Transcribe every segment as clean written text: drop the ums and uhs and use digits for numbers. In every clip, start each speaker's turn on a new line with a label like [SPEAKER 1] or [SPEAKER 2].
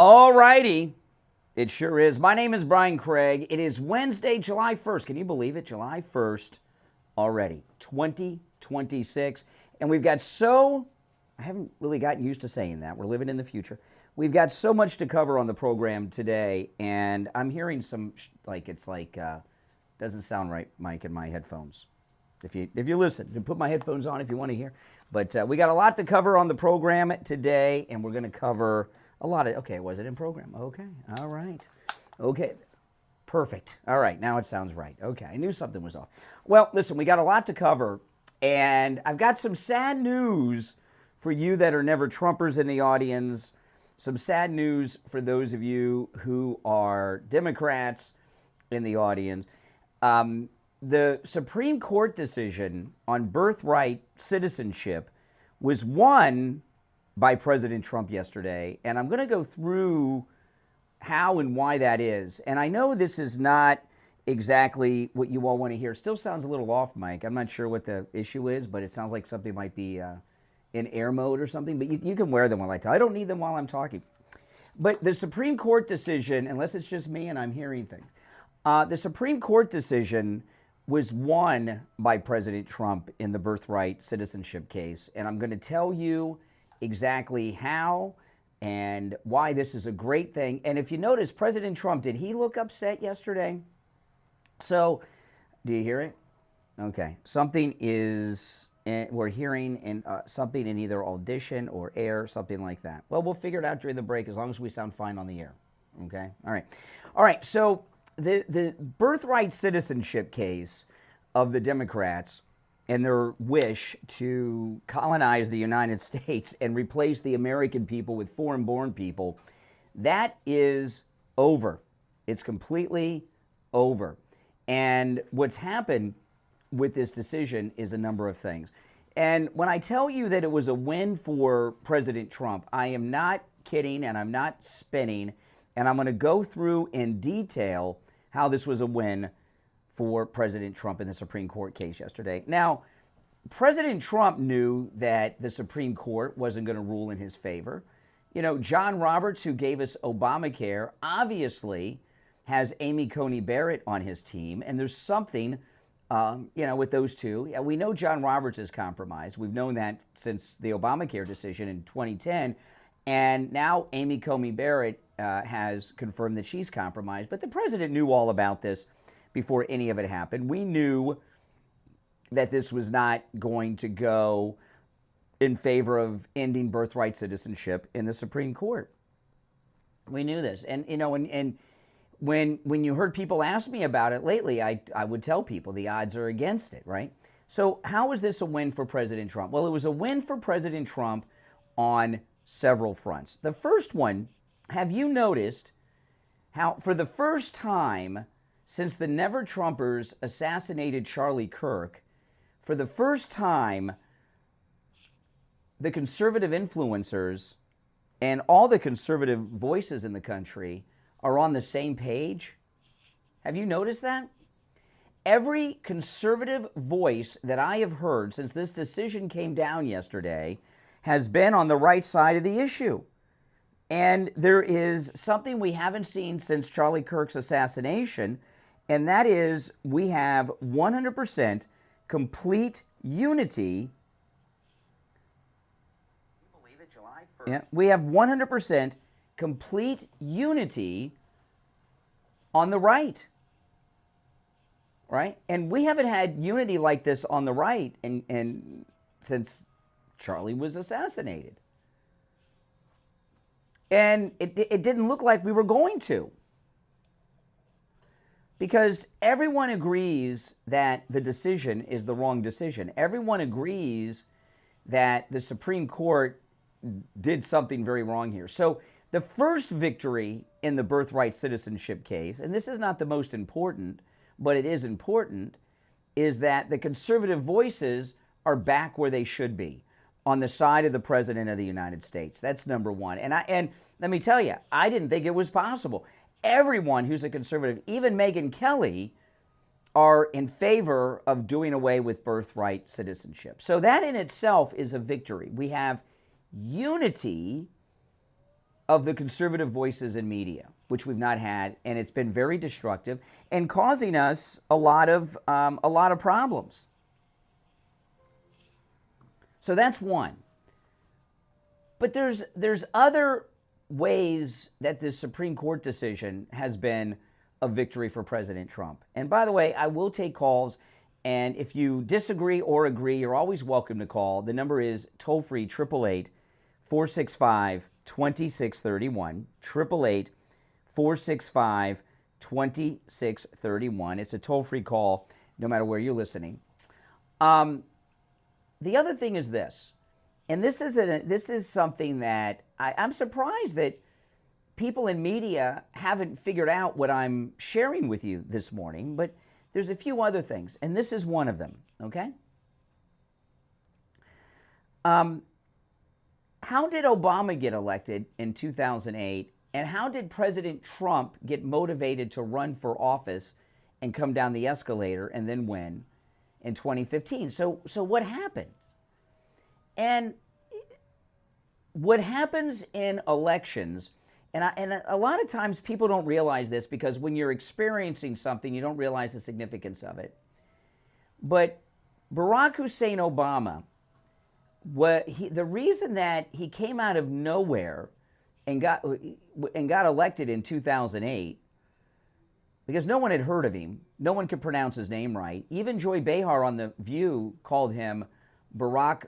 [SPEAKER 1] All righty. It sure is. My name is Brian Craig. It is Wednesday, July 1st. Can you believe it? July 1st already, 2026. And we've got I haven't really gotten used to saying that. We're living in the future. We've got so much to cover on the program today. And I'm hearing some, doesn't sound right, Mike, in my headphones. If you listen, you can put my headphones on if you want to hear. But we got a lot to cover on the program today, and we're going to cover a lot of, okay, was it in program? Okay, all right. Okay, perfect. All right, now it sounds right. Okay, I knew something was off. Well, listen, we got a lot to cover, and I've got some sad news for you that are never Trumpers in the audience, some sad news for those of you who are Democrats in the audience. The Supreme Court decision on birthright citizenship was won by President Trump yesterday, and I'm going to go through how and why that is. And I know this is not exactly what you all want to hear. It still sounds a little off, Mike. I'm not sure what the issue is, but it sounds like something might be in air mode or something. But you can wear them while I talk. I don't need them while I'm talking. But the Supreme Court decision, unless it's just me and I'm hearing things, the Supreme Court decision was won by President Trump in the birthright citizenship case. And I'm going to tell you exactly how and why this is a great thing. And if you notice, President Trump, did he look upset yesterday? So, do you hear it? Okay. Something is, we're hearing something in either audition or air, something like that. Well, we'll figure it out during the break as long as we sound fine on the air. Okay? All right. All right. So, the birthright citizenship case of the Democrats and their wish to colonize the United States and replace the American people with foreign-born people, that is over. It's completely over. And what's happened with this decision is a number of things. And when I tell you that it was a win for President Trump, I am not kidding and I'm not spinning, and I'm going to go through in detail how this was a win for President Trump in the Supreme Court case yesterday. Now, President Trump knew that the Supreme Court wasn't going to rule in his favor. You know, John Roberts, who gave us Obamacare, obviously has Amy Coney Barrett on his team, and there's something, with those two. Yeah, we know John Roberts is compromised. We've known that since the Obamacare decision in 2010, and now Amy Coney Barrett has confirmed that she's compromised. But the president knew all about this before any of it happened. We knew that this was not going to go in favor of ending birthright citizenship in the Supreme Court. We knew this. And, and when you heard people ask me about it lately, I would tell people the odds are against it, right? So how is this a win for President Trump? Well, it was a win for President Trump on several fronts. The first one, have you noticed how for the first time since the Never Trumpers assassinated Charlie Kirk, for the first time, the conservative influencers and all the conservative voices in the country are on the same page? Have you noticed that? Every conservative voice that I have heard since this decision came down yesterday has been on the right side of the issue. And there is something we haven't seen since Charlie Kirk's assassination, and that is we have 100% complete unity. Can you believe it, July 1st? Yeah, we have 100% complete unity on the right. Right? And we haven't had unity like this on the right and since Charlie was assassinated. And it didn't look like we were going to. Because everyone agrees that the decision is the wrong decision. Everyone agrees that the Supreme Court did something very wrong here. So the first victory in the birthright citizenship case, and this is not the most important, but it is important, is that the conservative voices are back where they should be, on the side of the President of the United States. That's number one. And let me tell you, I didn't think it was possible. Everyone who's a conservative, even Megyn Kelly, are in favor of doing away with birthright citizenship. So that in itself is a victory. We have unity of the conservative voices in media, which we've not had, and it's been very destructive and causing us a lot of problems. So that's one. But there's other ways that this Supreme Court decision has been a victory for President Trump. And by the way, I will take calls, and if you disagree or agree, you're always welcome to call. The number is toll-free 888-465-2631, 888-465-2631. It's a toll-free call no matter where you're listening. The other thing is this, and this is something that I'm surprised that people in media haven't figured out what I'm sharing with you this morning, but there's a few other things, and this is one of them, okay? How did Obama get elected in 2008, and how did President Trump get motivated to run for office and come down the escalator and then win in 2015? So what happened? And what happens in elections, and a lot of times people don't realize this because when you're experiencing something, you don't realize the significance of it. But Barack Hussein Obama, the reason that he came out of nowhere and got elected in 2008, because no one had heard of him, no one could pronounce his name right. Even Joy Behar on The View called him Barack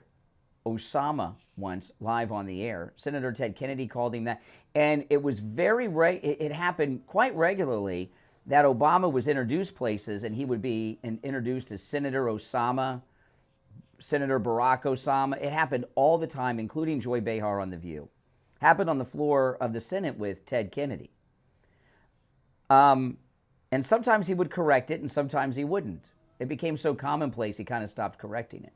[SPEAKER 1] Osama once, live on the air. Senator Ted Kennedy called him that. And it was it happened quite regularly that Obama was introduced places and he would be introduced as Senator Osama, Senator Barack Osama. It happened all the time, including Joy Behar on The View. Happened on the floor of the Senate with Ted Kennedy. And sometimes he would correct it and sometimes he wouldn't. It became so commonplace he kind of stopped correcting it.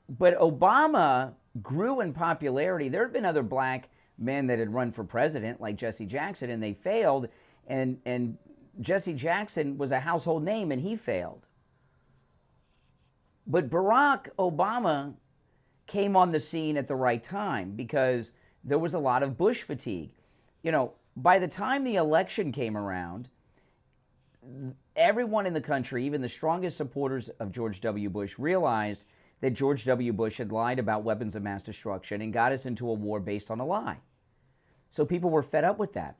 [SPEAKER 1] But Obama grew in popularity. There had been other black men that had run for president, like Jesse Jackson, and they failed. And Jesse Jackson was a household name, and he failed. But Barack Obama came on the scene at the right time because there was a lot of Bush fatigue. You know, by the time the election came around, everyone in the country, even the strongest supporters of George W. Bush, realized that George W. Bush had lied about weapons of mass destruction and got us into a war based on a lie. So people were fed up with that.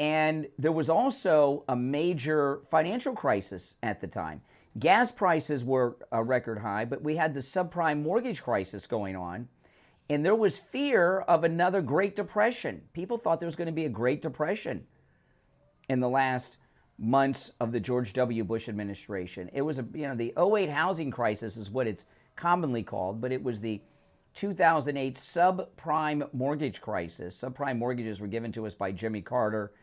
[SPEAKER 1] And there was also a major financial crisis at the time. Gas prices were a record high, but we had the subprime mortgage crisis going on. And there was fear of another Great Depression. People thought there was going to be a Great Depression in the last months of the George W. Bush administration. It was the 08 housing crisis is what it's commonly called, but it was the 2008 subprime mortgage crisis. Subprime mortgages were given to us by Jimmy Carter,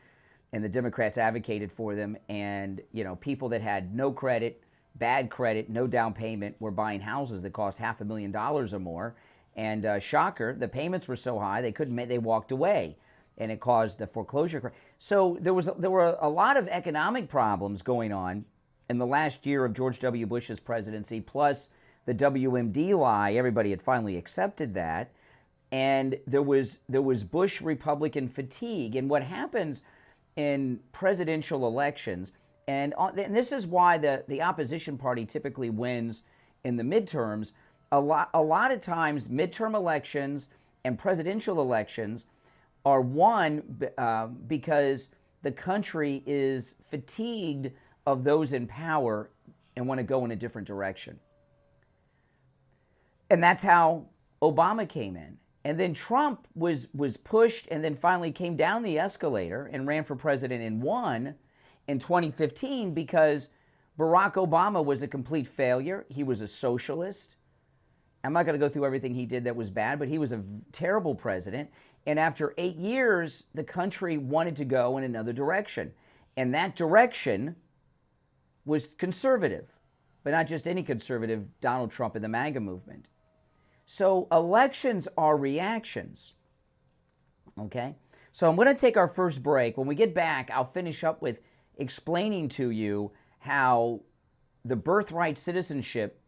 [SPEAKER 1] and the Democrats advocated for them. And people that had no credit, bad credit, no down payment were buying houses that cost $500,000 or more. And shocker, the payments were so high they walked away. And it caused the foreclosure crisis. So there were a lot of economic problems going on in the last year of George W. Bush's presidency, plus the WMD lie. Everybody had finally accepted that. And there was Bush Republican fatigue. And what happens in presidential elections, and this is why the opposition party typically wins in the midterms, a lot of times midterm elections and presidential elections are won because the country is fatigued of those in power and want to go in a different direction. And that's how Obama came in. And then Trump was pushed and then finally came down the escalator and ran for president and won in 2015 because Barack Obama was a complete failure. He was a socialist. I'm not going to go through everything he did that was bad, but he was a terrible president. And after 8 years, the country wanted to go in another direction. And that direction was conservative, but not just any conservative, Donald Trump and the MAGA movement. So elections are reactions, okay? So I'm going to take our first break. When we get back, I'll finish up with explaining to you how the Birthright Citizenship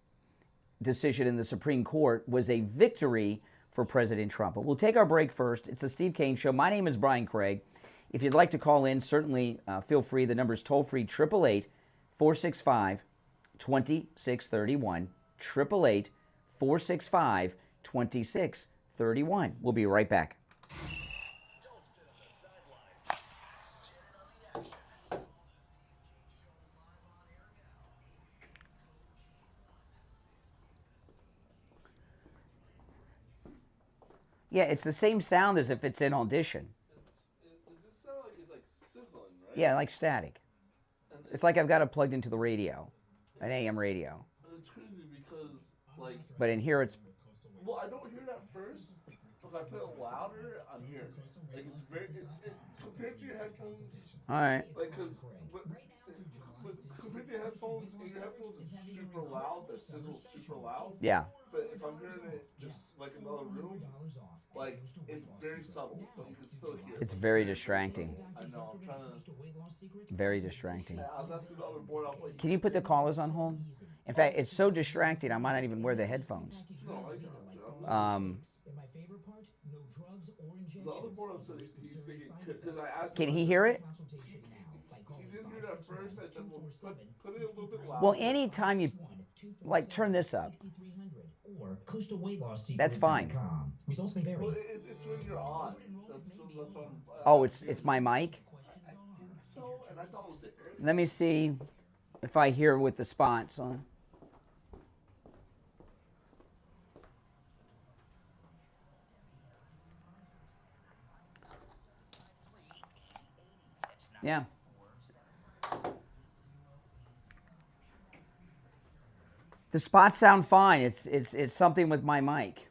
[SPEAKER 1] decision in the Supreme Court was a victory for President Trump. But we'll take our break first. It's the Steve Kane Show. My name is Brian Craig. If you'd like to call in, certainly feel free. The number is toll-free, 888-465-2631, 888-465-2631. We'll be right back. Yeah, it's the same sound as if it's in audition.
[SPEAKER 2] Does it sound like it's like sizzling, right?
[SPEAKER 1] Yeah, like static. It's like I've got it plugged into the radio, an AM radio.
[SPEAKER 2] It's crazy because, like...
[SPEAKER 1] But in here it's...
[SPEAKER 2] Well, I don't hear it at first. If I put it louder, I'm hearing it. Like, it's very... compared to your headphones...
[SPEAKER 1] All right.
[SPEAKER 2] Like, because... Compared to your headphones, in your headphones, it's super loud. The sizzle's super loud.
[SPEAKER 1] Yeah.
[SPEAKER 2] But if I'm hearing it just, like, in another room... Like, it's very subtle, but you can still hear it.
[SPEAKER 1] It's very distracting.
[SPEAKER 2] I know, I'm trying to...
[SPEAKER 1] Very distracting.
[SPEAKER 2] I was asking the other board, I'm like...
[SPEAKER 1] Can you put the callers on hold? In fact, it's so distracting, I might not even wear the headphones.
[SPEAKER 2] No, I got you. The other board, I'm saying, he's thinking... Because I asked
[SPEAKER 1] Can
[SPEAKER 2] him,
[SPEAKER 1] he hear it?
[SPEAKER 2] He didn't hear it at first. I said, well, put it a little bit louder.
[SPEAKER 1] Well, anytime you, like, turn this up. That's fine.
[SPEAKER 2] Well, it's when you're on. That's what I'm...
[SPEAKER 1] Oh, it's my mic?
[SPEAKER 2] I think so, and I thought it was the air.
[SPEAKER 1] Let me see if I hear with the spots on. Yeah. The spots sound fine. It's something with my mic.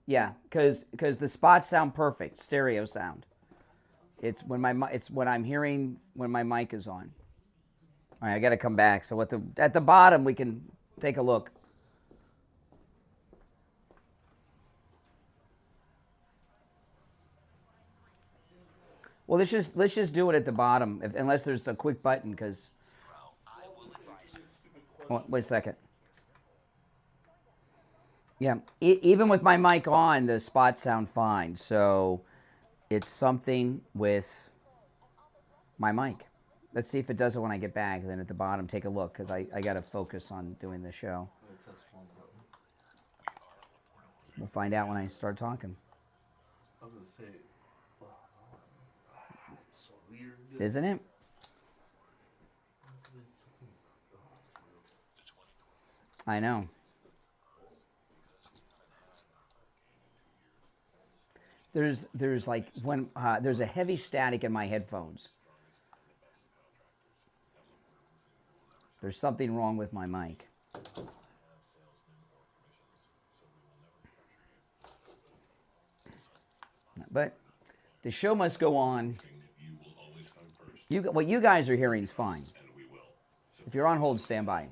[SPEAKER 1] Yeah, because the spots sound perfect, stereo sound. It's when I'm hearing when my mic is on. All right, I got to come back. So at the bottom we can take a look. Well, let's just do it at the bottom, unless there's a quick button, because. Wait a second. Yeah, even with my mic on, the spots sound fine. So it's something with my mic. Let's see if it does it when I get back. Then at the bottom, take a look, because I got to focus on doing the show. We'll find out when I start talking.
[SPEAKER 2] I was going to say, it's so weird.
[SPEAKER 1] Isn't it? I know. There's like when there's a heavy static in my headphones. There's something wrong with my mic. But the show must go on. What you guys are hearing is fine. If you're on hold, stand by.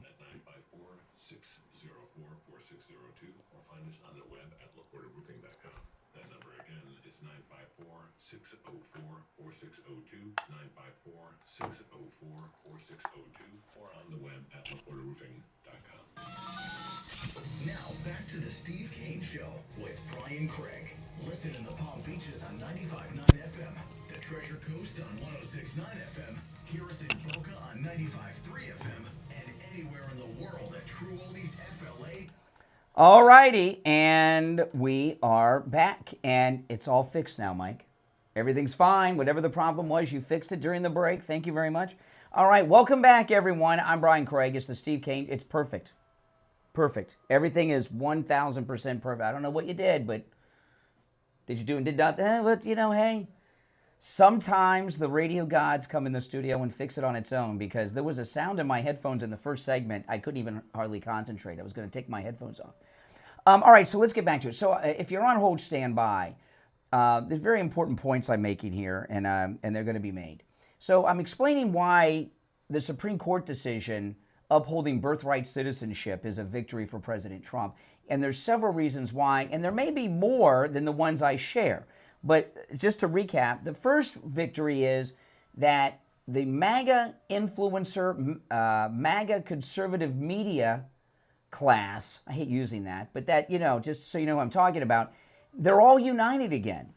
[SPEAKER 3] Now back to the Steve Kane Show with Brian Craig. Listen in the Palm Beaches on 95.9 FM, the Treasure Coast on 106.9 FM, hear us in Boca on 95.3 FM, and anywhere in the world at True Oldies FLA.
[SPEAKER 1] All righty, and we are back, and it's all fixed now, Mike. Everything's fine. Whatever the problem was, you fixed it during the break. Thank you very much. All right, welcome back, everyone. I'm Brian Craig. It's the Steve Kane. It's perfect. Perfect. Everything is 1,000% perfect. I don't know what you did, but did you do and did not? But, hey, sometimes the radio gods come in the studio and fix it on its own, because there was a sound in my headphones in the first segment. I couldn't even hardly concentrate. I was going to take my headphones off. All right, so let's get back to it. So if you're on hold, stand by. There's very important points I'm making here, and they're going to be made. So I'm explaining why the Supreme Court decision upholding birthright citizenship is a victory for President Trump. And there's several reasons why, and there may be more than the ones I share. But just to recap, the first victory is that the MAGA influencer, MAGA conservative media class, I hate using that, but that, just so you know who I'm talking about, they're all united again.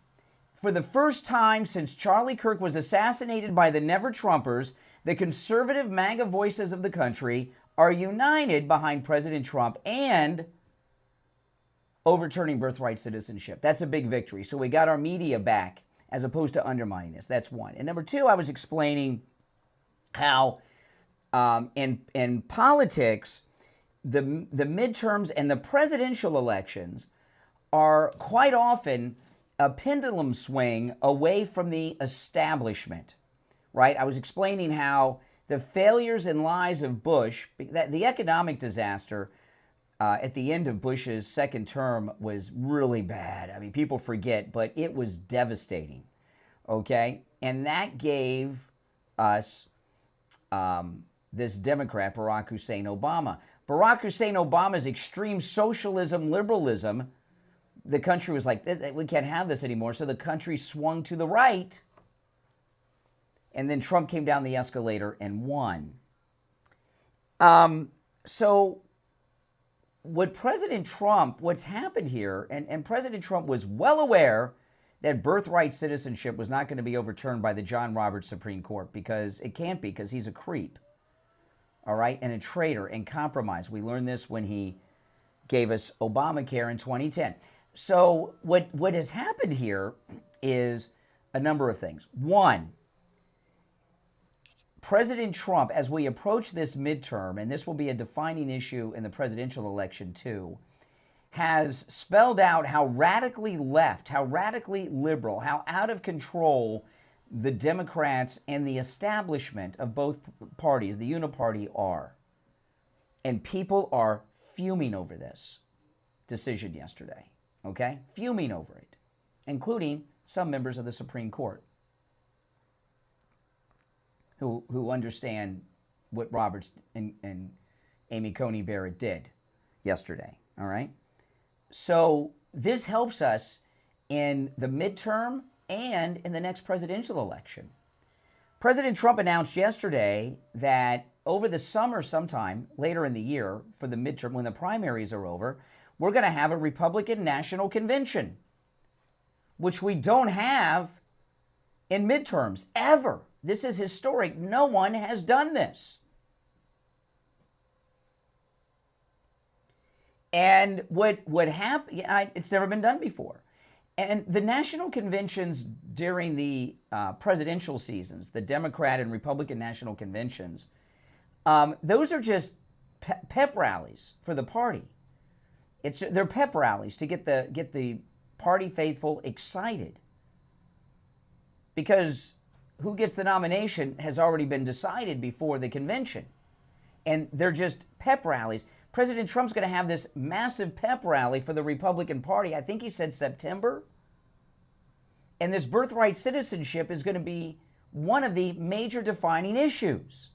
[SPEAKER 1] For the first time since Charlie Kirk was assassinated by the Never-Trumpers, the conservative MAGA voices of the country are united behind President Trump and overturning birthright citizenship. That's a big victory. So we got our media back as opposed to undermining this. That's one. And number two, I was explaining how in politics, the midterms and the presidential elections are quite often a pendulum swing away from the establishment, right? I was explaining how the failures and lies of Bush, the economic disaster at the end of Bush's second term was really bad. I mean, people forget, but it was devastating, okay? And that gave us this Democrat, Barack Hussein Obama. Barack Hussein Obama's extreme socialism, liberalism, the country was like, we can't have this anymore. So the country swung to the right. And then Trump came down the escalator and won. So what's happened here, and President Trump was well aware that birthright citizenship was not going to be overturned by the John Roberts Supreme Court, because it can't be, because he's a creep. All right? And a traitor and compromise. We learned this when he gave us Obamacare in 2010. So what has happened here is a number of things. One, President Trump, as we approach this midterm, and this will be a defining issue in the presidential election too, has spelled out how radically left, how radically liberal, how out of control the Democrats and the establishment of both parties, the uniparty, are. And people are fuming over this decision yesterday. Okay? Fuming over it, including some members of the Supreme Court who understand what Roberts and Amy Coney Barrett did yesterday. All right? So this helps us in the midterm and in the next presidential election. President Trump announced yesterday that over the summer sometime later in the year for the midterm, when the primaries are over, we're going to have a Republican National Convention, which we don't have in midterms ever. This is historic. No one has done this. And what happened, it's never been done before. And the national conventions during the presidential seasons, the Democrat and Republican national conventions, those are just pep rallies for the party. They're pep rallies to get the party faithful excited. Because who gets the nomination has already been decided before the convention. And they're just pep rallies. President Trump's going to have this massive pep rally for the Republican Party. I think he said September. And this birthright citizenship is going to be one of the major defining issues.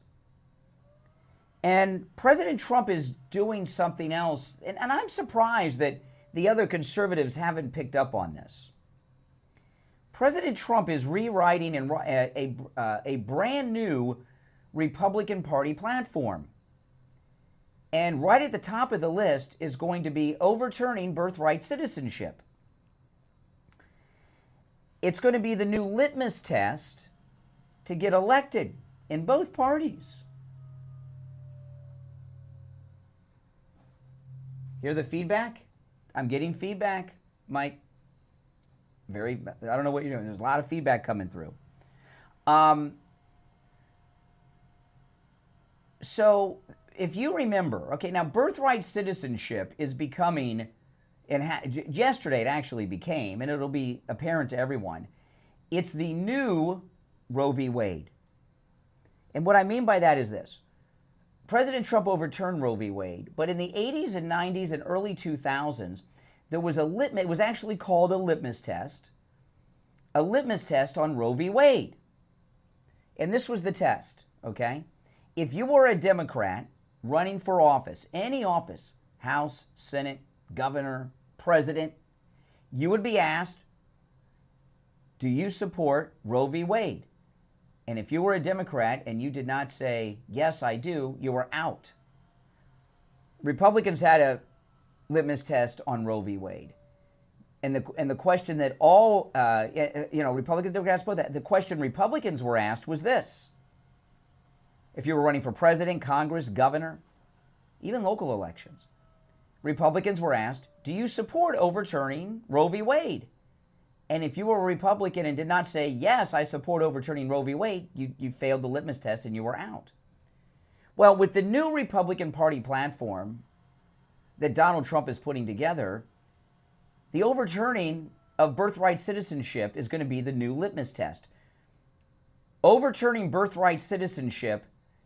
[SPEAKER 1] And President Trump is doing something else. And I'm surprised that the other conservatives haven't picked up on this. President Trump is rewriting a brand new Republican Party platform. And right at the top of the list is going to be overturning birthright citizenship. It's going to be the new litmus test to get elected in both parties. Hear the feedback? I'm getting feedback, Mike. I don't know what you're doing. There's a lot of feedback coming through. So if you remember, okay, now birthright citizenship is becoming, yesterday it actually became, and it'll be apparent to everyone, it's the new Roe v. Wade. And what I mean by that is this. President Trump overturned Roe v. Wade, but in the 80s and 90s and early 2000s, there was it was actually called a litmus test on Roe v. Wade. And this was the test, okay? If you were a Democrat running for office, any office, House, Senate, governor, president, you would be asked, do you support Roe v. Wade? And if you were a Democrat and you did not say, yes, I do, you were out. Republicans had a litmus test on Roe v. Wade. And the question that all, Republicans, Democrats, both, the question Republicans were asked was this. If you were running for president, Congress, governor, even local elections, Republicans were asked, do you support overturning Roe v. Wade? And if you were a Republican and did not say, yes, I support overturning Roe v. Wade, you failed the litmus test and you were out. Well, with the new Republican Party platform that Donald Trump is putting together, the overturning of birthright citizenship is going to be the new litmus test. Overturning birthright citizenship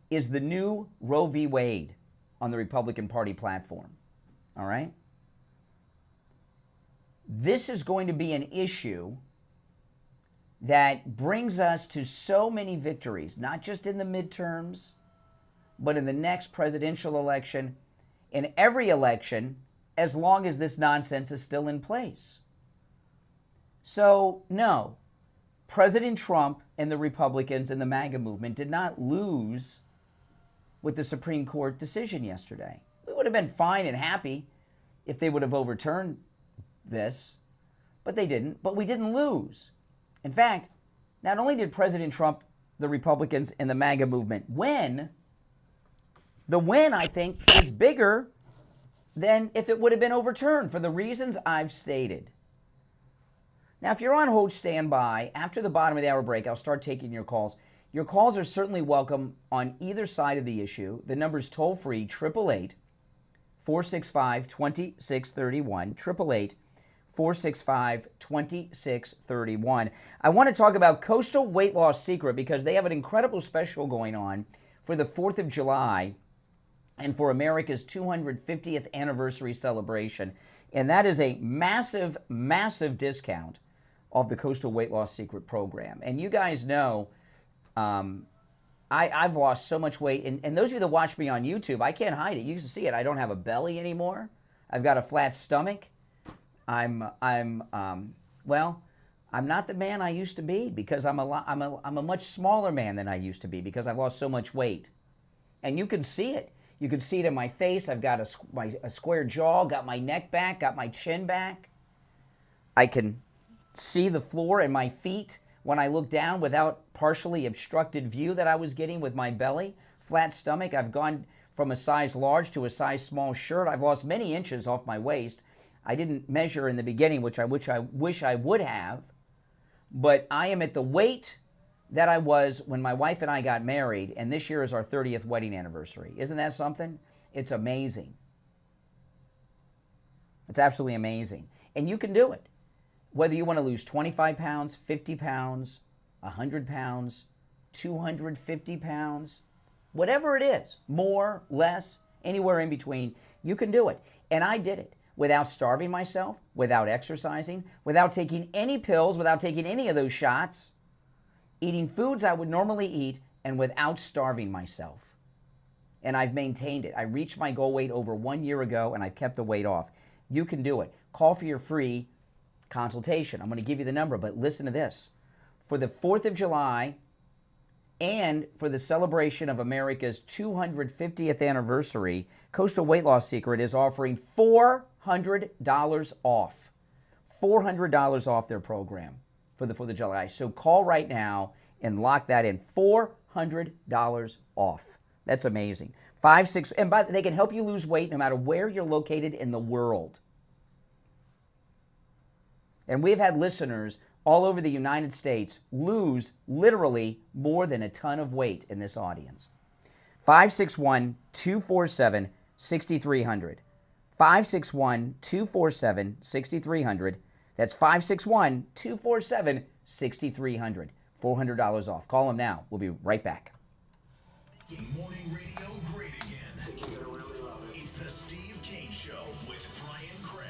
[SPEAKER 1] is the new Roe v. Wade on the Republican Party platform. All right? This is going to be an issue that brings us to so many victories, not just in the midterms, but in the next presidential election, in every election, as long as this nonsense is still in place. So, no, President Trump and the Republicans and the MAGA movement did not lose with the Supreme Court decision yesterday. We would have been fine and happy if they would have overturned this, but they didn't. But we didn't lose. In fact, not only did President Trump, the Republicans, and the MAGA movement win, the win, I think, is bigger than if it would have been overturned for the reasons I've stated. Now, if you're on hold, stand by. After the bottom of the hour break, I'll start taking your calls. Your calls are certainly welcome on either side of the issue. The number's toll-free, 888-465-2631, 888-465-2631. I want to talk about Coastal Weight Loss Secret because they have an incredible special going on for the 4th of July and for America's 250th anniversary celebration. And that is a massive, massive discount of the Coastal Weight Loss Secret program. And you guys know I've lost so much weight. And those of you that watch me on YouTube, I can't hide it. You can see it. I don't have a belly anymore. I've got a flat stomach. I'm not the man I used to be because I'm a much smaller man than I used to be because I've lost so much weight. And you can see it. You can see it in my face. I've got a square jaw, got my neck back, got my chin back. I can see the floor and my feet when I look down without partially obstructed view that I was getting with my belly. Flat stomach. I've gone from a size large to a size small shirt. I've lost many inches off my waist. I didn't measure in the beginning, which I wish I would have. But I am at the weight that I was when my wife and I got married, and this year is our 30th wedding anniversary. Isn't that something? It's amazing. It's absolutely amazing. And you can do it. Whether you want to lose 25 pounds, 50 pounds, 100 pounds, 250 pounds, whatever it is, more, less, anywhere in between, you can do it. And I did it without starving myself, without exercising, without taking any pills, without taking any of those shots, eating foods I would normally eat, and without starving myself. And I've maintained it. I reached my goal weight over 1 year ago, and I've kept the weight off. You can do it. Call for your free consultation. I'm going to give you the number, but listen to this. For the 4th of July and for the celebration of America's 250th anniversary, Coastal Weight Loss Secret is offering $400 off. $400 off their program for the 4th of July. So call right now and lock that in. $400 off. That's amazing. And they can help you lose weight no matter where you're located in the world. And we've had listeners all over the United States lose literally more than a ton of weight in this audience. 561-247-6300. 561-247-6300. That's 561-247-6300. $400 off. Call them now. We'll be right back.
[SPEAKER 3] Morning radio great again. It's the Steve Kane Show with Brian Craig.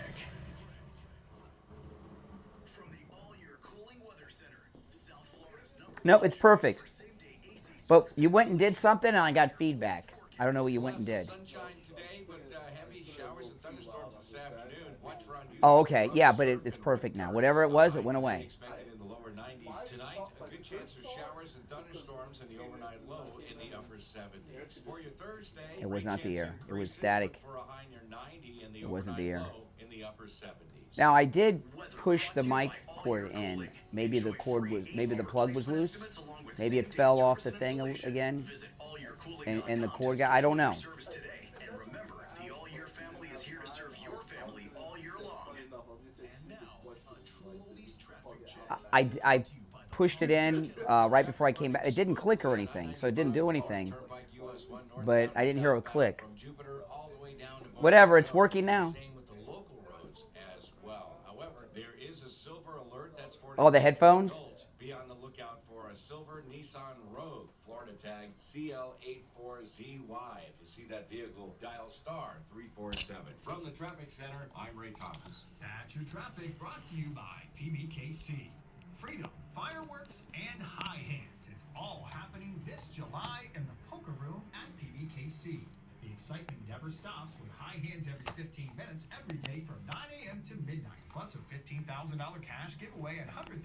[SPEAKER 3] From the all-year cooling weather center, South Florida's number.
[SPEAKER 1] No, it's perfect. But you went and did something and I got feedback. I don't know what you went and did.
[SPEAKER 4] Sunshine today, but heavy showers and thunderstorms this afternoon. Watch around you.
[SPEAKER 1] Oh, okay. Yeah, but it's perfect now. Whatever it was, it went away.
[SPEAKER 4] Expected in the lower 90s. 90s tonight. A good chance of showers and thunderstorms in the overnight low in the upper 70s. For your Thursday,
[SPEAKER 1] It was not the air. It was
[SPEAKER 4] increases,
[SPEAKER 1] static.
[SPEAKER 4] look for a high near 90 in the
[SPEAKER 1] It wasn't the
[SPEAKER 4] overnight
[SPEAKER 1] air.
[SPEAKER 4] low in the upper 70s.
[SPEAKER 1] Now I did push the mic cord in. Maybe the cord was, maybe the plug was loose. Maybe it fell off the thing again, and the cord got. I don't know.
[SPEAKER 3] And remember, the All Year family is here to serve your family all year long. And now, a true oldies traffic check.
[SPEAKER 1] I pushed it in right before I came back. It didn't click or anything, so it didn't do anything. But I didn't hear a click. Whatever, it's working now.
[SPEAKER 4] Same with the local roads as well. However, there is a silver alert that's for
[SPEAKER 1] Oh, the headphones?
[SPEAKER 4] adults. Be on the lookout for a silver Nissan Rogue, Florida tag CL84ZY. If you see that vehicle, dial star 347. From the traffic center, I'm Ray Thomas.
[SPEAKER 3] That's your traffic brought to you by PBKC. Freedom, fireworks, and high hands. It's all happening this July in the Poker Room at PBKC. The excitement never stops with high hands every 15 minutes every day from 9 a.m. to midnight. Plus a $15,000 cash giveaway and $100,000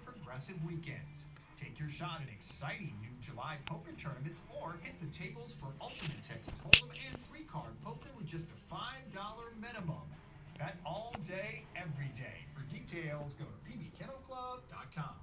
[SPEAKER 3] progressive weekends. Take your shot at exciting new July poker tournaments or hit the tables for Ultimate Texas Hold'em and 3-card poker with just a $5 minimum. Bet all day, every day. For details, go to pbkennelclub.com.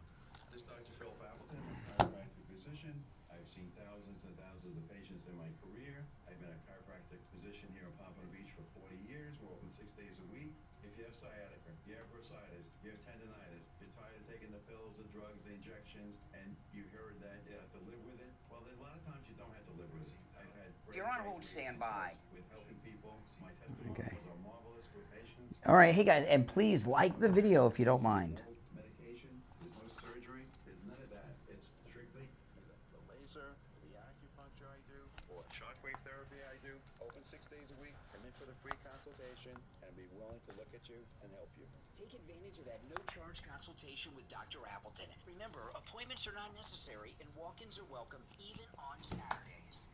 [SPEAKER 5] This is Dr. Phil Appleton, chiropractic physician. I've seen thousands and thousands of patients in my career. I've been a chiropractic physician here in Pompano Beach for 40 years. We're open 6 days a week. If you have sciatica, you have bursitis, you have tendonitis, you're tired of taking the pills, the drugs, the injections, and you heard that you have to live with it, well, there's a lot of times you don't have to live with it. I've had
[SPEAKER 1] You're on hold standby.
[SPEAKER 5] with helping people. My testimonials
[SPEAKER 1] Okay.
[SPEAKER 5] are marvelous with patients.
[SPEAKER 1] All right, hey guys, and please like the video if you don't mind.
[SPEAKER 5] Medication, there's no surgery, there's none of that. It's strictly either the laser, the acupuncture I do, or shockwave therapy I do. Open 6 days a week. Come in for the free consultation and be willing to look at you and help you.
[SPEAKER 6] Take advantage of that no-charge consultation with Dr. Appleton. Remember, appointments are not necessary and walk-ins are welcome even on Saturdays.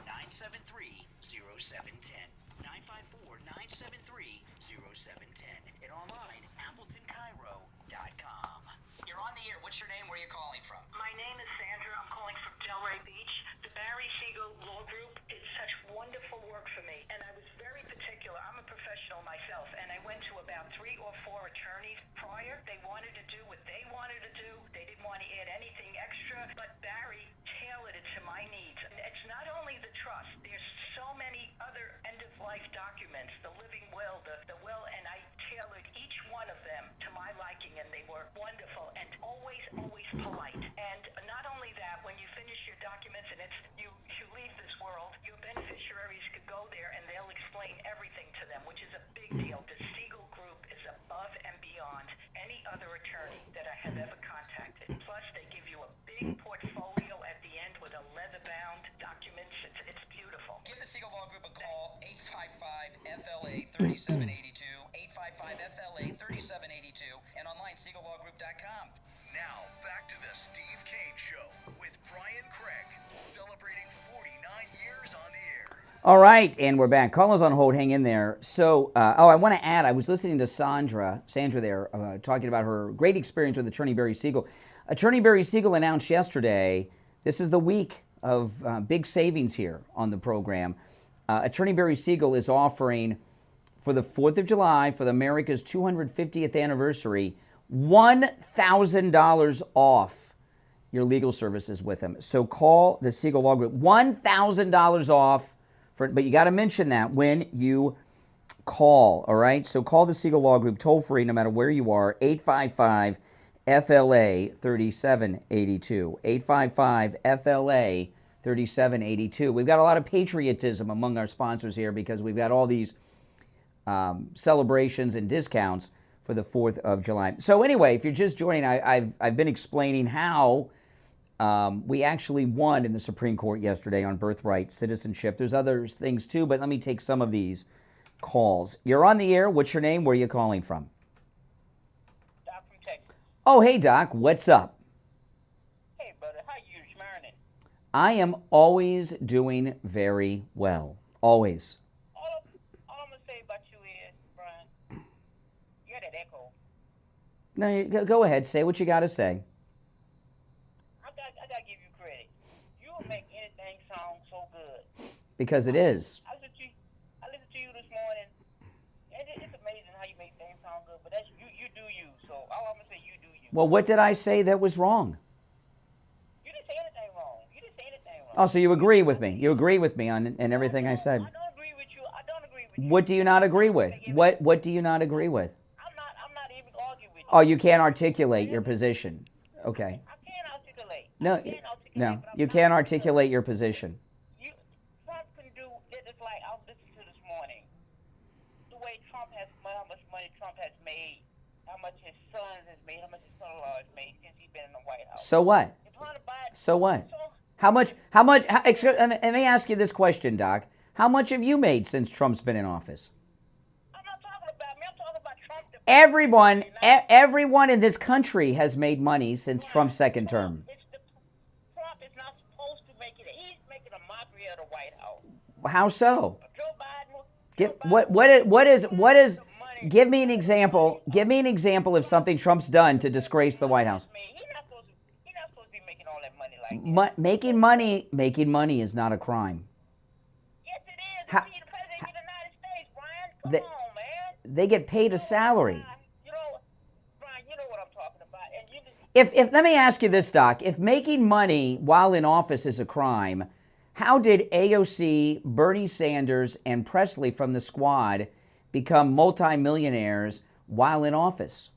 [SPEAKER 6] 954-973-0710. 954-973-0710. And online, AppletonCairo.com. You're on the air. What's your name? Where are you calling from?
[SPEAKER 7] My name is Sandra. I'm calling from Delray Beach. The Barry Siegel Law Group is such wonderful work for me, and I was very particular. I'm a professional myself, and I went to about 3 or 4 attorneys prior. They wanted to do what they wanted to do. They didn't want to add anything extra, but Barry tailored it to my needs. And it's not only the trust. There's so many other end-of-life documents, the living will, the will, and I tailored each one of them to my liking, and they were wonderful and always polite. And not only that, when you finish your documents and you leave this world, your beneficiaries could go there and they'll explain everything to them, which is a big deal. The Siegel Group is above and beyond any other attorney that I have ever contacted. Plus, they give you a big portfolio at the end with a leather-bound documents. It's beautiful.
[SPEAKER 6] Give the Siegel Law Group a call, 855-FLA-3782, 855-FLA-3782, and online, SiegelLawGroup.com.
[SPEAKER 3] Now, back to the Steve Kane Show with Brian Craig, celebrating 49 years on the air.
[SPEAKER 1] All right, and we're back. Call us on hold. Hang in there. So, I want to add, I was listening to Sandra there, talking about her great experience with Attorney Barry Siegel. Attorney Barry Siegel announced yesterday, this is the week of big savings here on the program. Attorney Barry Siegel is offering, for the 4th of July, for the America's 250th anniversary, $1,000 off your legal services with him. So call the Siegel Law Group. $1,000 off, but you got to mention that when you call, all right? So call the Siegel Law Group toll free no matter where you are, 855-FLA-3782. 855-FLA-3782. We've got a lot of patriotism among our sponsors here because we've got all these celebrations and discounts for the 4th of July. So anyway, if you're just joining, I've been explaining how we actually won in the Supreme Court yesterday on Birthright Citizenship. There's other things too, but let me take some of these calls. You're on the air. What's your name? Where are you calling from?
[SPEAKER 7] Doc from Texas.
[SPEAKER 1] Oh, hey, Doc. What's up?
[SPEAKER 7] Hey, brother. How you schmarning?
[SPEAKER 1] I am always doing very well. Always.
[SPEAKER 7] All I'm going to say about you is, Brian, you got that echo.
[SPEAKER 1] No, go ahead. Say what you got to say.
[SPEAKER 8] I gotta give you credit. You will make anything sound so good.
[SPEAKER 1] Because it is.
[SPEAKER 8] I listened to you this morning, and it's amazing how you make things sound good. But that's you do you. So all I'm gonna say, you do you.
[SPEAKER 1] Well, what did I say that was wrong?
[SPEAKER 8] You didn't say anything wrong. You didn't say anything wrong.
[SPEAKER 1] Oh, so you agree with me? You agree with me on everything I said?
[SPEAKER 8] I don't agree with you. I don't agree with you.
[SPEAKER 1] What do you not agree with? What do you not agree with?
[SPEAKER 8] I'm not even arguing with you.
[SPEAKER 1] Oh, you can't articulate your position. Okay.
[SPEAKER 8] I can't articulate.
[SPEAKER 1] No, no, you can't articulate your position.
[SPEAKER 8] Trump can do it's like I was listening to this morning. The way Trump has how much money Trump has made, how much his sons has made, how much his son-in-law has made since he's been in the White House.
[SPEAKER 1] So what? So what? How much, let me ask you this question, Doc. How much have you made since Trump's been in office?
[SPEAKER 8] I'm not talking about me. I'm talking about Trump.
[SPEAKER 1] Everyone in this country has made money since Trump's second term.
[SPEAKER 8] Trump is not supposed to make it. He's making a mockery of the White House.
[SPEAKER 1] How so?
[SPEAKER 8] Joe Biden.
[SPEAKER 1] What is? Give me an example. Give me an example of something Trump's done to disgrace the White House.
[SPEAKER 8] He's not supposed to be making all that money like that.
[SPEAKER 1] Making money is not a crime.
[SPEAKER 8] Yes, it is.
[SPEAKER 1] How-
[SPEAKER 8] He's the president of the United States, Brian. Come on, man.
[SPEAKER 1] They get paid a salary.
[SPEAKER 8] Brian, you know what I'm talking about. And you just,
[SPEAKER 1] If let me ask you this, Doc. If making money while in office is a crime, how did AOC, Bernie Sanders, and Presley from the Squad become multimillionaires while in office?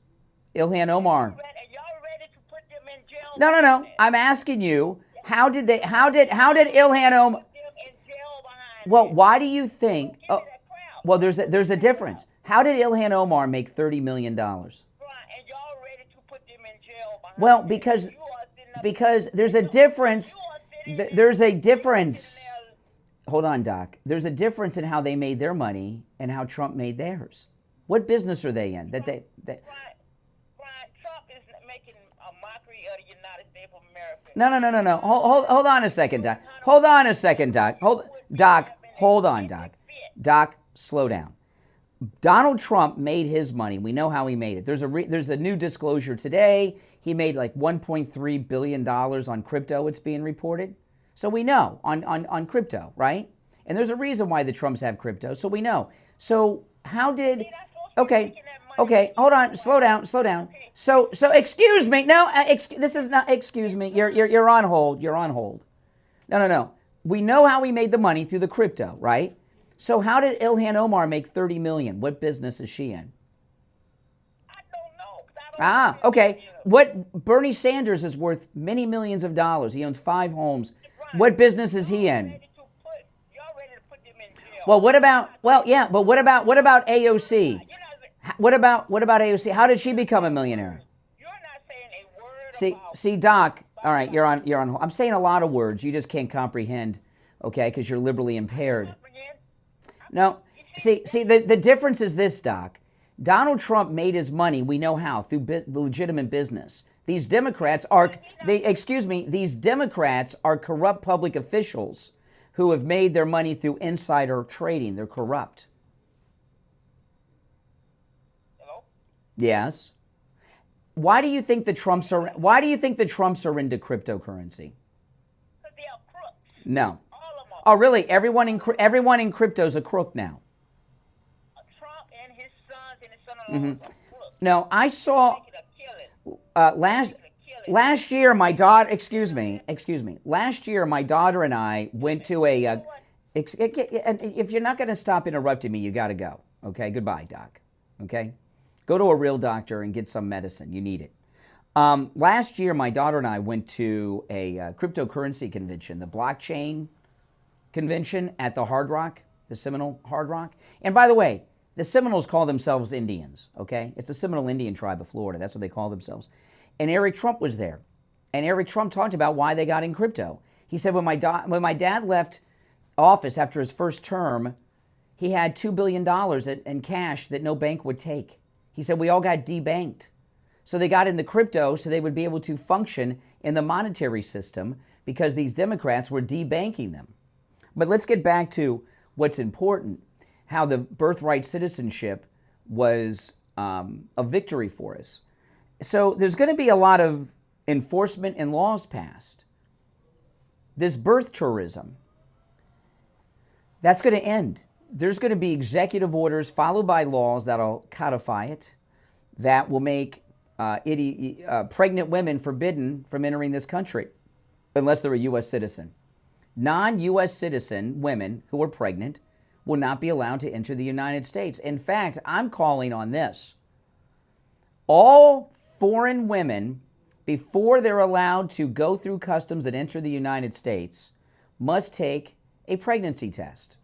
[SPEAKER 1] Ilhan Omar.
[SPEAKER 8] and y'all ready to put them in jail?
[SPEAKER 1] No. I'm asking you, how did Ilhan Omar?
[SPEAKER 8] Put them in jail behind
[SPEAKER 1] Well,
[SPEAKER 8] this.
[SPEAKER 1] why do you think?
[SPEAKER 8] Give me
[SPEAKER 1] Oh,
[SPEAKER 8] that crowd.
[SPEAKER 1] well, there's a difference. How did Ilhan Omar make $30 million?
[SPEAKER 8] Brian, and y'all ready to put them in jail behind
[SPEAKER 1] Well,
[SPEAKER 8] this.
[SPEAKER 1] because
[SPEAKER 8] You are sitting up
[SPEAKER 1] because there's a difference.
[SPEAKER 8] You are sitting
[SPEAKER 1] There's a difference.
[SPEAKER 8] sitting there.
[SPEAKER 1] Hold on, Doc. There's a difference in how they made their money and how Trump made theirs. What business are they in?
[SPEAKER 8] Brian, Trump is making a mockery of the United States of America.
[SPEAKER 1] No. Hold on a second, Doc. Hold on a second, Doc. Hold on, Doc. Doc, slow down. Donald Trump made his money. We know how he made it. There's a new disclosure today. He made like $1.3 billion on crypto, it's being reported. So we know on crypto, right? And there's a reason why the Trumps have crypto, so we know. So how did... Okay, hold on, slow down. So excuse me. No, this is not, excuse me. You're on hold. No. We know how he made the money through the crypto, right? So how did Ilhan Omar make 30 million? What business is she in?
[SPEAKER 8] I don't know. 'Cause I don't know.
[SPEAKER 1] Okay. What Bernie Sanders is worth many millions of dollars. He owns 5 homes. What business is he in?
[SPEAKER 8] Y'all ready to put them in jail.
[SPEAKER 1] Well, what about AOC? What about AOC? How did she become a millionaire?
[SPEAKER 8] You're not saying a word about...
[SPEAKER 1] See, Doc. All right, you're on. I'm saying a lot of words. You just can't comprehend, okay? Because you're liberally impaired. No. See, the difference is this, Doc. Donald Trump made his money. We know how through legitimate business. These Democrats are. These Democrats are corrupt public officials who have made their money through insider trading. They're corrupt.
[SPEAKER 8] Hello?
[SPEAKER 1] Yes. Why do you think the Trumps are into cryptocurrency?
[SPEAKER 8] Because they are crooks.
[SPEAKER 1] No.
[SPEAKER 8] All of them.
[SPEAKER 1] Oh, really? Everyone in crypto is a crook now.
[SPEAKER 8] Trump and his sons and his son-in-law are crooks.
[SPEAKER 1] No, I saw
[SPEAKER 8] Making a killing.
[SPEAKER 1] last year my daughter. Excuse me. Last year my daughter and I went to a. And if you're not going to stop interrupting me, you got to go. Okay. Goodbye, Doc. Okay. Go to a real doctor and get some medicine. You need it. Last year, my daughter and I went to a cryptocurrency convention, the blockchain convention at the Hard Rock, the Seminole Hard Rock. And by the way, the Seminoles call themselves Indians, okay? It's a Seminole Indian tribe of Florida. That's what they call themselves. And Eric Trump was there. And Eric Trump talked about why they got in crypto. He said when my dad left office after his first term, he had $2 billion in cash that no bank would take. He said we all got debanked. So they got into crypto so they would be able to function in the monetary system because these Democrats were debanking them. But let's get back to what's important, how the birthright citizenship was a victory for us. So there's going to be a lot of enforcement and laws passed. This birth tourism, that's going to end. There's going to be executive orders followed by laws that'll codify it, that will make pregnant women forbidden from entering this country unless they're a U.S. citizen. Non-U.S. citizen women who are pregnant will not be allowed to enter the United States. In fact, I'm calling on this. All foreign women, before they're allowed to go through customs and enter the United States, must take a pregnancy test.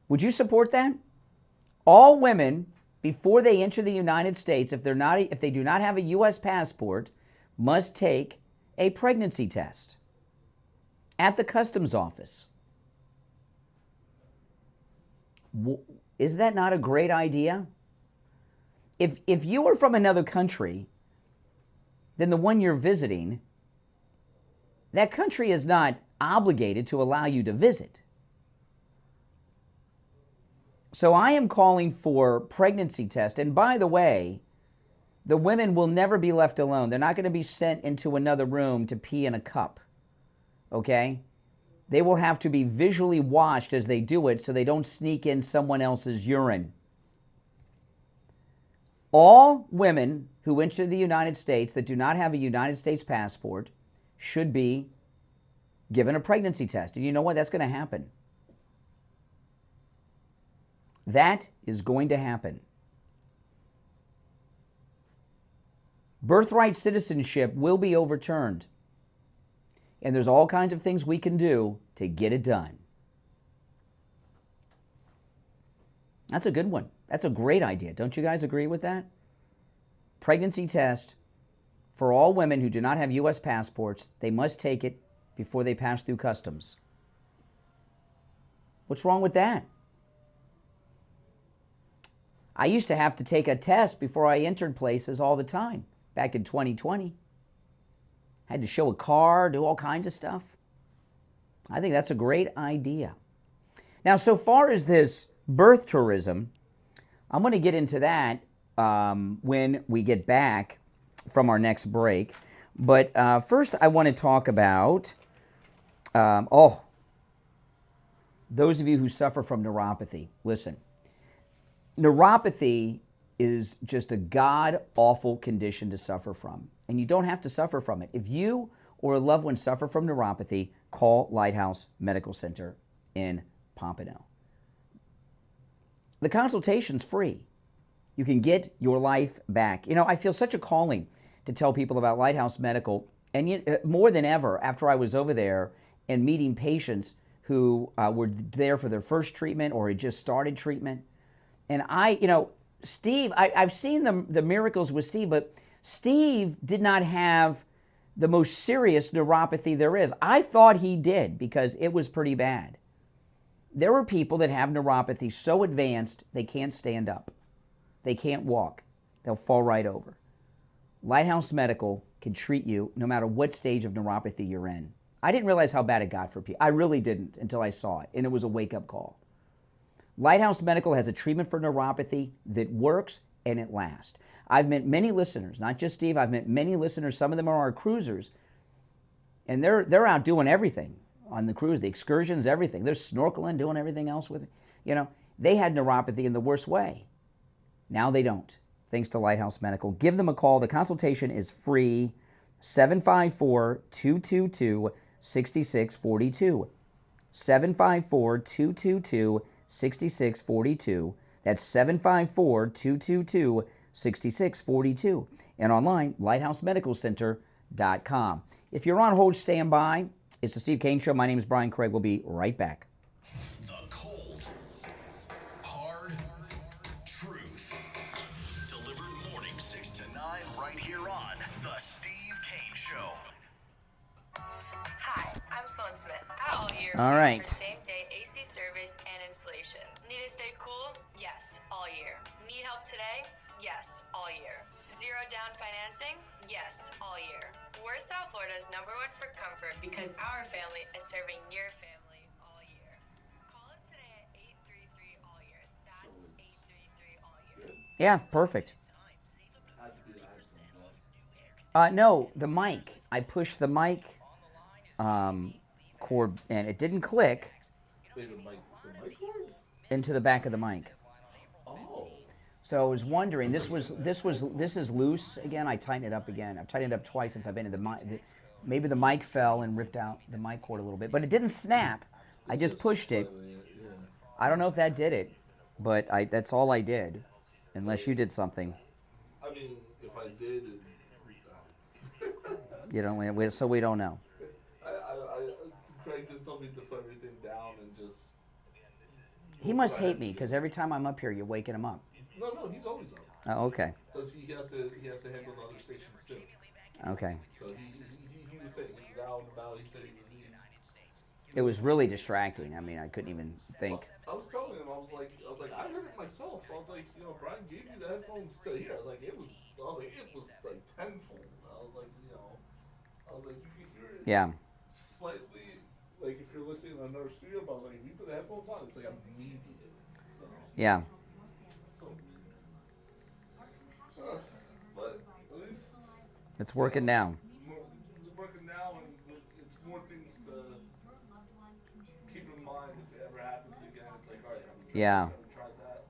[SPEAKER 1] Would you support that? All women, before they enter the United States, if they do not have a U.S. passport, must take a pregnancy test at the customs office. Is that not a great idea? If you are from another country than the one you're visiting, that country is not obligated to allow you to visit. So I am calling for pregnancy test. And by the way, the women will never be left alone. They're not going to be sent into another room to pee in a cup. Okay? They will have to be visually watched as they do it so they don't sneak in someone else's urine. All women who enter the United States that do not have a United States passport should be given a pregnancy test. And you know what? That's going to happen. That is going to happen. Birthright citizenship will be overturned. And there's all kinds of things we can do to get it done. That's a good one. That's a great idea. Don't you guys agree with that? Pregnancy test for all women who do not have U.S. passports. They must take it before they pass through customs. What's wrong with that? I used to have to take a test before I entered places all the time back in 2020. Had to show a card, do all kinds of stuff. I think that's a great idea. Now, so far as this birth tourism, I'm going to get into that when we get back from our next break. But first, I want to talk about, those of you who suffer from neuropathy. Listen, neuropathy is just a god-awful condition to suffer from. And you don't have to suffer from it. If you or a loved one suffer from neuropathy, call Lighthouse Medical Center in Pompano. The consultation's free. You can get your life back. You know, I feel such a calling to tell people about Lighthouse Medical. And yet, more than ever, after I was over there and meeting patients who were there for their first treatment or had just started treatment. And Steve, I've seen the miracles with Steve, but Steve did not have the most serious neuropathy there is. I thought he did because it was pretty bad. There are people that have neuropathy so advanced they can't stand up. They can't walk. They'll fall right over. Lighthouse Medical can treat you no matter what stage of neuropathy you're in. I didn't realize how bad it got for people. I really didn't until I saw it, and it was a wake-up call. Lighthouse Medical has a treatment for neuropathy that works and it lasts. I've met many listeners, not just Steve, I've met many listeners, some of them are our cruisers, and they're out doing everything on the cruise, the excursions, everything. They're snorkeling, doing everything else with it. You know, they had neuropathy in the worst way. Now they don't, thanks to Lighthouse Medical. Give them a call. The consultation is free, 754-222-6642. 754-222-6642. That's 754-222-6642. And online, lighthousemedicalcenter.com. If you're on hold, stand by. It's the Steve Kane Show. My name is Brian Craig. We'll be right back.
[SPEAKER 3] The cold, hard truth. Delivered morning 6 to 9 right here on The Steve Kane Show.
[SPEAKER 9] Hi, I'm Sloan Smith. All year.
[SPEAKER 1] All right.
[SPEAKER 9] For same-day AC service and installation. Need to stay cool? Yes, all year. Need help today? Yes, all year. Zero down financing? Yes, all year. We're South Florida's #1 for comfort because our family is serving your family all year. Call us today at 833 all year. That's 833 all year.
[SPEAKER 1] Yeah, perfect.
[SPEAKER 2] Had to be the headphone, though.
[SPEAKER 1] No, the mic. I pushed the mic cord, and it didn't click
[SPEAKER 2] Wait, the mic cord?
[SPEAKER 1] into the back of the mic.
[SPEAKER 2] Oh.
[SPEAKER 1] So I was wondering, this is loose again. I tightened it up again. I've tightened it up twice since I've been in the mic. Maybe the mic fell and ripped out the mic cord a little bit, but it didn't snap. I just pushed it.
[SPEAKER 2] Yeah.
[SPEAKER 1] I don't know if that did it, but that's all I did, unless you did something.
[SPEAKER 2] I mean, if I did,
[SPEAKER 1] You don't. So we don't know.
[SPEAKER 2] Craig just told me to put everything down and just.
[SPEAKER 1] He must hate me because every time I'm up here, you're waking him up.
[SPEAKER 2] No, he's always up.
[SPEAKER 1] Oh, okay.
[SPEAKER 2] Because he has to handle the other stations too.
[SPEAKER 1] Okay.
[SPEAKER 2] So he was saying he was out and about. He said he was.
[SPEAKER 1] It was really distracting. I mean, I couldn't even think.
[SPEAKER 2] I was telling him, I was like, I heard it myself. I was like, Brian gave me the headphones to hear. I was like, it was like tenfold. I was like, you can hear it.
[SPEAKER 1] Yeah.
[SPEAKER 2] Slightly, like if you're listening to another studio, but I was like, if you put the headphones on, it's like immediate. So,
[SPEAKER 1] Yeah.
[SPEAKER 2] But at least
[SPEAKER 1] It's working now.
[SPEAKER 2] it's working now, and it's more things to keep in mind if it ever happens again. It's like, all right, have we tried
[SPEAKER 1] Yeah.
[SPEAKER 2] this? Have we tried that?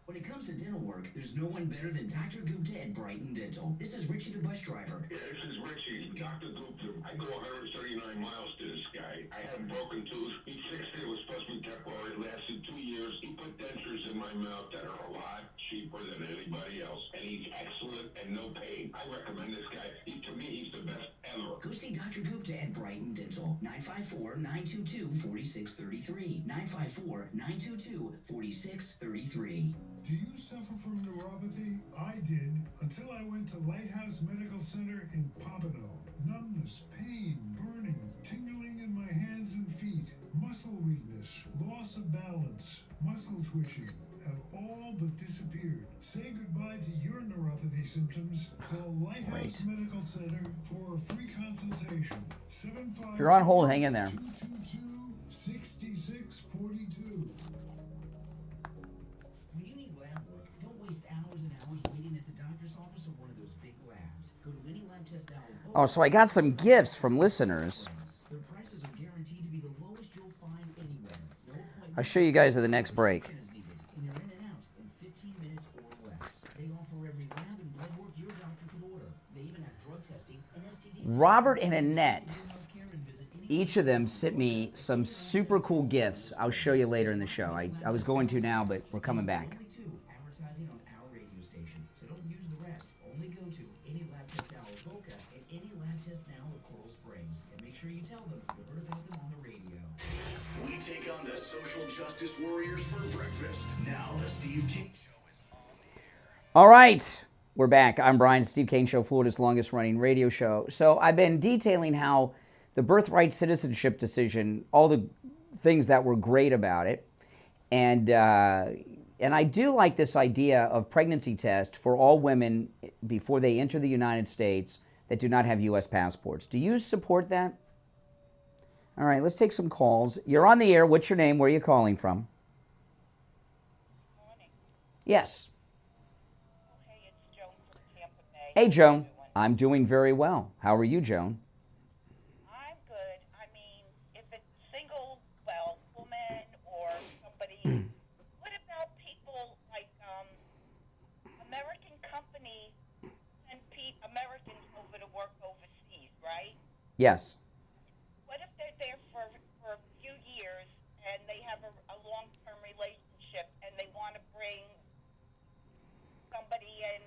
[SPEAKER 6] When it comes to dental work, there's no one better than Dr. Gupta at Brighton Dental. This is Richie the bus driver.
[SPEAKER 10] Yeah, this is Richie, Dr. Gupta. I go 139 miles to this guy. I had a broken tooth. He fixed it. It was supposed to be temporary. It lasted 2 years. He put dentures in my mouth that are a lot cheaper than anybody else. And he's excellent and no pain. I recommend this guy. To me, he's the best ever.
[SPEAKER 6] Go see Dr. Gupta at Brighton Dental. 954-922-4633. 954-922-4633.
[SPEAKER 11] Do you suffer from neuropathy? I did, until I went to Lighthouse Medical Center in Pompano. Numbness, pain, burning, tingling in my hands and feet, muscle weakness, loss of balance, muscle twitching have all but disappeared. Say goodbye to your neuropathy symptoms. Call Lighthouse Medical Center for a free consultation. 754
[SPEAKER 1] If you're on hold, hang in there.
[SPEAKER 11] 222-6642.
[SPEAKER 6] When you need lab work, don't waste hours and hours waiting at the doctor's office or one of those big labs. Go to any lab test now.
[SPEAKER 1] Oh, so I got some gifts from listeners.
[SPEAKER 6] Their prices are guaranteed to be the lowest you'll find anywhere. No appointment.
[SPEAKER 1] I'll show you guys at the next break.
[SPEAKER 6] And you're in and out in 15 minutes or less. They offer every lab and blood work your doctor could order. They even have drug testing and STD.
[SPEAKER 1] Robert and Annette, each of them sent me some super cool gifts. I'll show you later in the show. I was going to now, but we're coming back.
[SPEAKER 6] Advertising on our radio station, so don't use the rest. Only go to any lab test now of Boca and any lab test now of Coral Springs, and make sure you tell them you heard about them on the radio.
[SPEAKER 3] We take on the social justice warriors for breakfast. Now the Steve King Show is on the air.
[SPEAKER 1] All right, we're back. I'm Brian, Steve Kane Show, Florida's longest running radio show. So I've been detailing how the Birthright Citizenship decision, all the things that were great about it, and I do like this idea of pregnancy test for all women before they enter the United States that do not have U.S. passports. Do you support that? All right, let's take some calls. You're on the air. What's your name? Where are you calling from?
[SPEAKER 8] Morning.
[SPEAKER 1] Yes.
[SPEAKER 8] Hey, it's Joan from Tampa Bay.
[SPEAKER 1] Hey, Joan. I'm doing very well. How are you, Joan?
[SPEAKER 8] I'm good. I mean, if it's single, woman or somebody, what about people like American companies send Americans over to work overseas, right?
[SPEAKER 1] Yes.
[SPEAKER 8] What if they're there for a few years and they have a long-term relationship and they want to bring somebody in,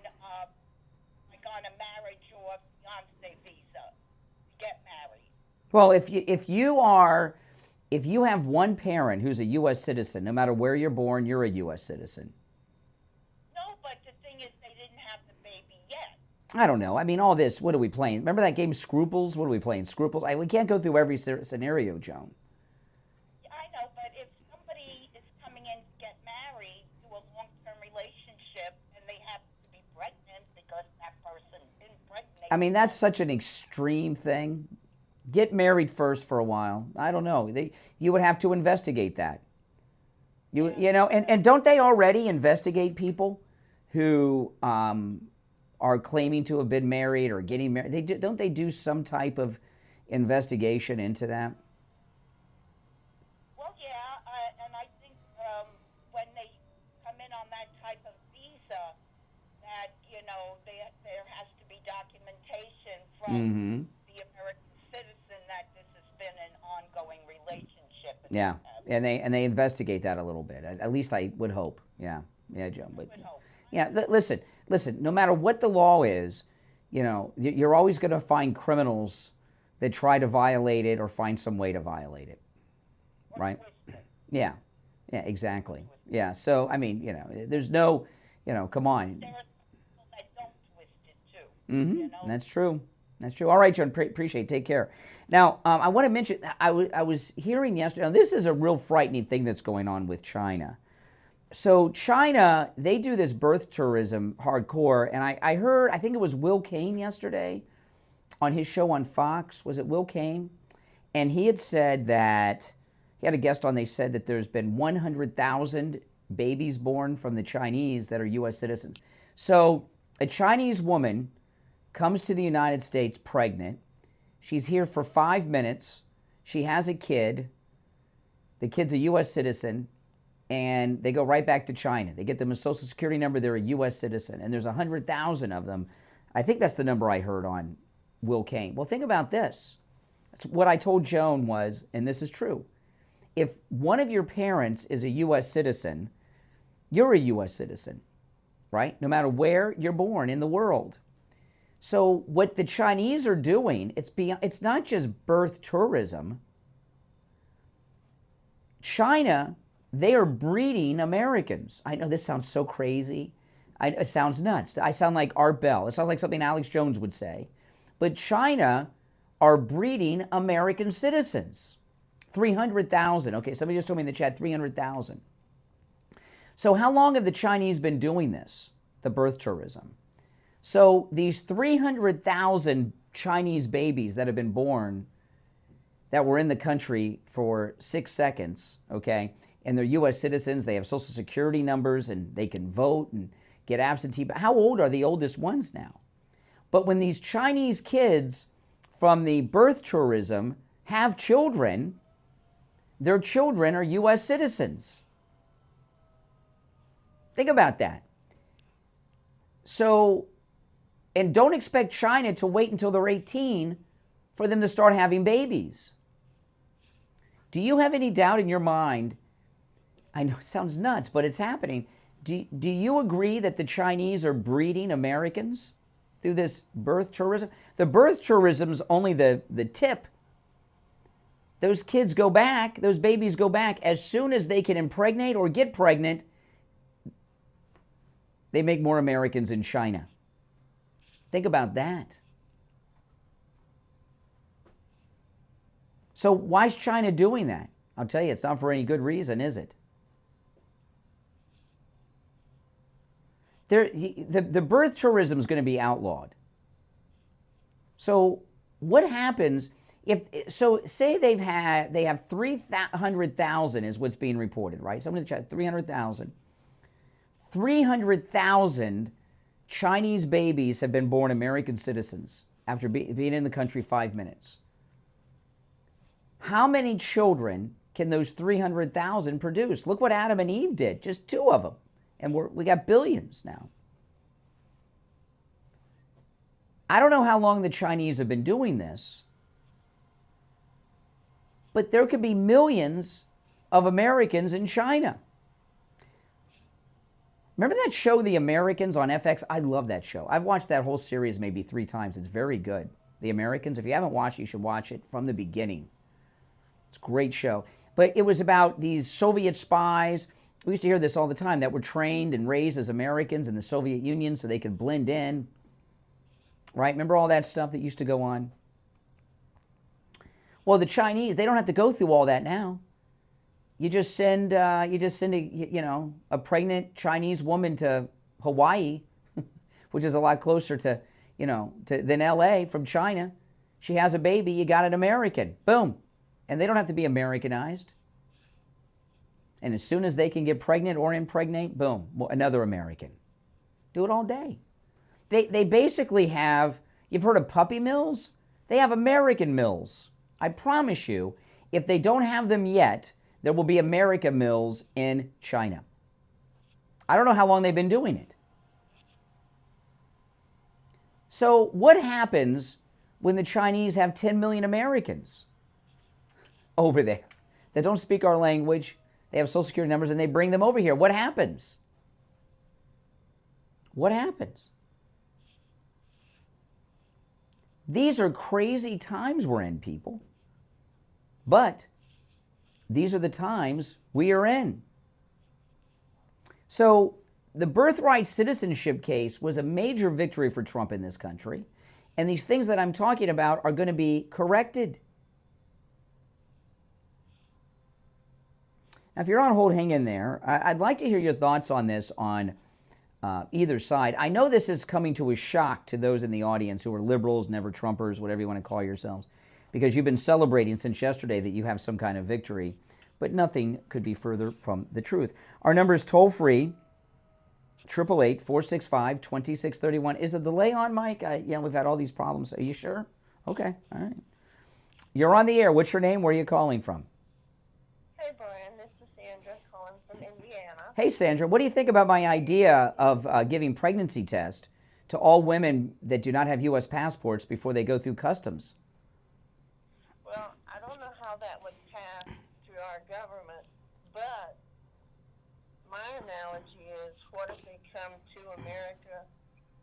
[SPEAKER 8] like on a marriage or fiancé visa to get married?
[SPEAKER 1] Well, if you have one parent who's a U.S. citizen, no matter where you're born, you're a U.S. citizen.
[SPEAKER 8] No, but the thing is they didn't have the baby yet.
[SPEAKER 1] I don't know. I mean, all this, what are we playing? Remember that game Scruples? What are we playing? Scruples? We can't go through every scenario, Joan.
[SPEAKER 8] I know, but if somebody is coming in to get married to a long-term relationship and they happen to be pregnant because that person impregnated.
[SPEAKER 1] I mean, that's such an extreme thing. Get married first for a while. I don't know. You would have to investigate that. You know, and don't they already investigate people who are claiming to have been married or getting married? Don't they do some type of investigation into that?
[SPEAKER 8] Well, yeah, and I think when they come in on that type of visa, that, there has to be documentation from the American citizen that this has been an ongoing relationship.
[SPEAKER 1] Yeah, and they investigate that a little bit. At least I would hope. Yeah, Joan. But yeah, listen. No matter what the law is, you're always going to find criminals that try to violate it or find some way to violate it, right? Yeah, exactly. Yeah. So I mean, there's no, come on.
[SPEAKER 8] There are people that don't twist it too.
[SPEAKER 1] That's true. That's true. All right, John. Appreciate it. Take care. Now, I want to mention, I was hearing yesterday, now this is a real frightening thing that's going on with China. So China, they do this birth tourism hardcore, and I think it was Will Cain yesterday on his show on Fox. Was it Will Cain? And he had said that, he had a guest on, they said that there's been 100,000 babies born from the Chinese that are U.S. citizens. So a Chinese woman comes to the United States pregnant. She's here for 5 minutes. She has a kid. The kid's a U.S. citizen, and they go right back to China. They get them a Social Security number. They're a U.S. citizen, and there's 100,000 of them. I think that's the number I heard on Will Cain. Well, think about this. That's what I told Joan was, and this is true, if one of your parents is a U.S. citizen, you're a U.S. citizen, right? No matter where you're born in the world. So what the Chinese are doing, it's not just birth tourism. China, they are breeding Americans. I know this sounds so crazy. It sounds nuts. I sound like Art Bell. It sounds like something Alex Jones would say. But China are breeding American citizens. 300,000. Okay, somebody just told me in the chat, 300,000. So how long have the Chinese been doing this, the birth tourism? So these 300,000 Chinese babies that have been born that were in the country for 6 seconds, okay, and they're U.S. citizens, they have Social Security numbers, and they can vote and get absentee. But how old are the oldest ones now? But when these Chinese kids from the birth tourism have children, their children are U.S. citizens. Think about that. So, and don't expect China to wait until they're 18 for them to start having babies. Do you have any doubt in your mind? I know it sounds nuts, but it's happening. Do you agree that the Chinese are breeding Americans through this birth tourism? The birth tourism's only the tip. Those kids go back, those babies go back. As soon as they can impregnate or get pregnant, they make more Americans in China. Think about that. So why is China doing that? I'll tell you, it's not for any good reason, is it? The birth tourism is going to be outlawed. So what happens say they have 300,000 is what's being reported, right? Someone in the chat, 300,000. 300,000 Chinese babies have been born American citizens after being in the country 5 minutes. How many children can those 300,000 produce? Look what Adam and Eve did, just 2 of them. And we got billions now. I don't know how long the Chinese have been doing this, but there could be millions of Americans in China. Remember that show, The Americans, on FX? I love that show. I've watched that whole series maybe 3 times. It's very good. The Americans, if you haven't watched it, you should watch it from the beginning. It's a great show. But it was about these Soviet spies. We used to hear this all the time, that were trained and raised as Americans in the Soviet Union so they could blend in. Right? Remember all that stuff that used to go on? Well, the Chinese, they don't have to go through all that now. You just send a pregnant Chinese woman to Hawaii, which is a lot closer than LA from China. She has a baby, you got an American. Boom. And they don't have to be Americanized. And as soon as they can get pregnant or impregnate, boom, another American. Do it all day. They basically have, you've heard of puppy mills? They have American mills. I promise you, if they don't have them yet, there will be America mills in China. I don't know how long they've been doing it. So what happens when the Chinese have 10 million Americans over there that don't speak our language, they have Social Security numbers, and they bring them over here? What happens? What happens? These are crazy times we're in, people. But these are the times we are in. So the birthright citizenship case was a major victory for Trump in this country. And these things that I'm talking about are going to be corrected. Now, if you're on hold, hang in there. I'd like to hear your thoughts on this on either side. I know this is coming to a shock to those in the audience who are liberals, never Trumpers, whatever you want to call yourselves, because you've been celebrating since yesterday that you have some kind of victory, but nothing could be further from the truth. Our number is toll-free, 888-465-2631. Is the delay on, Mike? We've had all these problems. Are you sure? Okay, all right. You're on the air. What's your name? Where are you calling from?
[SPEAKER 12] Hey, Brian. This is Sandra calling from Indiana.
[SPEAKER 1] Hey, Sandra. What do you think about my idea of giving pregnancy test to all women that do not have U.S. passports before they go through customs?
[SPEAKER 12] Well, I don't know how that would pass through our government, but my analogy is, what if they come to America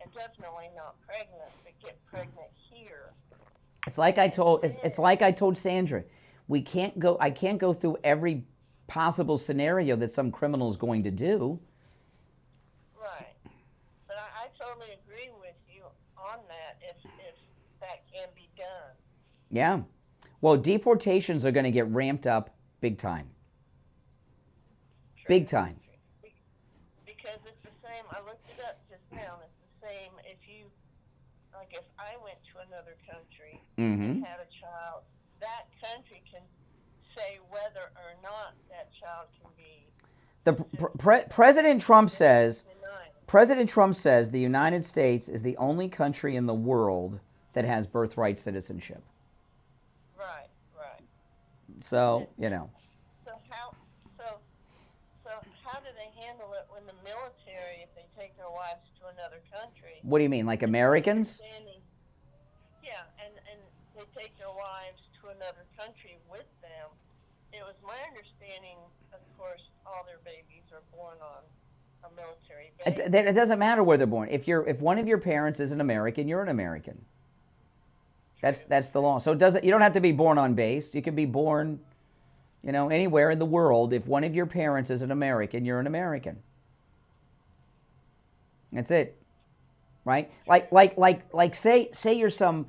[SPEAKER 12] and definitely not pregnant, but get pregnant here?
[SPEAKER 1] It's like I told Sandra, I can't go through every possible scenario that some criminal is going to do.
[SPEAKER 12] Right. But I totally agree with you on that, if that can be done.
[SPEAKER 1] Yeah. Well, deportations are going to get ramped up big time.
[SPEAKER 12] True.
[SPEAKER 1] Big time.
[SPEAKER 12] Because it's the same, I looked it up just now, and it's the same if I went to another country and had a child, that country can say whether or not that child can be.
[SPEAKER 1] President Trump says the United States is the only country in the world that has birthright citizenship.
[SPEAKER 12] Right.
[SPEAKER 1] So,
[SPEAKER 12] So how do they handle it when the military, if they take their wives to another country?
[SPEAKER 1] What do you mean, like Americans?
[SPEAKER 12] Yeah, and they take their wives to another country with them. It was my understanding, of course, all their babies are born on a military base.
[SPEAKER 1] It doesn't matter where they're born. If one of your parents is an American, you're an American. That's the law. So you don't have to be born on base. You can be born, anywhere in the world. If one of your parents is an American, you're an American. That's it. Right? Like say you're some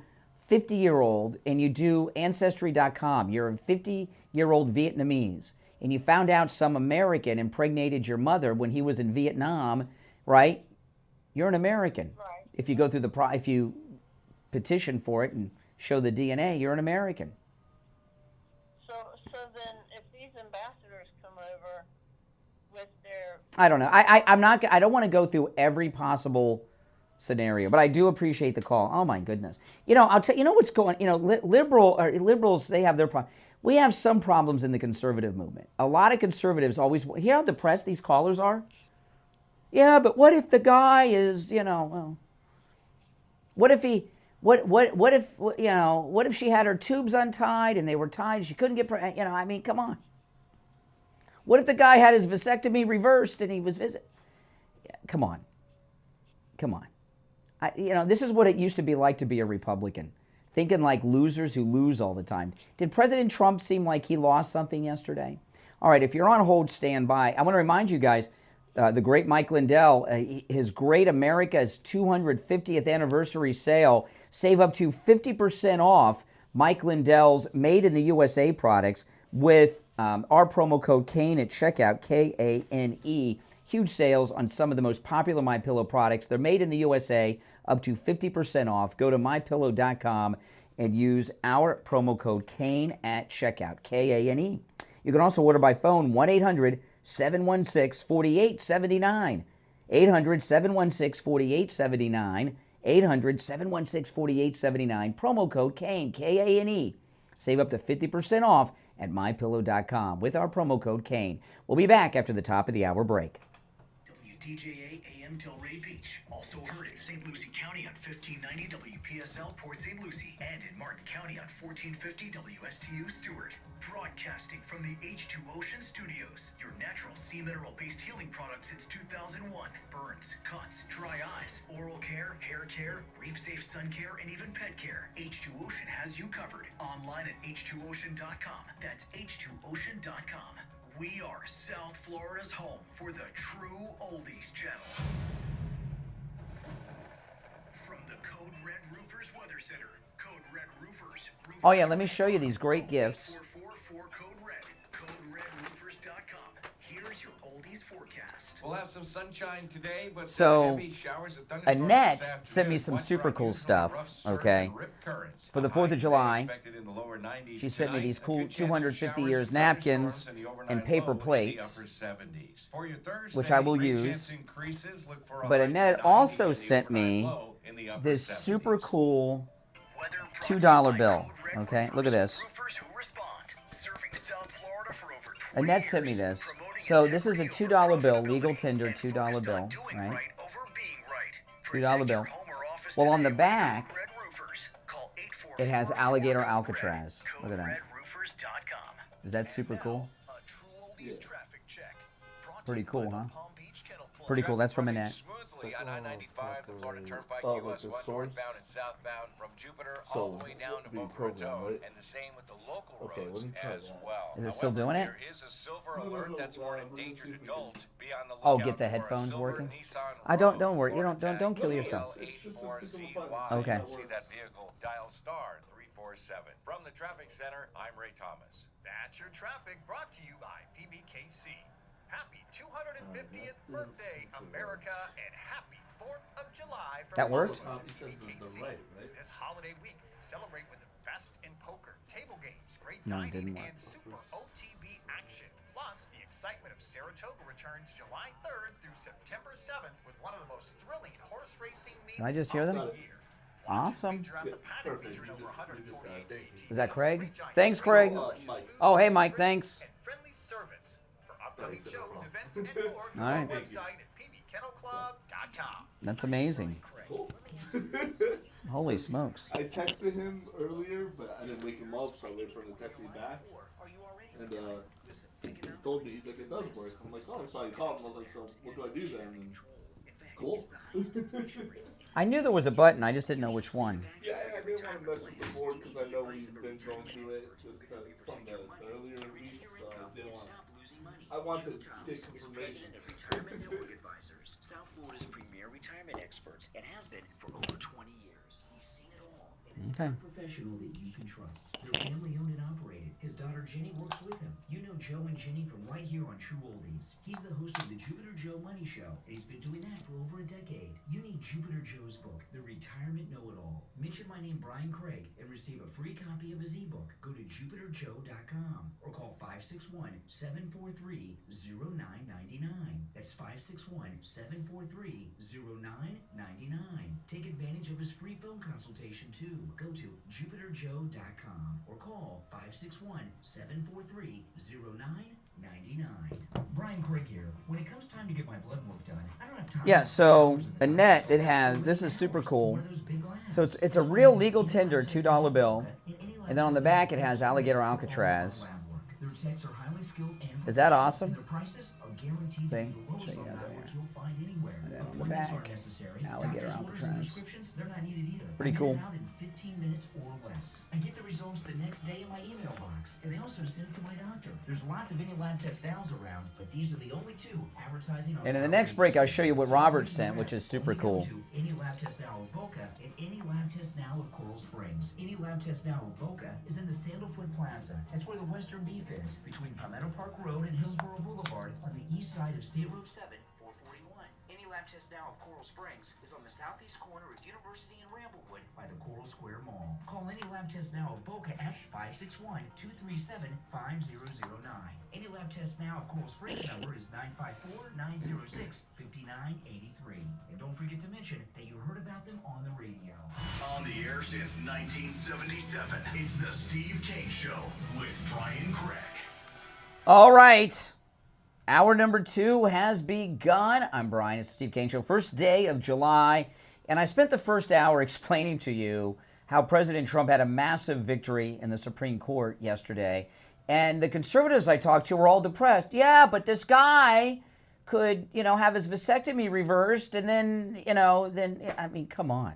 [SPEAKER 1] 50-year-old and you do Ancestry.com. You're a 50-year-old Vietnamese, and you found out some American impregnated your mother when he was in Vietnam, right? You're an American.
[SPEAKER 12] Right.
[SPEAKER 1] If you go through if you petition for it and show the DNA, you're an American.
[SPEAKER 12] So then, if these ambassadors come over with their,
[SPEAKER 1] I don't know. I don't want to go through every possible scenario, but I do appreciate the call. Oh my goodness. I'll tell you, what's going, liberals, they have their problem. We have some problems in the conservative movement. A lot of conservatives always, hear how depressed these callers are? Yeah, but what if the guy is, what if she had her tubes untied and they were tied, she couldn't get pregnant, come on. What if the guy had his vasectomy reversed and he was Come on. This is what it used to be like to be a Republican. Thinking like losers who lose all the time. Did President Trump seem like he lost something yesterday? All right, if you're on hold, stand by. I want to remind you guys, the great Mike Lindell, his Great America's 250th anniversary sale, save up to 50% off Mike Lindell's Made in the USA products with our promo code KANE at checkout, KANE. Huge sales on some of the most popular MyPillow products. They're made in the USA, up to 50% off. Go to mypillow.com and use our promo code KANE at checkout, KANE. You can also order by phone, 800-716-4879. 800-716-4879. 800-716-4879. Promo code KANE, K-A-N-E. Save up to 50% off at mypillow.com with our promo code KANE. We'll be back after the top of the hour break.
[SPEAKER 3] WTJA AM Delray Beach. Also heard in St. Lucie County on 1590 WPSL Port St. Lucie and in Martin County on 1450 WSTU Stewart. Broadcasting from the H2 Ocean Studios. Your natural sea mineral-based healing product since 2001. Burns, cuts, dry eyes, oral care, hair care, reef-safe sun care, and even pet care. H2 Ocean has you covered. Online at h2ocean.com. That's h2ocean.com. We are South Florida's home for the True Oldies channel. From the Code Red Roofers Weather Center. Code Red Roofers.
[SPEAKER 1] Oh yeah, let me show you these great gifts.
[SPEAKER 3] Code Red. CodeRedRoofers.com. Here's your Oldies forecast.
[SPEAKER 4] We'll have some sunshine today, but
[SPEAKER 1] So,
[SPEAKER 4] heavy showers and thunderstorms this
[SPEAKER 1] Annette
[SPEAKER 4] afternoon.
[SPEAKER 1] sent me some
[SPEAKER 4] Wet
[SPEAKER 1] super
[SPEAKER 4] dry
[SPEAKER 1] cool
[SPEAKER 4] news,
[SPEAKER 1] stuff,
[SPEAKER 4] rough surf
[SPEAKER 1] okay?
[SPEAKER 4] and rip currents.
[SPEAKER 1] For the
[SPEAKER 4] Highs
[SPEAKER 1] 4th of
[SPEAKER 4] today
[SPEAKER 1] July,
[SPEAKER 4] expected in the lower 90s
[SPEAKER 1] she sent me
[SPEAKER 4] tonight.
[SPEAKER 1] these
[SPEAKER 4] A
[SPEAKER 1] cool
[SPEAKER 4] good chance of
[SPEAKER 1] 250
[SPEAKER 4] showers
[SPEAKER 1] years
[SPEAKER 4] and
[SPEAKER 1] napkins
[SPEAKER 4] thunderstorms in the overnight
[SPEAKER 1] and paper
[SPEAKER 4] low in the
[SPEAKER 1] plates,
[SPEAKER 4] upper 70s. For your Thursday,
[SPEAKER 1] which I will
[SPEAKER 4] great
[SPEAKER 1] use.
[SPEAKER 4] chance increases. Look for a
[SPEAKER 1] But
[SPEAKER 4] high
[SPEAKER 1] Annette
[SPEAKER 4] 90
[SPEAKER 1] also
[SPEAKER 4] in the
[SPEAKER 1] sent
[SPEAKER 4] overnight
[SPEAKER 1] me
[SPEAKER 4] low in the upper
[SPEAKER 1] this
[SPEAKER 4] 70s.
[SPEAKER 1] super cool $2 bill. Okay, look at this. Annette sent me this. So this is a $2 bill, legal tender $2 bill, right? $2 bill. Well, on the back, it has alligator Alcatraz. Look at that. Is that super cool? Pretty cool, huh? Pretty cool. That's from Annette.
[SPEAKER 4] Smoothly on I-95, the Florida Turnpike,
[SPEAKER 2] like
[SPEAKER 4] US
[SPEAKER 2] the
[SPEAKER 4] 1
[SPEAKER 2] source?
[SPEAKER 4] northbound and southbound from Jupiter
[SPEAKER 2] So,
[SPEAKER 4] all the way down to
[SPEAKER 2] the
[SPEAKER 4] Boca
[SPEAKER 2] program,
[SPEAKER 4] Raton,
[SPEAKER 2] right?
[SPEAKER 4] and the same with the local
[SPEAKER 2] Okay,
[SPEAKER 4] roads
[SPEAKER 2] let me try
[SPEAKER 4] as
[SPEAKER 2] that.
[SPEAKER 4] well.
[SPEAKER 1] Is it still
[SPEAKER 4] However,
[SPEAKER 1] doing it?
[SPEAKER 4] There is a silver alert that's for an endangered adult. Be on the
[SPEAKER 1] Oh,
[SPEAKER 4] lookout
[SPEAKER 1] get the
[SPEAKER 4] for a
[SPEAKER 1] headphones
[SPEAKER 4] silver
[SPEAKER 1] working?
[SPEAKER 4] Nissan
[SPEAKER 1] Don't worry. You
[SPEAKER 4] Florida
[SPEAKER 1] don't
[SPEAKER 4] tag
[SPEAKER 1] kill yourself.
[SPEAKER 4] CL84ZY.
[SPEAKER 1] Okay.
[SPEAKER 4] See that vehicle, dial star 347. From the traffic center, I'm Ray Thomas.
[SPEAKER 3] That's your traffic brought to you by PBKC. Happy 250th birthday, America, and happy 4th of July from
[SPEAKER 1] That worked?
[SPEAKER 3] all of us at PBKC. This holiday week, celebrate with the best in poker, table games, great
[SPEAKER 1] No, it
[SPEAKER 3] dining,
[SPEAKER 1] didn't work.
[SPEAKER 3] and super OTB action. Plus, the excitement of Saratoga returns July 3rd through September 7th with one of the most thrilling horse racing meets
[SPEAKER 1] Did I just hear
[SPEAKER 3] of
[SPEAKER 1] them?
[SPEAKER 3] the year.
[SPEAKER 1] Awesome.
[SPEAKER 2] Perfect.
[SPEAKER 1] Is that Craig? Thanks, Craig. Oh, hey, Mike. Thanks.
[SPEAKER 3] And friendly service for upcoming shows, events, and more. Go
[SPEAKER 1] All right.
[SPEAKER 3] to our website at pbkennelclub.com.
[SPEAKER 1] That's amazing.
[SPEAKER 2] Cool.
[SPEAKER 1] Holy smokes.
[SPEAKER 2] I texted him earlier, but I didn't wake him up, so I waited for him to text me back. And he told me, he's like, it does work. I'm like, oh, so I called him. I was like, so what do I do then? And cool.
[SPEAKER 1] I knew there was a button. I just didn't know which one.
[SPEAKER 2] Yeah, I didn't want to mess with the board because I know we've been going through it just from the earlier weeks, so I didn't want. I wanted to get some information.
[SPEAKER 6] Retirement Network Advisors, South Florida's premier retirement experts, and has been for over 20 years. He's seen it all, and is a professional that you can trust. They're family owned and operated. His daughter Jenny works with him. You know Joe and Jenny from right here on True Oldies. He's the host of the Jupiter Joe Money Show, and he's been doing that for over a decade. You need Jupiter Joe's book, The Retirement Know-It-All. Mention my name, Brian Craig, and receive a free copy of his ebook. Go to jupiterjoe.com or call 561-743-0999. That's 561-743-0999. Take advantage of his free phone consultation too. Go to jupiterjoe.com or call 561-743-0999. Brian Craig here. When it comes time to get my blood work done, I don't have time.
[SPEAKER 1] Yeah, so Annette, it has, this is super cool. So it's a real legal tender $2 bill. And then on the back it has alligator Alcatraz.
[SPEAKER 6] Their techs are highly skilled and
[SPEAKER 1] Is that awesome?
[SPEAKER 6] their prices are guaranteed to
[SPEAKER 1] See?
[SPEAKER 6] be the lowest
[SPEAKER 1] Show you
[SPEAKER 6] on
[SPEAKER 1] how
[SPEAKER 6] that
[SPEAKER 1] they
[SPEAKER 6] work
[SPEAKER 1] are.
[SPEAKER 6] you'll find anywhere.
[SPEAKER 1] And then on the
[SPEAKER 6] Appointments
[SPEAKER 1] back,
[SPEAKER 6] aren't necessary.
[SPEAKER 1] alligator
[SPEAKER 6] Doctors' orders and
[SPEAKER 1] Alcatraz.
[SPEAKER 6] prescriptions, they're not needed either.
[SPEAKER 1] Pretty
[SPEAKER 6] I
[SPEAKER 1] cool.
[SPEAKER 6] get it out in 15 minutes or less. I get the results the next day in my email box, and they also send it to my doctor. There's lots of any lab test nows around, but these are the only two advertising on
[SPEAKER 1] And in the next break, I'll show you what Robert sent, which is super cool.
[SPEAKER 6] Any lab test now of Boca and any lab test now of Coral Springs. Any lab test now of Boca is in the Sandalfoot Plaza. That's where the Western Beef is, between Palmetto Park Road and Hillsborough Boulevard on the east side of State Road 7, 441. Any Lab Test Now of Coral Springs is on the southeast corner of University and Ramblewood by the Coral Square Mall. Call Any Lab Test Now of Boca at 561-237-5009. Any Lab Test Now of Coral Springs number is 954-906-5983. And don't forget to mention that you heard about them on the radio.
[SPEAKER 3] On the air since 1977, it's the Steve Kane Show with Brian Craig.
[SPEAKER 1] All right. Hour number 2 has begun. I'm Brian. It's the Steve Kane Show. First day of July. And I spent the first hour explaining to you how President Trump had a massive victory in the Supreme Court yesterday. And the conservatives I talked to were all depressed. Yeah, but this guy could, have his vasectomy reversed. And then, I mean, come on.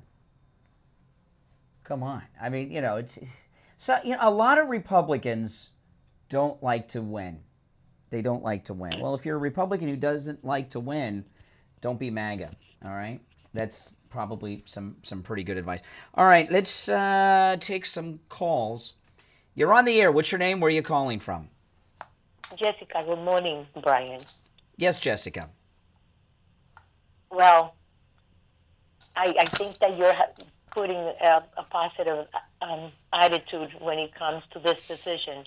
[SPEAKER 1] Come on. I mean, it's so, a lot of Republicans don't like to win. They don't like to win. Well, if you're a Republican who doesn't like to win, don't be MAGA, all right? That's probably some pretty good advice. All right, let's take some calls. You're on the air. What's your name? Where are you calling from?
[SPEAKER 13] Jessica, good morning, Brian.
[SPEAKER 1] Yes, Jessica.
[SPEAKER 13] Well, I think that you're putting a positive attitude when it comes to this decision.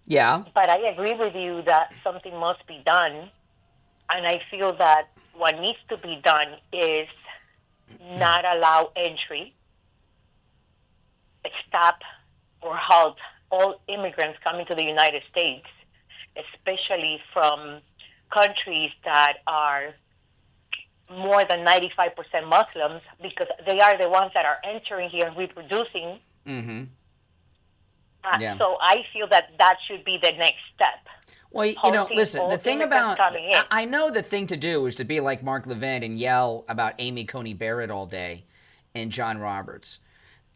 [SPEAKER 1] Yeah.
[SPEAKER 13] But I agree with you that something must be done. And I feel that what needs to be done is not allow entry, stop or halt all immigrants coming to the United States, especially from countries that are more than 95% Muslims, because they are the ones that are entering here and reproducing.
[SPEAKER 1] Mm-hmm. Yeah.
[SPEAKER 13] So I feel that should be the next step.
[SPEAKER 1] Well, listen, the thing about, I know the thing to do is to be like Mark Levin and yell about Amy Coney Barrett all day and John Roberts.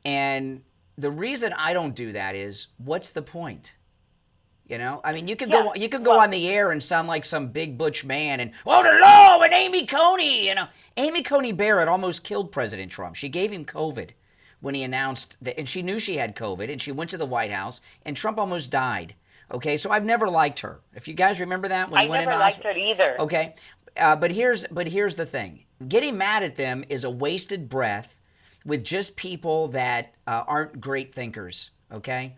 [SPEAKER 1] And the reason I don't do that is, what's the point? I mean, you can go on the air and sound like some big butch man and, the law and Amy Coney, Amy Coney Barrett almost killed President Trump. She gave him COVID when he announced that, and she knew she had COVID, and she went to the White House, and Trump almost died. Okay, so I've never liked her. If you guys remember that when he went into hospital.
[SPEAKER 13] I never liked her either.
[SPEAKER 1] Okay, but here's the thing: getting mad at them is a wasted breath with just people that aren't great thinkers. Okay,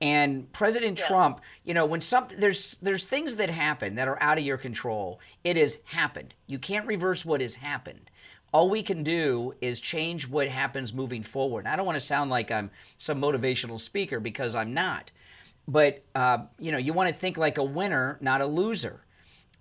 [SPEAKER 1] and President Trump, when there's things that happen that are out of your control. It has happened. You can't reverse what has happened. All we can do is change what happens moving forward. And I don't want to sound like I'm some motivational speaker, because I'm not. But, you want to think like a winner, not a loser.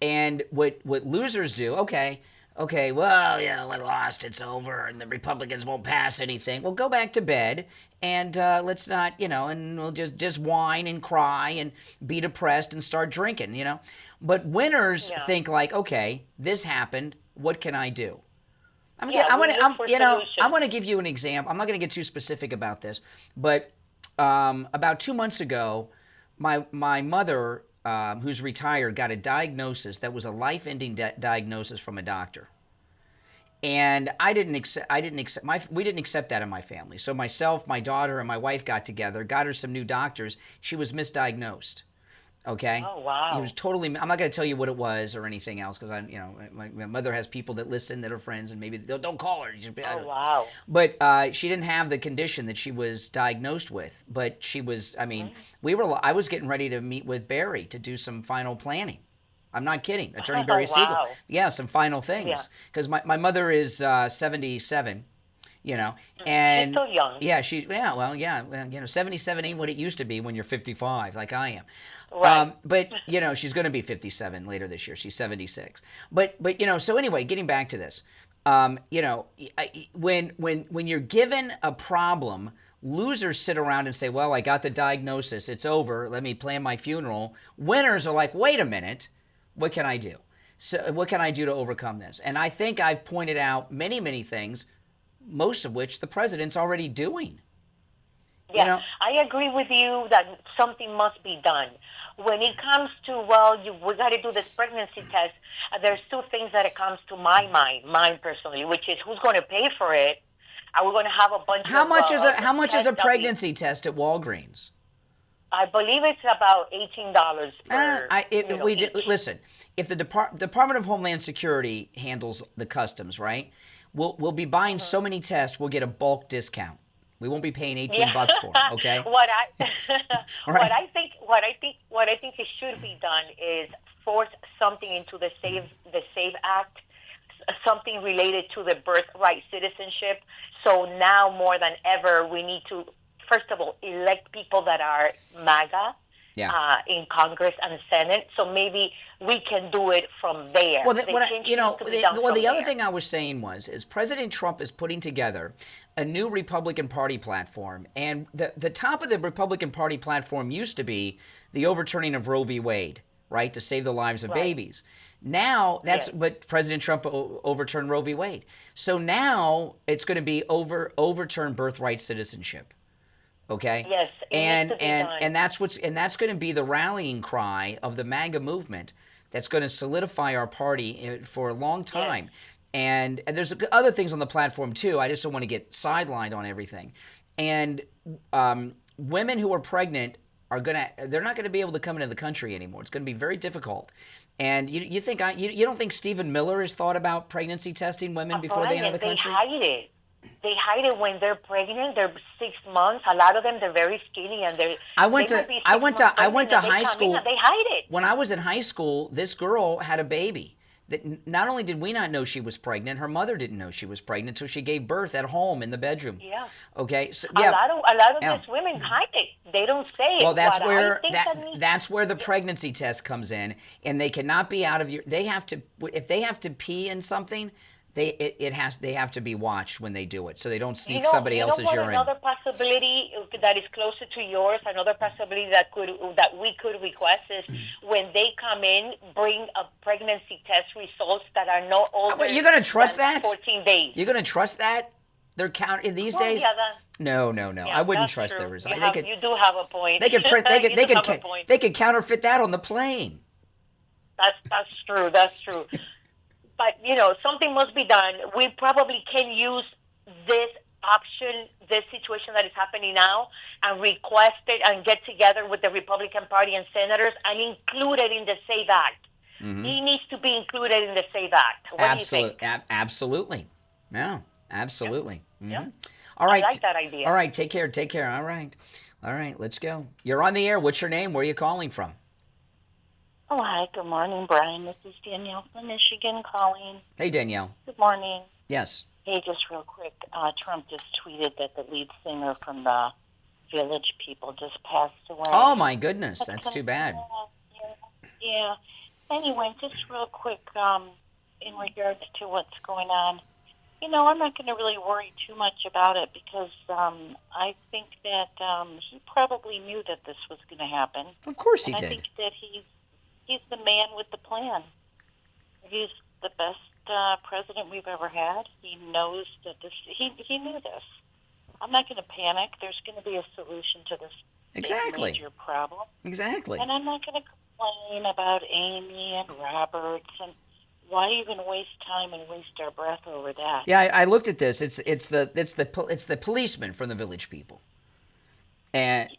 [SPEAKER 1] And what losers do, okay, well, we lost, it's over, and the Republicans won't pass anything. Well, go back to bed, and let's not, and we'll just whine and cry and be depressed and start drinking, But winners think like, okay, this happened, what can I do? I want to give you an example. I'm not going to get too specific about this, but about 2 months ago, my mother, who's retired, got a diagnosis that was a life-ending diagnosis from a doctor, and we didn't accept that in my family. So myself, my daughter, and my wife got together, got her some new doctors. She was misdiagnosed. Okay.
[SPEAKER 13] Oh, wow.
[SPEAKER 1] It was totally. I'm not going to tell you what it was or anything else, because my mother has people that listen that are friends, and maybe don't call her.
[SPEAKER 13] Wow.
[SPEAKER 1] But she didn't have the condition that she was diagnosed with. But she was. I mean, I was getting ready to meet with Barry to do some final planning. I'm not kidding. Attorney Barry Siegel. Yeah, some final things, because my mother is 77. And
[SPEAKER 13] she's so young.
[SPEAKER 1] Yeah, 77 ain't what it used to be when you're 55, like I am.
[SPEAKER 13] Right.
[SPEAKER 1] But she's going to be 57 later this year. She's 76. But so anyway, getting back to this, when you're given a problem, losers sit around and say, well, I got the diagnosis, it's over, let me plan my funeral. Winners are like, wait a minute, what can I do? So what can I do to overcome this? And I think I've pointed out many, many things, most of which the president's already doing.
[SPEAKER 13] Yeah, I agree with you that something must be done. When it comes to, we got to do this pregnancy test, there's two things that it comes to mine personally, which is who's going to pay for it. Are we going to have a bunch
[SPEAKER 1] How much is a pregnancy test at Walgreens?
[SPEAKER 13] I believe it's about $18 per.
[SPEAKER 1] Listen, if the Department of Homeland Security handles the customs, right? We'll be buying so many tests, we'll get a bulk discount. We won't be paying $18 for it, okay?
[SPEAKER 13] What I
[SPEAKER 1] Right.
[SPEAKER 13] what I think it should be done is force something into the Save Act, something related to the birthright citizenship. So now more than ever, we need to, first of all, elect people that are MAGA in Congress and Senate. So maybe we can do it from there.
[SPEAKER 1] Well, the other thing I was saying is President Trump is putting together a new Republican Party platform, and the top of the Republican Party platform used to be the overturning of Roe v. Wade, right, to save the lives of babies. Now but President Trump overturned Roe v. Wade. So now it's going to be overturn birthright citizenship. Okay.
[SPEAKER 13] Yes.
[SPEAKER 1] And that's going to be the rallying cry of the MAGA movement. That's going to solidify our party for a long time. Yes. And there's other things on the platform too. I just don't want to get sidelined on everything. And women who are pregnant they're not going to be able to come into the country anymore. It's going to be very difficult. And you don't think Stephen Miller has thought about pregnancy testing women before they enter the country?
[SPEAKER 13] They hide it. They hide it when they're pregnant. They're 6 months. A lot of them, they're very skinny, and
[SPEAKER 1] I went to high school.
[SPEAKER 13] They hide it.
[SPEAKER 1] When I was in high school, this girl had a baby. That not only did we not know she was pregnant, her mother didn't know she was pregnant until she gave birth at home in the bedroom.
[SPEAKER 13] Yeah.
[SPEAKER 1] Okay. So
[SPEAKER 13] a lot of these women hide it. They don't say it.
[SPEAKER 1] Well, that's where the pregnancy test comes in, and they cannot be out of your. They have to if they have to pee in something. They have to be watched when they do it, so they don't sneak somebody else's urine.
[SPEAKER 13] Another possibility that is closer to yours, another possibility that we could request is when they come in, bring a pregnancy test results that are no older.
[SPEAKER 1] Wait, you're gonna trust
[SPEAKER 13] than
[SPEAKER 1] that?
[SPEAKER 13] 14 days.
[SPEAKER 1] You're gonna trust that? They're counting these days.
[SPEAKER 13] Yeah,
[SPEAKER 1] No. I wouldn't trust their results.
[SPEAKER 13] You do have a point.
[SPEAKER 1] They could print. They could counterfeit that on the plane.
[SPEAKER 13] That's true. That's true. But, something must be done. We probably can use this option, this situation that is happening now, and request it and get together with the Republican Party and senators and include it in the SAVE Act. Mm-hmm. He needs to be included in the SAVE Act. What do you think?
[SPEAKER 1] Absolutely. Yeah, absolutely.
[SPEAKER 13] Yeah.
[SPEAKER 1] Mm-hmm.
[SPEAKER 13] Yeah.
[SPEAKER 1] All right.
[SPEAKER 13] I like that idea.
[SPEAKER 1] All right, take care. All right, let's go. You're on the air. What's your name? Where are you calling from?
[SPEAKER 14] Oh, hi. Good morning, Brian. This is Danielle from Michigan calling.
[SPEAKER 1] Hey, Danielle.
[SPEAKER 14] Good morning.
[SPEAKER 1] Yes.
[SPEAKER 14] Hey, just real quick. Trump just tweeted that the lead singer from the Village People just passed away.
[SPEAKER 1] Oh, my goodness. That's too bad.
[SPEAKER 14] Yeah. Anyway, just real quick, in regards to what's going on, I'm not going to really worry too much about it because I think that he probably knew that this was going to happen.
[SPEAKER 1] Of course he did.
[SPEAKER 14] I think that he's the man with the plan. He's the best president we've ever had. He knows that he knew this. I'm not going to panic. There's going to be a solution to this major problem.
[SPEAKER 1] Exactly.
[SPEAKER 14] And I'm not going to complain about Amy and Roberts and why even waste time and waste our breath over that.
[SPEAKER 1] Yeah, I looked at this. It's the policeman from the Village People. And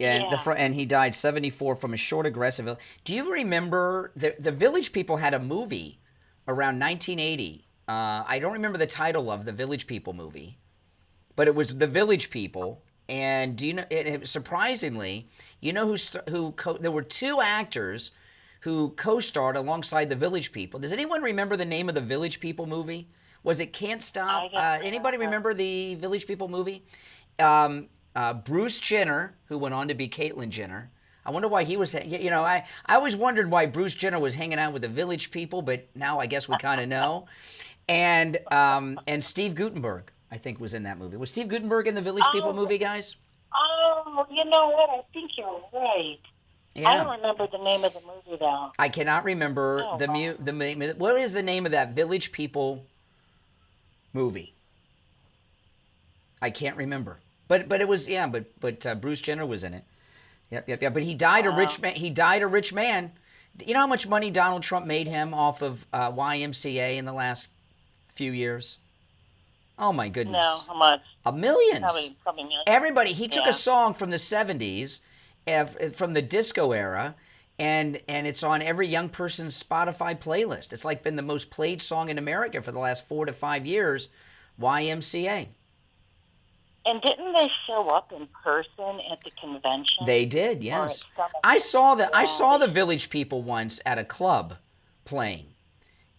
[SPEAKER 1] he died 74 from a short aggressive. Do you remember the Village People had a movie around 1980? I don't remember the title of the Village People movie, but it was the Village People. And do you know? Surprisingly, there were two actors who co-starred alongside the Village People. Does anyone remember the name of the Village People movie? Was it Can't Stop? Anybody remember the Village People movie? Bruce Jenner, who went on to be Caitlyn Jenner. I wonder why he was, I always wondered why Bruce Jenner was hanging out with the Village People, but now I guess we kind of know. And Steve Guttenberg, I think, was in that movie. Was Steve Guttenberg in the Village People movie, guys?
[SPEAKER 14] Oh, you know what? I think you're right.
[SPEAKER 1] Yeah.
[SPEAKER 14] I don't remember the name of the movie, though.
[SPEAKER 1] I cannot remember what is the name of that Village People movie? I can't remember. But it was but Bruce Jenner was in it. Yep. But he died a rich man. He died a rich man. You know how much money Donald Trump made him off of YMCA in the last few years? Oh my goodness.
[SPEAKER 14] No, how much?
[SPEAKER 1] Millions.
[SPEAKER 14] Probably millions.
[SPEAKER 1] Everybody. He took a song from the 70s from the disco era, and it's on every young person's Spotify playlist. It's like been the most played song in America for the last 4 to 5 years, YMCA.
[SPEAKER 14] And didn't they show up in person at the convention?
[SPEAKER 1] They did, yes. I saw the Village People once at a club playing.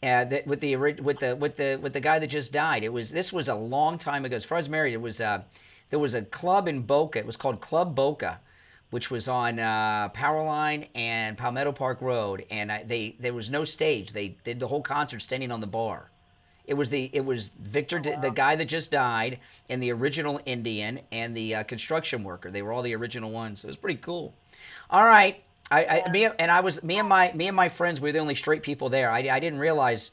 [SPEAKER 1] With the guy that just died. This was a long time ago. As far as married, there was a club in Boca. It was called Club Boca, which was on Powerline and Palmetto Park Road. And there was no stage. They did the whole concert standing on the bar. It was Victor, the guy that just died, and the original Indian, and the construction worker. They were all the original ones. It was pretty cool. All right. Me and my friends were the only straight people there. I didn't realize,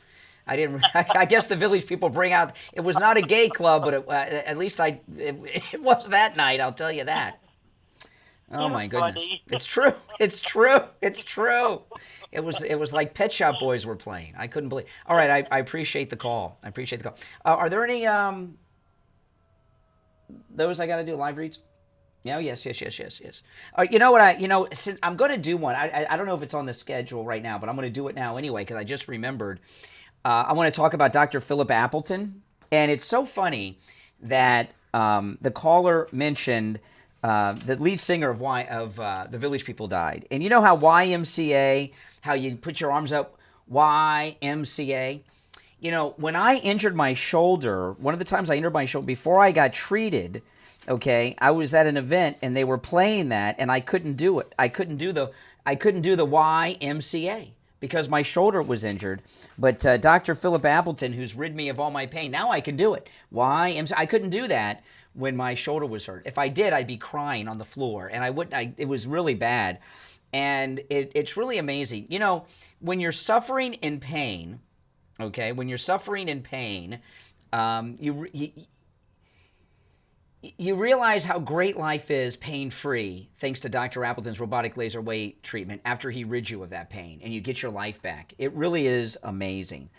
[SPEAKER 1] I guess the Village People bring out. It was not a gay club, but at least it was that night. I'll tell you that. Oh my goodness,
[SPEAKER 14] funny.
[SPEAKER 1] It's true. It's true. It's true. It was like Pet Shop Boys were playing. I couldn't believe. All right, I appreciate the call. Are there any those I got to do live reads? No, yes. You know what? Since I'm going to do one. I don't know if it's on the schedule right now, but I'm going to do it now anyway because I just remembered. I want to talk about Dr. Philip Appleton, and it's so funny that the caller mentioned the lead singer of the Village People died, and you know how YMCA, how you put your arms up, YMCA. You know, when I injured my shoulder, one of the times I injured my shoulder before I got treated. Okay, I was at an event and they were playing that, and I couldn't do it. I couldn't do the YMCA because my shoulder was injured. But Dr. Philip Appleton, who's rid me of all my pain, now I can do it. YMCA. I couldn't do that when my shoulder was hurt. If I did, I'd be crying on the floor, and it was really bad. And it's really amazing. You know, when you're suffering in pain, okay, you realize how great life is pain-free thanks to Dr. Appleton's robotic laser weight treatment after he rids you of that pain and you get your life back. It really is amazing.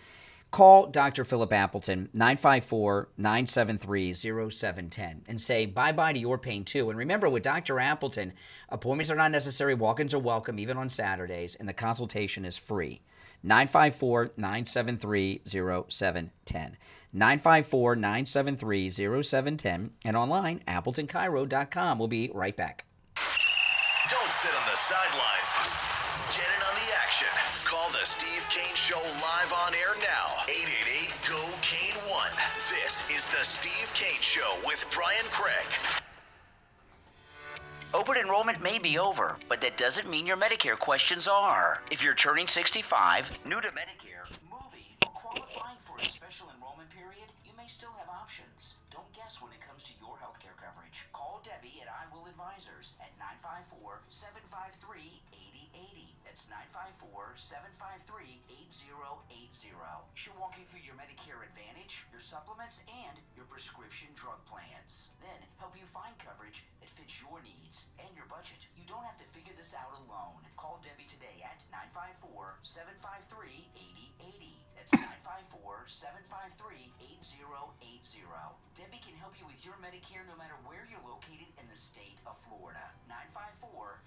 [SPEAKER 1] Call Dr. Philip Appleton, 954-973-0710, and say bye-bye to your pain too. And remember, with Dr. Appleton, appointments are not necessary, walk-ins are welcome, even on Saturdays, and the consultation is free. 954-973-0710. 954-973-0710 and online, AppletonCairo.com. We'll be right back.
[SPEAKER 3] Don't sit on the sidelines. Get in on the action. Call the Steve Kane Show live on air now. 888-GO-KANE-1. This is the Steve Kane Show with Brian Craig.
[SPEAKER 6] Open enrollment may be over, but that doesn't mean your Medicare questions are. If you're turning 65, new to Medicare, moving, or qualifying for a special enrollment period, you may still have options. Don't guess when it comes to your healthcare coverage. Call Debbie at I Will Advisors at 954-753-8080. That's 954-753-8080. She'll walk you through your Medicare Advantage, your supplements, and your prescription drug plans. Then help you find coverage that fits your needs and your budget. You don't have to figure this out alone. Call Debbie today at 954-753-8080. That's 954-753-8080. Debbie can help you with your Medicare no matter where you're located in the state of Florida.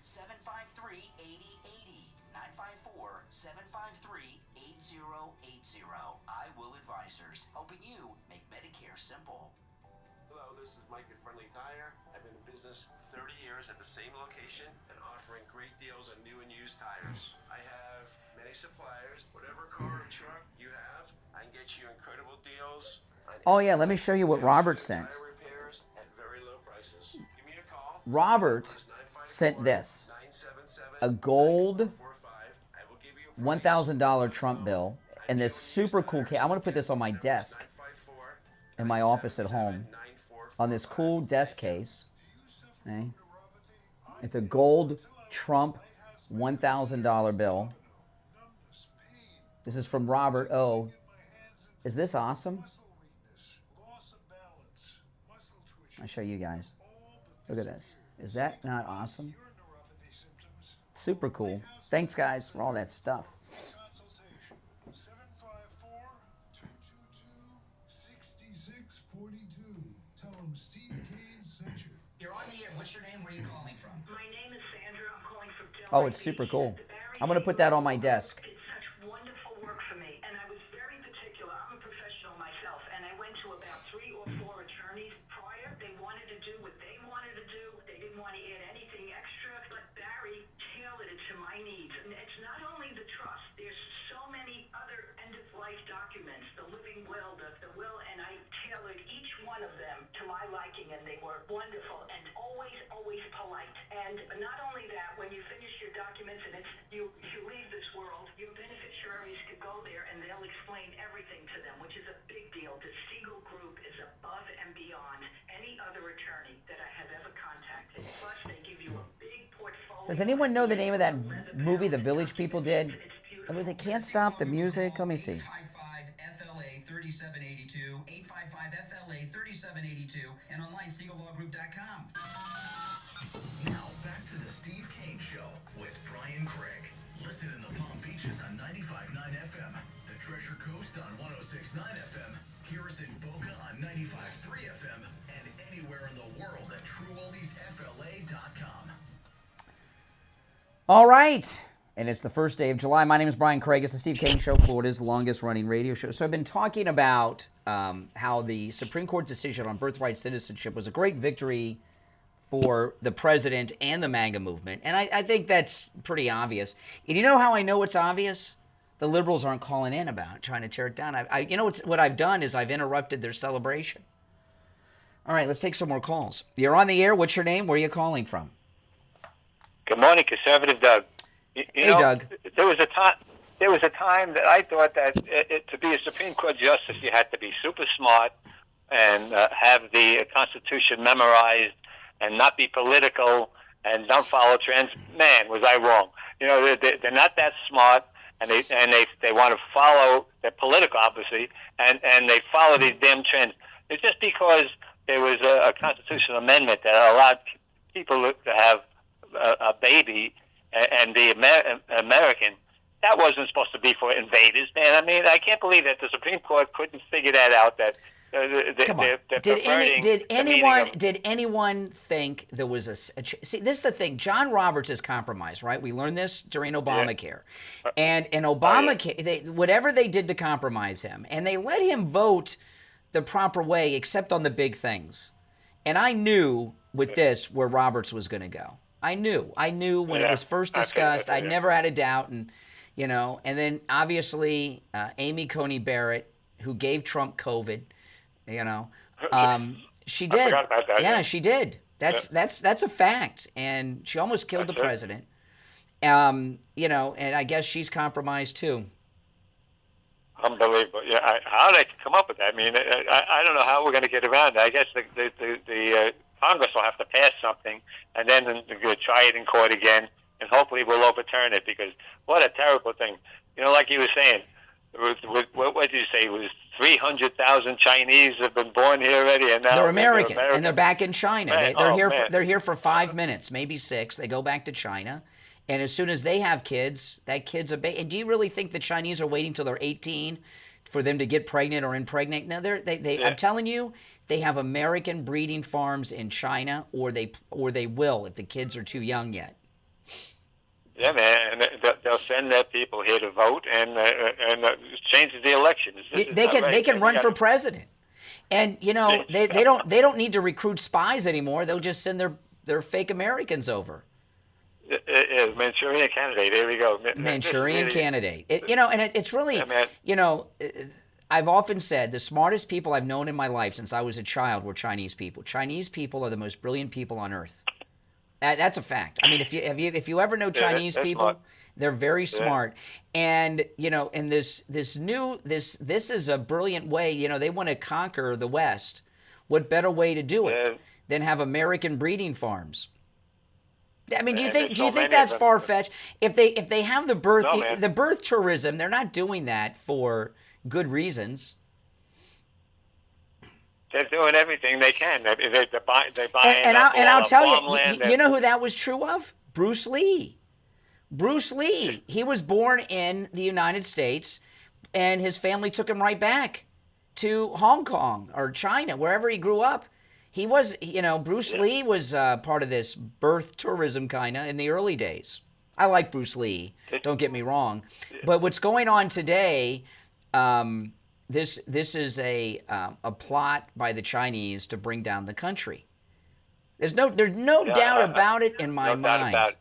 [SPEAKER 6] 954-753-8080. 954-753-8080. I Will Advisors, helping you make Medicare simple.
[SPEAKER 15] Hello, this is Mike at Friendly Tire. I've been in business 30 years at the same location and offering great deals on new and used tires. I have many suppliers. Whatever car or truck you have, I can get you incredible deals.
[SPEAKER 1] Oh yeah, let me show you what Robert sent.
[SPEAKER 15] Tire repairs at very low prices. Give me a call.
[SPEAKER 1] Robert sent this, a gold $1,000 Trump bill, and this super cool case. I'm going to put this on my desk in my office at home, on this cool desk case. Okay. It's a gold Trump $1,000 bill. This is from Robert O. Is this awesome? I'll show you guys. Look at this. Is that not awesome? Super cool. Thanks, guys, for all that stuff.
[SPEAKER 11] Consultation 754-222-6642. Tell them Steve Kane sent you.
[SPEAKER 6] You're on the air. What's your name? Where are you calling from?
[SPEAKER 7] My name is Sandra.
[SPEAKER 1] Oh, it's super cool. I'm going to put that on my desk.
[SPEAKER 7] Did such wonderful work for me, and I was very particular. I'm a professional myself, and I went to about 3 or 4 attorneys prior. They wanted to do what they wanted to do. They didn't want to add anything extra, but Barry tailored it to my needs. And it's not only the trust. There's so many other end-of-life documents, the living will, the will, and I tailored each one of them to my liking, and they were wonderful and always, always polite. And not only that, when you finish your documents and you leave this world, your beneficiaries could go there and they'll explain everything to them, which is a big deal. The Siegel Group is above and beyond any other attorney that I have ever contacted. Plus, they give you a big portfolio.
[SPEAKER 1] Does anyone know the name of that movie the Village People did? It was it Can't Stop the Music? Let me see.
[SPEAKER 6] 855-FLA-3782, 855-FLA-3782, and online SiegelLawGroup.com.
[SPEAKER 3] Now back to the Steve Kane Show with Brian Craig. Listen in the Palm Beaches on 95.9 FM, the Treasure Coast on 106.9 FM, hear us in Boca on 95.3 FM, and anywhere in the world at TrueOldiesFLA.com.
[SPEAKER 1] All right. And it's the first day of July. My name is Brian Craig. It's the Steve Kane Show, Florida's longest-running radio show. So I've been talking about how the Supreme Court decision on birthright citizenship was a great victory for the president and the MAGA movement. And I think that's pretty obvious. And you know how I know it's obvious? The liberals aren't calling in about it, trying to tear it down. You know what I've done is I've interrupted their celebration. All right, let's take some more calls. You're on the air. What's your name? Where are you calling from?
[SPEAKER 16] Good morning, Conservative Doug. You know,
[SPEAKER 1] Doug.
[SPEAKER 16] There was a time that I thought that to be a Supreme Court justice, you had to be super smart and have the Constitution memorized and not be political and don't follow trends. Man, was I wrong? You know, they're not that smart, and they want to follow. They're political, obviously, and they follow these damn trends. It's just because there was a constitutional amendment that allowed people to have a baby and be American. That wasn't supposed to be for invaders, man. I mean, I can't believe that the Supreme Court couldn't figure that out. That they're
[SPEAKER 1] Did anyone think there was see? This is the thing. John Roberts is compromised, right? We learned this during Obamacare, and Obamacare, whatever they did to compromise him, and they let him vote the proper way, except on the big things. And I knew with this where Roberts was going to go. I knew when it was first discussed. I never had a doubt, and and then obviously Amy Coney Barrett, who gave Trump COVID, she did.
[SPEAKER 16] I forgot about that,
[SPEAKER 1] yeah, she did. That's a fact, and she almost killed the president. And I guess she's compromised too.
[SPEAKER 16] Unbelievable. Yeah, how did they come up with that? I mean, I don't know how we're going to get around it. I guess the Congress will have to pass something, and then they're going to try it in court again, and hopefully we'll overturn it, because what a terrible thing. Like you were saying, what did you say? It was 300,000 Chinese have been born here already, and now
[SPEAKER 1] they're American, and they're back in China.
[SPEAKER 16] Man,
[SPEAKER 1] they're here for 5 minutes, maybe 6. They go back to China, and as soon as they have kids, that kid's a baby. And do you really think the Chinese are waiting till they're 18 for them to get pregnant or impregnate? No, I'm telling you, they have American breeding farms in China, or they will if the kids are too young yet.
[SPEAKER 16] Yeah, man, and they'll send their people here to vote and change the elections.
[SPEAKER 1] They can run for president, and they don't need to recruit spies anymore. They'll just send their fake Americans over.
[SPEAKER 16] Manchurian candidate. There we go.
[SPEAKER 1] Manchurian candidate. It's really, I've often said the smartest people I've known in my life since I was a child were Chinese people. Chinese people are the most brilliant people on earth. That's a fact. I mean, if you ever know Chinese people, smart. They're very smart. And and this is a brilliant way. They want to conquer the West. What better way to do it than have American breeding farms? I mean, do you think that's far-fetched? If they have the birth tourism, they're not doing that for good reasons.
[SPEAKER 16] They're doing everything they can. They're buying.
[SPEAKER 1] And I'll tell you, you know who that was true of? Bruce Lee. Bruce Lee. He was born in the United States, and his family took him right back to Hong Kong or China, wherever he grew up. He was, Bruce Lee was part of this birth tourism kind of in the early days. I like Bruce Lee. Don't get me wrong, but what's going on today? This is a plot by the Chinese to bring down the country. There's no doubt about it in my mind.
[SPEAKER 16] Doubt about it.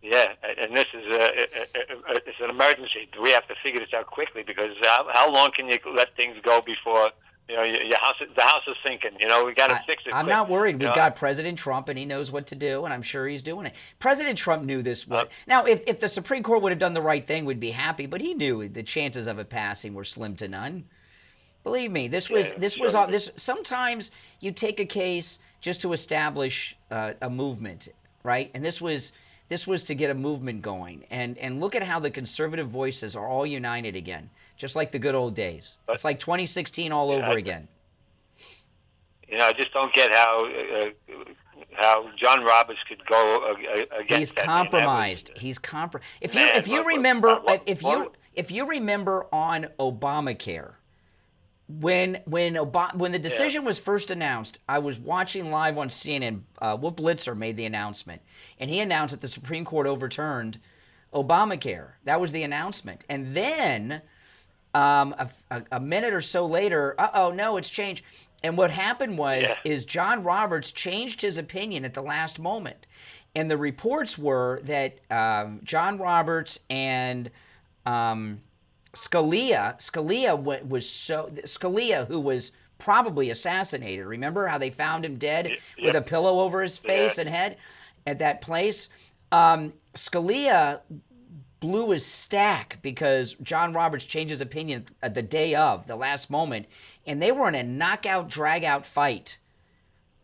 [SPEAKER 16] Yeah, and this is it's an emergency. We have to figure this out quickly because how long can you let things go before the house is sinking? We got to fix it.
[SPEAKER 1] I'm not worried. We've got President Trump, and he knows what to do, and I'm sure he's doing it. President Trump knew this. Now, if the Supreme Court would have done the right thing, we'd be happy. But he knew the chances of it passing were slim to none. Believe me, this was. Sometimes you take a case just to establish a movement, right? And this was to get a movement going. And look at how the conservative voices are all united again, just like the good old days. It's like 2016 all over again.
[SPEAKER 16] I just don't get how John Roberts could go against
[SPEAKER 1] He's compromised. He's compromised. If you remember on Obamacare, when the decision was first announced, I was watching live on CNN. Wolf Blitzer made the announcement, and he announced that the Supreme Court overturned Obamacare. That was the announcement. And then a minute or so later, no, it's changed. And what happened is John Roberts changed his opinion at the last moment. And the reports were that John Roberts and Scalia, who was probably assassinated. Remember how they found him dead with a pillow over his face and head at that place? Scalia blew his stack because John Roberts changed his opinion at the day of, the last moment, and they were in a knockout, drag-out fight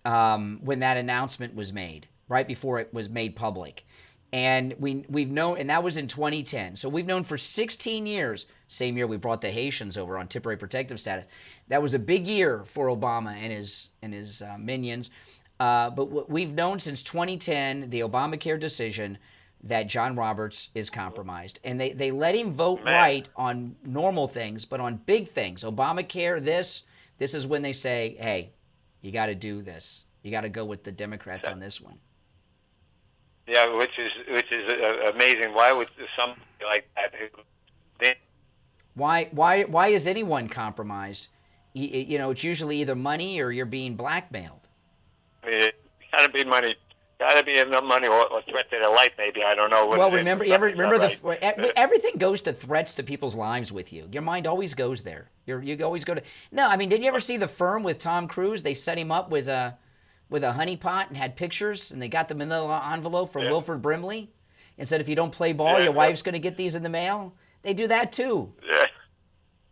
[SPEAKER 1] when that announcement was made, right before it was made public. And we've known, and that was in 2010. So we've known for 16 years. Same year we brought the Haitians over on temporary protective status. That was a big year for Obama and his minions. But we've known since 2010, the Obamacare decision, that John Roberts is compromised. And they let him vote right on normal things, but on big things, Obamacare, this is when they say, hey, you got to do this. You got to go with the Democrats on this one.
[SPEAKER 16] Yeah, which is amazing. Why would something like that?
[SPEAKER 1] Why is anyone compromised? It's usually either money or you're being blackmailed.
[SPEAKER 16] It gotta be money. Gotta be enough money or threat to their life. Maybe I don't know.
[SPEAKER 1] Well, remember everything goes to threats to people's lives with you. Your mind always goes there. You always go to. No, I mean, did you ever see The Firm with Tom Cruise? They set him up with a honeypot and had pictures, and they got them in the envelope from Wilford Brimley and said, if you don't play ball, your wife's going to get these in the mail. They do that too.
[SPEAKER 16] Yeah.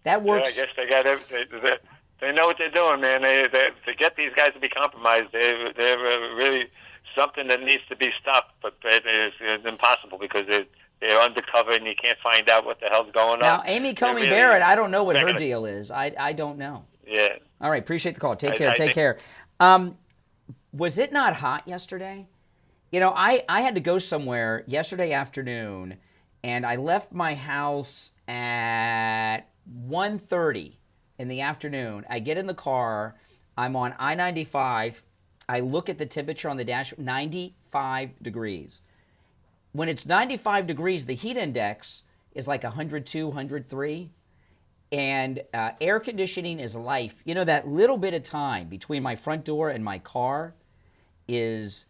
[SPEAKER 1] That works.
[SPEAKER 16] Yeah, I guess they know what they're doing, man. To get these guys to be compromised, they're really something that needs to be stopped, but it's impossible because they're undercover and you can't find out what the hell's going on.
[SPEAKER 1] Now, Amy Comey Barrett, I don't know what her deal is. I don't know.
[SPEAKER 16] Yeah.
[SPEAKER 1] All right, appreciate the call. Take care. Was it not hot yesterday? I had to go somewhere yesterday afternoon, and I left my house at 1:30 in the afternoon. I get in the car. I'm on I-95. I look at the temperature on the dash, 95 degrees. When it's 95 degrees, the heat index is like 102, 103. And air conditioning is life. That little bit of time between my front door and my car is,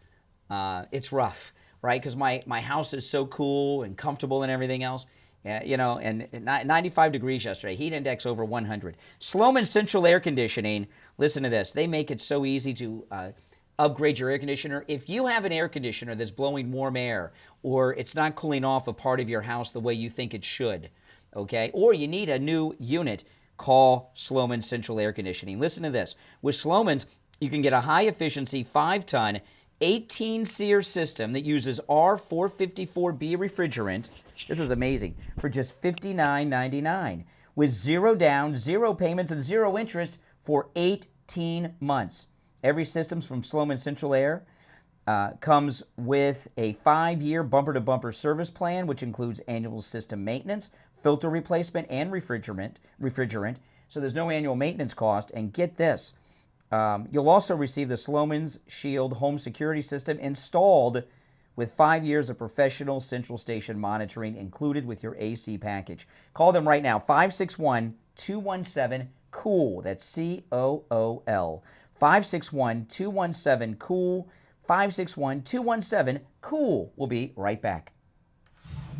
[SPEAKER 1] it's rough, right? Because my house is so cool and comfortable and everything else. And 95 degrees yesterday, heat index over 100. Sloman Central Air Conditioning, listen to this. They make it so easy to upgrade your air conditioner. If you have an air conditioner that's blowing warm air, or it's not cooling off a part of your house the way you think it should, okay, or you need a new unit, call Sloman Central Air Conditioning. Listen to this. With Sloman's, you can get a high-efficiency 5-ton, 18-SEER system that uses R454B refrigerant. This is amazing. For just $59.99 with zero down, zero payments, and zero interest for 18 months. Every system's from Sloman Central Air. Comes with a 5-year bumper-to-bumper service plan, which includes annual system maintenance, filter replacement, and refrigerant. So there's no annual maintenance cost. And get this, you'll also receive the Sloman's Shield home security system installed with 5 years of professional central station monitoring included with your AC package. Call them right now, 561-217-COOL. That's COOL. 561-217-COOL. 561-217-COOL. We'll be right back.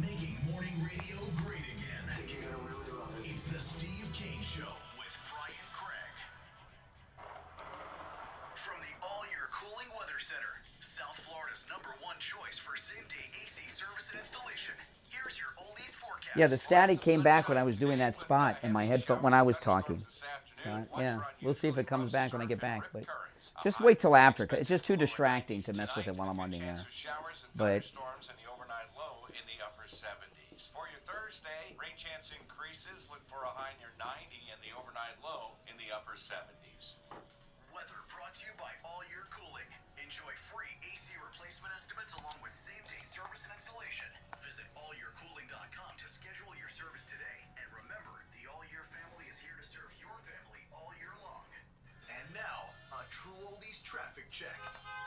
[SPEAKER 3] Making morning radio great again. It's the Steve Kane Show with Brian Craig. From the All-Year Cooling Weather Center, South Florida's #1 choice for same-day AC service and installation. Here's your oldies forecast.
[SPEAKER 1] Yeah, the static came back when I was doing that spot in my headphone when I was talking. Yeah, we'll see if it comes back when I get back, but just wait till after. It's just too distracting to mess with it while I'm on the air. But
[SPEAKER 4] Storms and the overnight low in the upper 70s. For your Thursday, rain chance increases. Look for a high near 90 and the overnight low in the upper 70s.
[SPEAKER 3] Weather brought to you by All-Year Cooling. Enjoy free AC replacement estimates along with same-day service and installation. Visit allyearcooling.com to schedule your service today. And remember, the All-Year family is here to serve your family all year long. And now, a true oldies traffic check.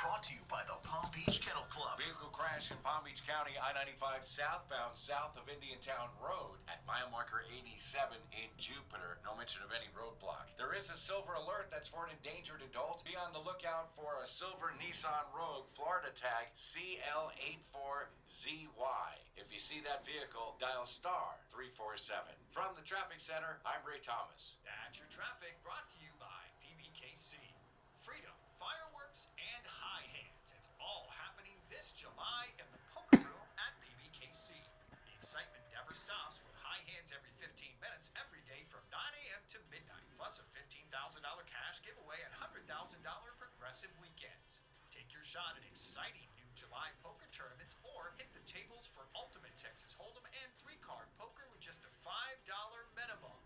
[SPEAKER 3] Brought to you by the Palm Beach Kennel Club.
[SPEAKER 4] Vehicle crash in Palm Beach County, I-95 southbound, south of Indiantown Road at mile marker 87 in Jupiter. No mention of any roadblock. There is a silver alert that's for an endangered adult. Be on the lookout for a silver Nissan Rogue, Florida tag CL84ZY. If you see that vehicle, dial star 347. From the traffic center, I'm Ray Thomas.
[SPEAKER 17] That's your traffic brought to you by PBKC. Freedom, fireworks, and high hands. It's all happening this July in the Poker Room at PBKC. The excitement never stops with high hands every 15 minutes every day from 9 a.m. to midnight. Plus a $15,000 cash giveaway and $100,000 progressive weekends. Take your shot at exciting new July poker tournaments or hit the tables for Ultimate Texas Hold'em and 3-card poker with just a $5 minimum.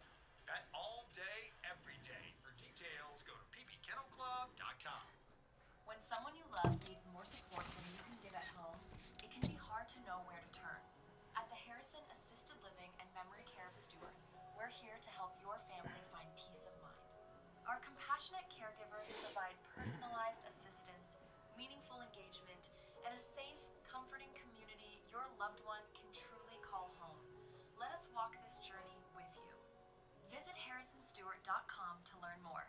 [SPEAKER 17] Bet all day, every day. For details, go to pbkennelclub.com.
[SPEAKER 9] When someone you love needs more support than you can give at home, it can be hard to know where to turn. At the Harrison Assisted Living and Memory Care of Stewart, we're here to help your family find peace of mind. Our compassionate caregivers provide personalized assistance, meaningful engagement, and a safe, comforting community your loved one can truly call home. Let us walk this journey with you. Visit harrisonstewart.com to learn more.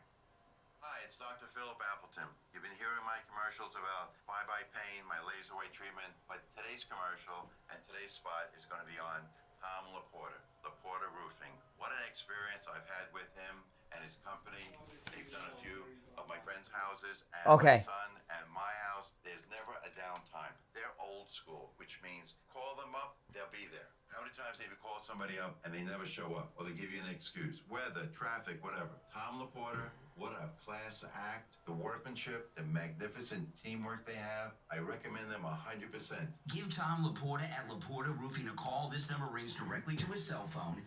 [SPEAKER 5] Hi, it's Dr. Philip Appleton. You've been hearing my commercials about bye-bye pain, my laser weight treatment, but today's commercial and today's spot is going to be on Tom Laporta, Laporta Roofing. What an experience I've had with him and his company. They've done a few of my friends' houses and my son and my house. There's never a downtime. They're old school, which means call them up, they'll be there. How many times have you called somebody up and they never show up, or they give you an excuse? Weather, traffic, whatever. Tom Laporta, what a class act. The workmanship, the magnificent teamwork they have. I recommend them 100%.
[SPEAKER 6] Give Tom Laporta at Laporta Roofing a call. This number rings directly to his cell phone,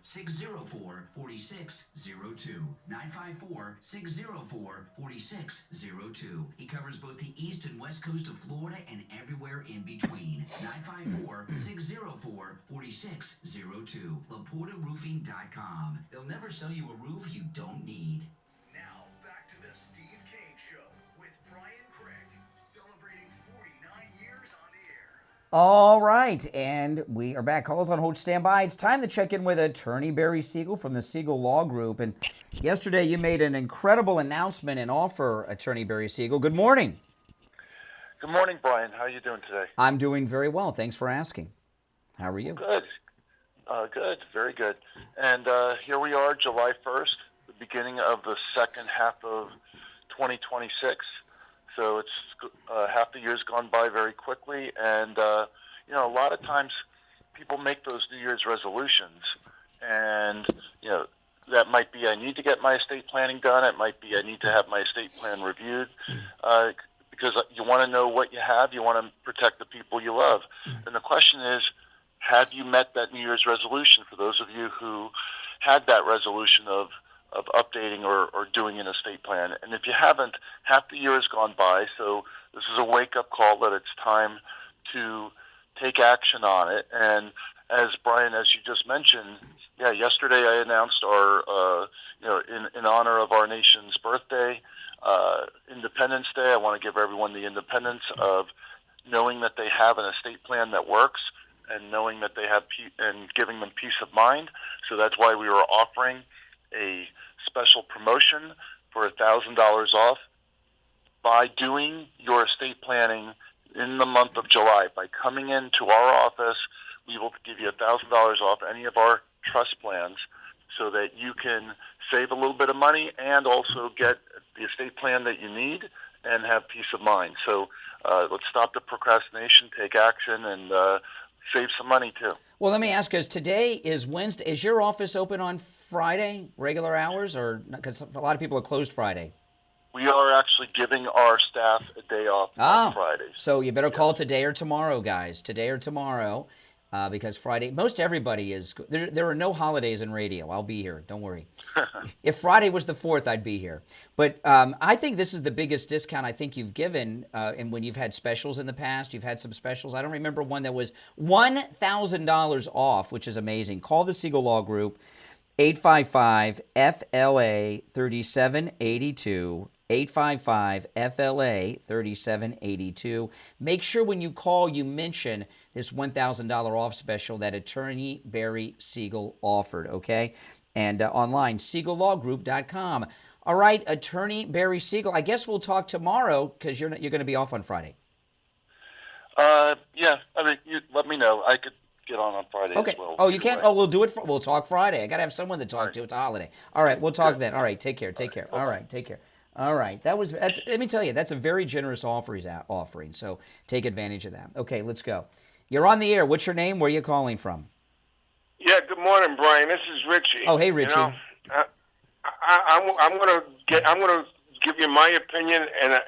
[SPEAKER 6] 954-604-4602. 954-604-4602. He covers both the east and west coast of Florida and everywhere in between. 954-604-4602. LaportaRoofing.com. They'll never sell you a roof you don't need.
[SPEAKER 3] Now, back to the Steve Kane Show with Brian Craig, celebrating 49 years on the air.
[SPEAKER 1] all right, and we are back. Calls on hold, stand by. It's time to check in with Attorney Barry Siegel from the Siegel Law Group. And yesterday you made an incredible announcement and offer, Attorney Barry Siegel. Good morning.
[SPEAKER 18] Good morning, Brian. How are you doing today?
[SPEAKER 1] I'm doing very well. Thanks for asking. How are you?
[SPEAKER 18] Good. Good. Very good. And here we are, July 1st, the beginning of the second half of 2026. So it's half the year's gone by very quickly. And, a lot of times people make those New Year's resolutions. And, that might be I need to get my estate planning done. It might be I need to have my estate plan reviewed. Because you want to know what you have. You want to protect the people you love. And the question is, have you met that New Year's resolution? For those of you who had that resolution of updating or doing an estate plan. And if you haven't, half the year has gone by. So this is a wake-up call that it's time to take action on it. And as Brian, as you just mentioned, yesterday I announced our, in honor of our nation's birthday, Independence Day. I want to give everyone the independence of knowing that they have an estate plan that works and knowing that they have and giving them peace of mind. So that's why we were offering a special promotion for $1,000 off by doing your estate planning in the month of July. By coming into our office, we will give you $1,000 off any of our trust plans so that you can save a little bit of money and also get the estate plan that you need and have peace of mind. So let's stop the procrastination, take action, and save some money too.
[SPEAKER 1] Well, let me ask, because today is Wednesday. Is your office open on Friday, regular hours, or because a lot of people are closed Friday?
[SPEAKER 18] We are actually giving our staff a day off on Fridays.
[SPEAKER 1] So you better call today or tomorrow, guys. Today or tomorrow, because Friday, most everybody is, there are no holidays in radio. I'll be here. Don't worry. If Friday was the 4th, I'd be here. But I think this is the biggest discount I think you've given. And when you've had specials in the past, you've had some specials. I don't remember one that was $1,000 off, which is amazing. Call the Siegel Law Group, 855-FLA-3782. 855-FLA-3782. Make sure when you call, you mention this $1,000 off special that attorney Barry Siegel offered, okay? And online, SiegelLawGroup.com. All right, attorney Barry Siegel, I guess we'll talk tomorrow because you're going to be off on Friday.
[SPEAKER 18] Yeah, I mean, you let me know. I could get on Friday as well.
[SPEAKER 1] Oh, you can't? Oh, we'll do it. We'll talk Friday. I got to have someone to talk to. It's a holiday. All right, we'll talk then. All right, take care. Take care. All right, take care. All right, let me tell you, that's a very generous offering, so take advantage of that. Okay, let's go. You're on the air. What's your name? Where are you calling from?
[SPEAKER 19] Yeah, good morning, Brian. This is Richie.
[SPEAKER 1] Oh, hey, Richie.
[SPEAKER 19] You know, I'm gonna give you my opinion, and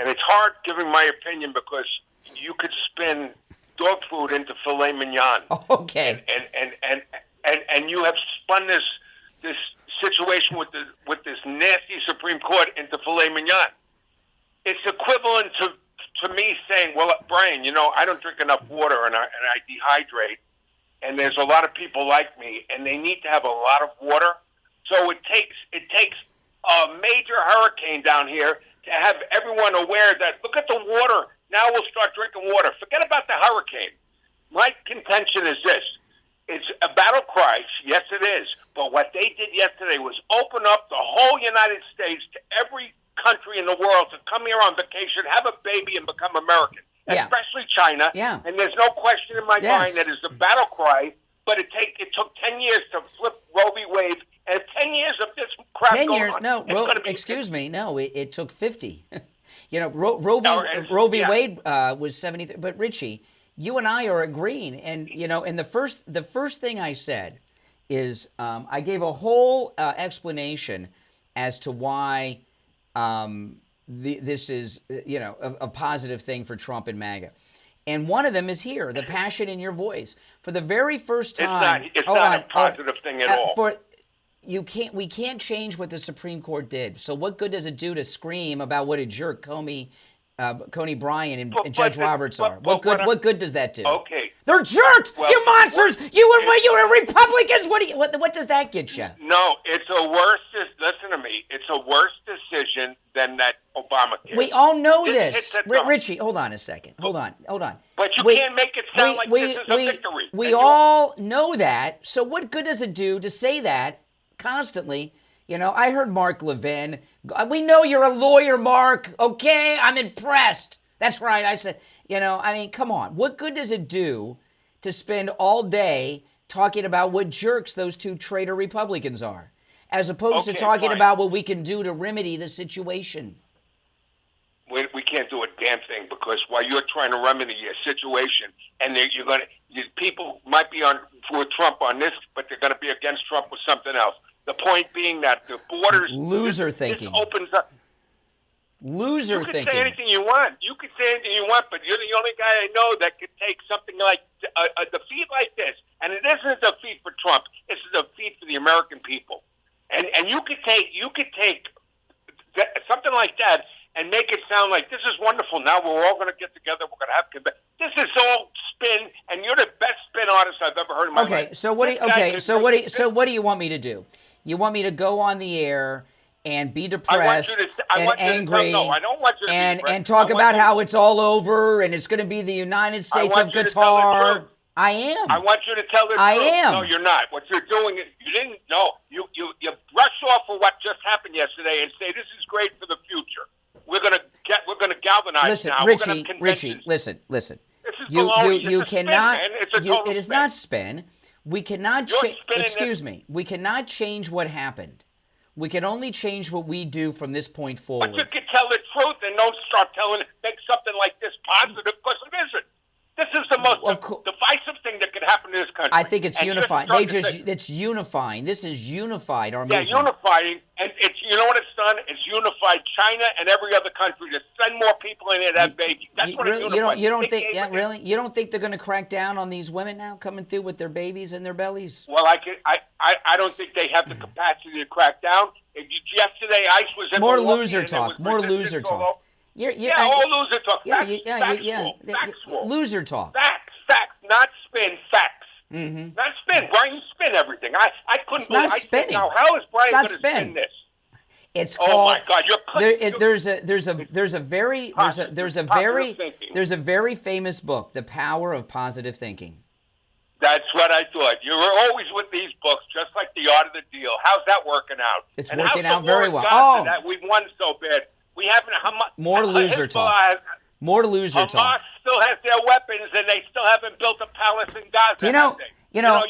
[SPEAKER 19] it's hard giving my opinion because you could spin dog food into filet mignon.
[SPEAKER 1] Okay.
[SPEAKER 19] And you have spun this situation with this nasty Supreme Court into filet mignon. It's equivalent to me saying, well, Brian, you know, I don't drink enough water and I dehydrate, and there's a lot of people like me, and they need to have a lot of water. So it takes a major hurricane down here to have everyone aware that, look at the water, now we'll start drinking water. Forget about the hurricane. My contention is this. It's a battle cry, yes it is, but what they did yesterday was open up the whole United States to every country in the world to come here on vacation, have a baby, and become American, especially China.
[SPEAKER 1] Yeah.
[SPEAKER 19] And there's no question in my mind that it's a battle cry, but it took 10 years to flip Roe v. Wade, and 10 years of this crap
[SPEAKER 1] 10
[SPEAKER 19] going
[SPEAKER 1] years?
[SPEAKER 19] on.
[SPEAKER 1] No, excuse me. No, it took 50. You know, Roe v. Wade was 73. But Richie, you and I are agreeing, and you know, and the first thing I said is I gave a whole explanation as to why this is a positive thing for Trump and MAGA, and one of them is here, the passion in your voice for the very first time.
[SPEAKER 19] It's not a positive thing at all.
[SPEAKER 1] We can't change what the Supreme Court did. So what good does it do to scream about what a jerk Coney Bryan and Judge Roberts are? What good does that do?
[SPEAKER 19] Okay.
[SPEAKER 1] They're jerks!
[SPEAKER 19] Well,
[SPEAKER 1] you monsters! You are Republicans! What does that get you?
[SPEAKER 19] No, it's a worse, listen to me, it's a worse decision than that Obamacare.
[SPEAKER 1] We all know this. Richie, hold on a second. Hold on.
[SPEAKER 19] But you can't make it sound like this is a victory.
[SPEAKER 1] We all know that. So what good does it do to say that constantly? You know, I heard Mark Levin. We know you're a lawyer, Mark. Okay, I'm impressed. That's right. I said, I mean, come on. What good does it do to spend all day talking about what jerks those two traitor Republicans are, as opposed to talking about what we can do to remedy the situation?
[SPEAKER 19] We can't do a damn thing because while you're trying to remedy your situation, and people might be for Trump on this, but they're going to be against Trump with something else. The point being that the borders
[SPEAKER 1] thinking
[SPEAKER 19] this opens up.
[SPEAKER 1] Loser thinking.
[SPEAKER 19] You can say anything you want. But you're the only guy I know that could take something like a defeat like this, and it isn't a defeat for Trump. It's a defeat for the American people. And you could take something like that and make it sound like this is wonderful. Now we're all going to get together. We're going to have this is all spin, and you're the best spin artist I've ever heard in my life.
[SPEAKER 1] So what do you want me to do? You want me to go on the air and be depressed and angry
[SPEAKER 19] I don't want you to be
[SPEAKER 1] and
[SPEAKER 19] depressed.
[SPEAKER 1] talk about how it's all over and it's going to be the United States of guitar. I am.
[SPEAKER 19] I want you to tell the truth.
[SPEAKER 1] I am.
[SPEAKER 19] No, you're not. What you're doing is you didn't know. You brush off of what just happened yesterday and say this is great for the future. We're gonna galvanize
[SPEAKER 1] listen,
[SPEAKER 19] now.
[SPEAKER 1] Richie, listen.
[SPEAKER 19] This is baloney.
[SPEAKER 1] You
[SPEAKER 19] It's a
[SPEAKER 1] cannot.
[SPEAKER 19] spin, man. It's a total
[SPEAKER 1] It is
[SPEAKER 19] spin.
[SPEAKER 1] not spin. We cannot change.
[SPEAKER 19] spinning
[SPEAKER 1] Excuse me. We cannot change what happened. We can only change what we do from this point forward.
[SPEAKER 19] But you can tell the truth and don't start make something like this positive because it isn't. This is the most divisive thing that could happen in this country.
[SPEAKER 1] I think it's
[SPEAKER 19] And
[SPEAKER 1] unifying. It's unifying. This is unified our movement.
[SPEAKER 19] unifying, and it's you know what it's done? It's unified China and every other country to send more people in there to have babies. That's what it's unified.
[SPEAKER 1] You don't think? Yeah, really? You don't think they're going to crack down on these women now coming through with their babies in their bellies?
[SPEAKER 19] Well, I don't think they have the capacity to crack down. Yesterday, ICE was in
[SPEAKER 1] More
[SPEAKER 19] Milwaukee,
[SPEAKER 1] loser
[SPEAKER 19] and there
[SPEAKER 1] talk.
[SPEAKER 19] was
[SPEAKER 1] More
[SPEAKER 19] resistance
[SPEAKER 1] loser
[SPEAKER 19] all
[SPEAKER 1] talk.
[SPEAKER 19] over. All loser talk. Factual.
[SPEAKER 1] Loser talk.
[SPEAKER 19] Facts, not spin. Facts.
[SPEAKER 1] Mm-hmm.
[SPEAKER 19] Not spin. Brian, you spin everything. I couldn't
[SPEAKER 1] It's not
[SPEAKER 19] believe.
[SPEAKER 1] spinning.
[SPEAKER 19] Now, how is Brian
[SPEAKER 1] It's not
[SPEAKER 19] going to spin
[SPEAKER 1] spin.
[SPEAKER 19] this?
[SPEAKER 1] It's
[SPEAKER 19] Oh
[SPEAKER 1] called.
[SPEAKER 19] my God!
[SPEAKER 1] There's a very famous book, The Power of Positive Thinking.
[SPEAKER 19] That's what I thought. You were always with these books, just like The Art of the Deal. How's that working out?
[SPEAKER 1] It's
[SPEAKER 19] and
[SPEAKER 1] working
[SPEAKER 19] how's
[SPEAKER 1] out
[SPEAKER 19] the
[SPEAKER 1] very
[SPEAKER 19] war
[SPEAKER 1] well.
[SPEAKER 19] in Gaza
[SPEAKER 1] Oh.
[SPEAKER 19] that we've won so bad. We haven't.
[SPEAKER 1] More loser talk. More loser
[SPEAKER 19] Hamas
[SPEAKER 1] talk.
[SPEAKER 19] still has their weapons, and they still haven't built a palace in Gaza.
[SPEAKER 1] You know,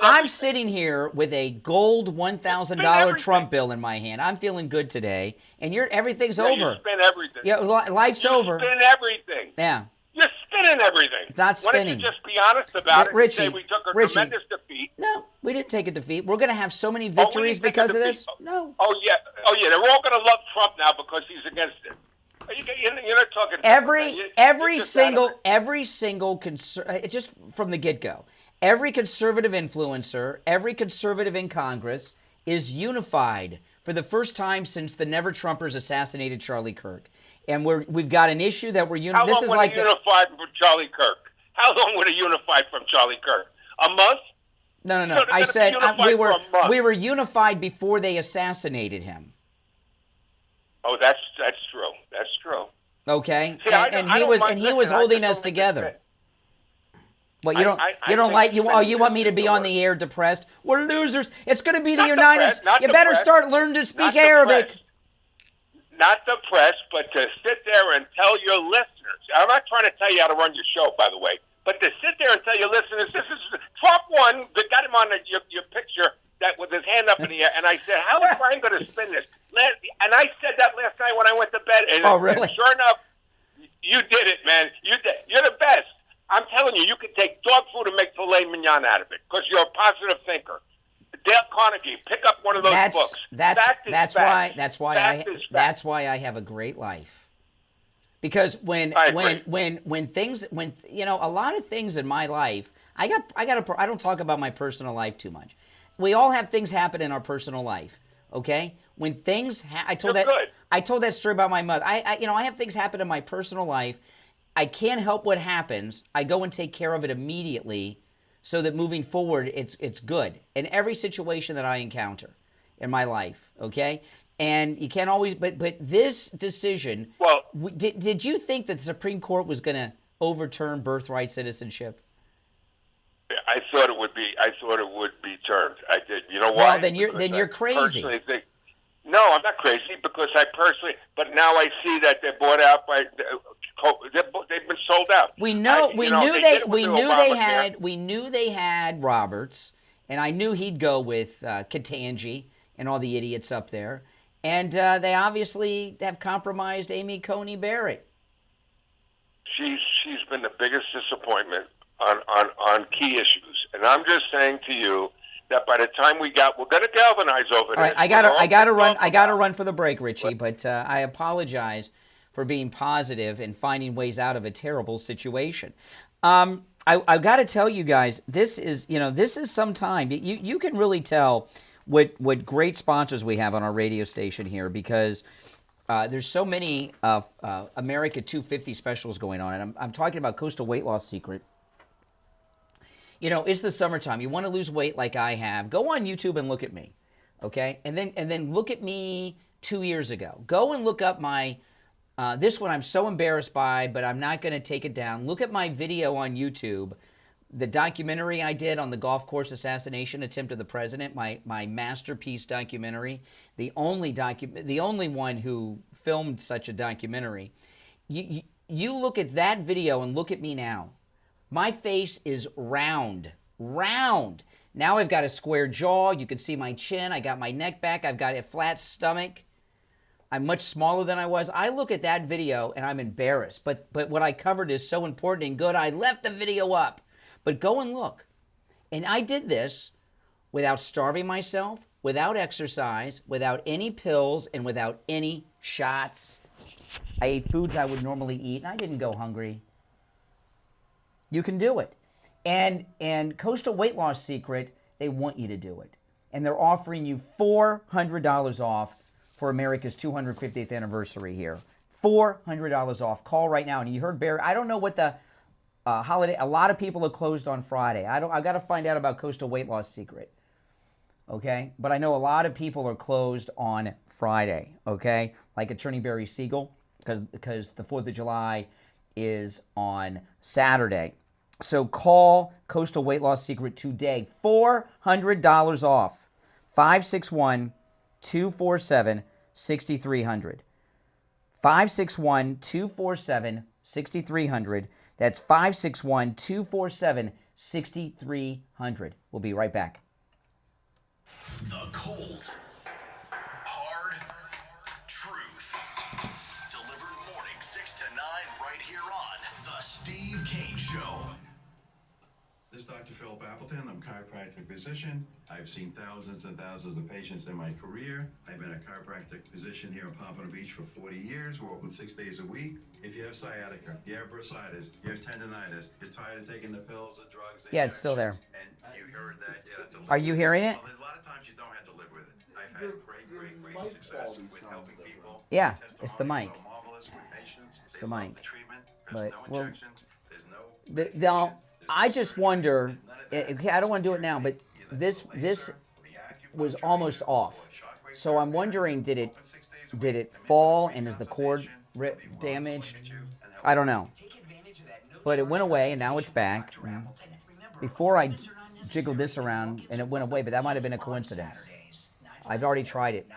[SPEAKER 1] I'm sitting here with a gold $1,000 Trump bill in my hand. I'm feeling good today, and everything's over.
[SPEAKER 19] You spin everything.
[SPEAKER 1] Yeah, life's over.
[SPEAKER 19] Spin everything.
[SPEAKER 1] Yeah.
[SPEAKER 19] You're spinning everything.
[SPEAKER 1] Not spinning.
[SPEAKER 19] Why don't you just be honest about it
[SPEAKER 1] Richie,
[SPEAKER 19] and say we took a
[SPEAKER 1] Richie.
[SPEAKER 19] tremendous defeat?
[SPEAKER 1] No, we didn't take a defeat. We're going to have so many victories because of this. No.
[SPEAKER 19] Oh yeah. They're all going to love Trump now because he's against it. You're not talking.
[SPEAKER 1] Every single just from the get-go, every conservative influencer, every conservative in Congress is unified for the first time since the Never Trumpers assassinated Charlie Kirk, and we've got an issue that we're unified.
[SPEAKER 19] How long would it unified from Charlie Kirk? How long would it unified from Charlie Kirk? A month?
[SPEAKER 1] No. I said we were unified before they assassinated him.
[SPEAKER 19] Oh, that's true. That's true.
[SPEAKER 1] Okay,
[SPEAKER 19] See,
[SPEAKER 1] and he was holding us together. Well, you want me to be on the air depressed? We're losers. It's going to be the United States. You better start learning to speak Arabic.
[SPEAKER 19] Not depressed, but to sit there and tell your listeners. I'm not trying to tell you how to run your show, by the way, but to sit there and tell your listeners, this is Trump won. They got him on your picture that with his hand up in the air, and I said, how is Brian going to spin this? And I said that last night when I went to bed. And
[SPEAKER 1] really?
[SPEAKER 19] And sure enough, you did it, man. You did. You're the best. I'm telling you, you can take dog food and make filet mignon out of it because you're a positive thinker. Dale Carnegie, pick up one of those books.
[SPEAKER 1] That's why I have a great life. Because when things a lot of things in my life, I don't talk about my personal life too much. We all have things happen in our personal life, okay? When things I told that story about my mother. I have things happen in my personal life. I can't help what happens. I go and take care of it immediately so that moving forward it's good in every situation that I encounter in my life, okay? And you can't always but this decision, did you think that the Supreme Court was going to overturn birthright citizenship?
[SPEAKER 19] I thought it would be turned. I did. You know why?
[SPEAKER 1] Well, then you're crazy.
[SPEAKER 19] No, I'm not crazy because but now I see that they're bought out by they've been sold out.
[SPEAKER 1] We knew they had Roberts, and I knew he'd go with Ketanji and all the idiots up there, and they obviously have compromised Amy Coney Barrett.
[SPEAKER 19] She's been the biggest disappointment on key issues, and I'm just saying to you that by the time we're going to galvanize over there.
[SPEAKER 1] All right, I gotta run for the break, Richie, but I apologize for being positive and finding ways out of a terrible situation. I've got to tell you guys, this is some time. You can really tell what great sponsors we have on our radio station here because there's so many America 250 specials going on, and I'm talking about Coastal Weight Loss Secret. It's the summertime. You want to lose weight like I have. Go on YouTube and look at me, okay? And then look at me 2 years ago. Go and look up my, this one I'm so embarrassed by, but I'm not going to take it down. Look at my video on YouTube, the documentary I did on the golf course assassination attempt of the president, my masterpiece documentary, the only one who filmed such a documentary. You look at that video and look at me now. My face is round. Now I've got a square jaw. You can see my chin. I got my neck back. I've got a flat stomach. I'm much smaller than I was. I look at that video and I'm embarrassed. But what I covered is so important and good. I left the video up. But go and look. And I did this without starving myself, without exercise, without any pills, and without any shots. I ate foods I would normally eat, and I didn't go hungry. You can do it. And Coastal Weight Loss Secret, they want you to do it. And they're offering you $400 off for America's 250th anniversary here. $400 off. Call right now. And you heard Barry, I don't know what the holiday, a lot of people are closed on Friday. I got to find out about Coastal Weight Loss Secret. Okay? But I know a lot of people are closed on Friday. Okay? Like Attorney Barry Siegel, because the 4th of July is on Saturday. So call Coastal Weight Loss Secret today. $400 off. 561-247-6300. 561-247-6300. That's 561-247-6300. We'll be right back.
[SPEAKER 3] The cold, hard truth. Delivered morning 6 to 9 right here on The Steve Kane Show.
[SPEAKER 5] This is Dr. Philip Appleton. I'm a chiropractic physician. I've seen thousands and thousands of patients in my career. I've been a chiropractic physician here in Pompano Beach for 40 years. We're open 6 days a week. If you have sciatica, you have bursitis, you have tendonitis, you're tired of taking the pills, the drugs, the
[SPEAKER 1] Yeah, it's still there.
[SPEAKER 5] and you heard that you have to live
[SPEAKER 1] Are you
[SPEAKER 5] with
[SPEAKER 1] hearing it?
[SPEAKER 5] Well, there's a lot of times you don't have to live with it. I've had great success with helping people.
[SPEAKER 1] Yeah, it's the mic.
[SPEAKER 5] So marvelous with patients.
[SPEAKER 1] It's
[SPEAKER 5] They
[SPEAKER 1] the
[SPEAKER 5] love
[SPEAKER 1] mic.
[SPEAKER 5] the treatment.
[SPEAKER 1] But,
[SPEAKER 5] There's no
[SPEAKER 1] well,
[SPEAKER 5] injections. There's no
[SPEAKER 1] now, I just wonder, I don't want to do it now, but this was almost off. So I'm wondering, did it fall and is the cord damaged? I don't know. But it went away and now it's back. Before I jiggled this around and it went away, but that might have been a coincidence. I've already tried it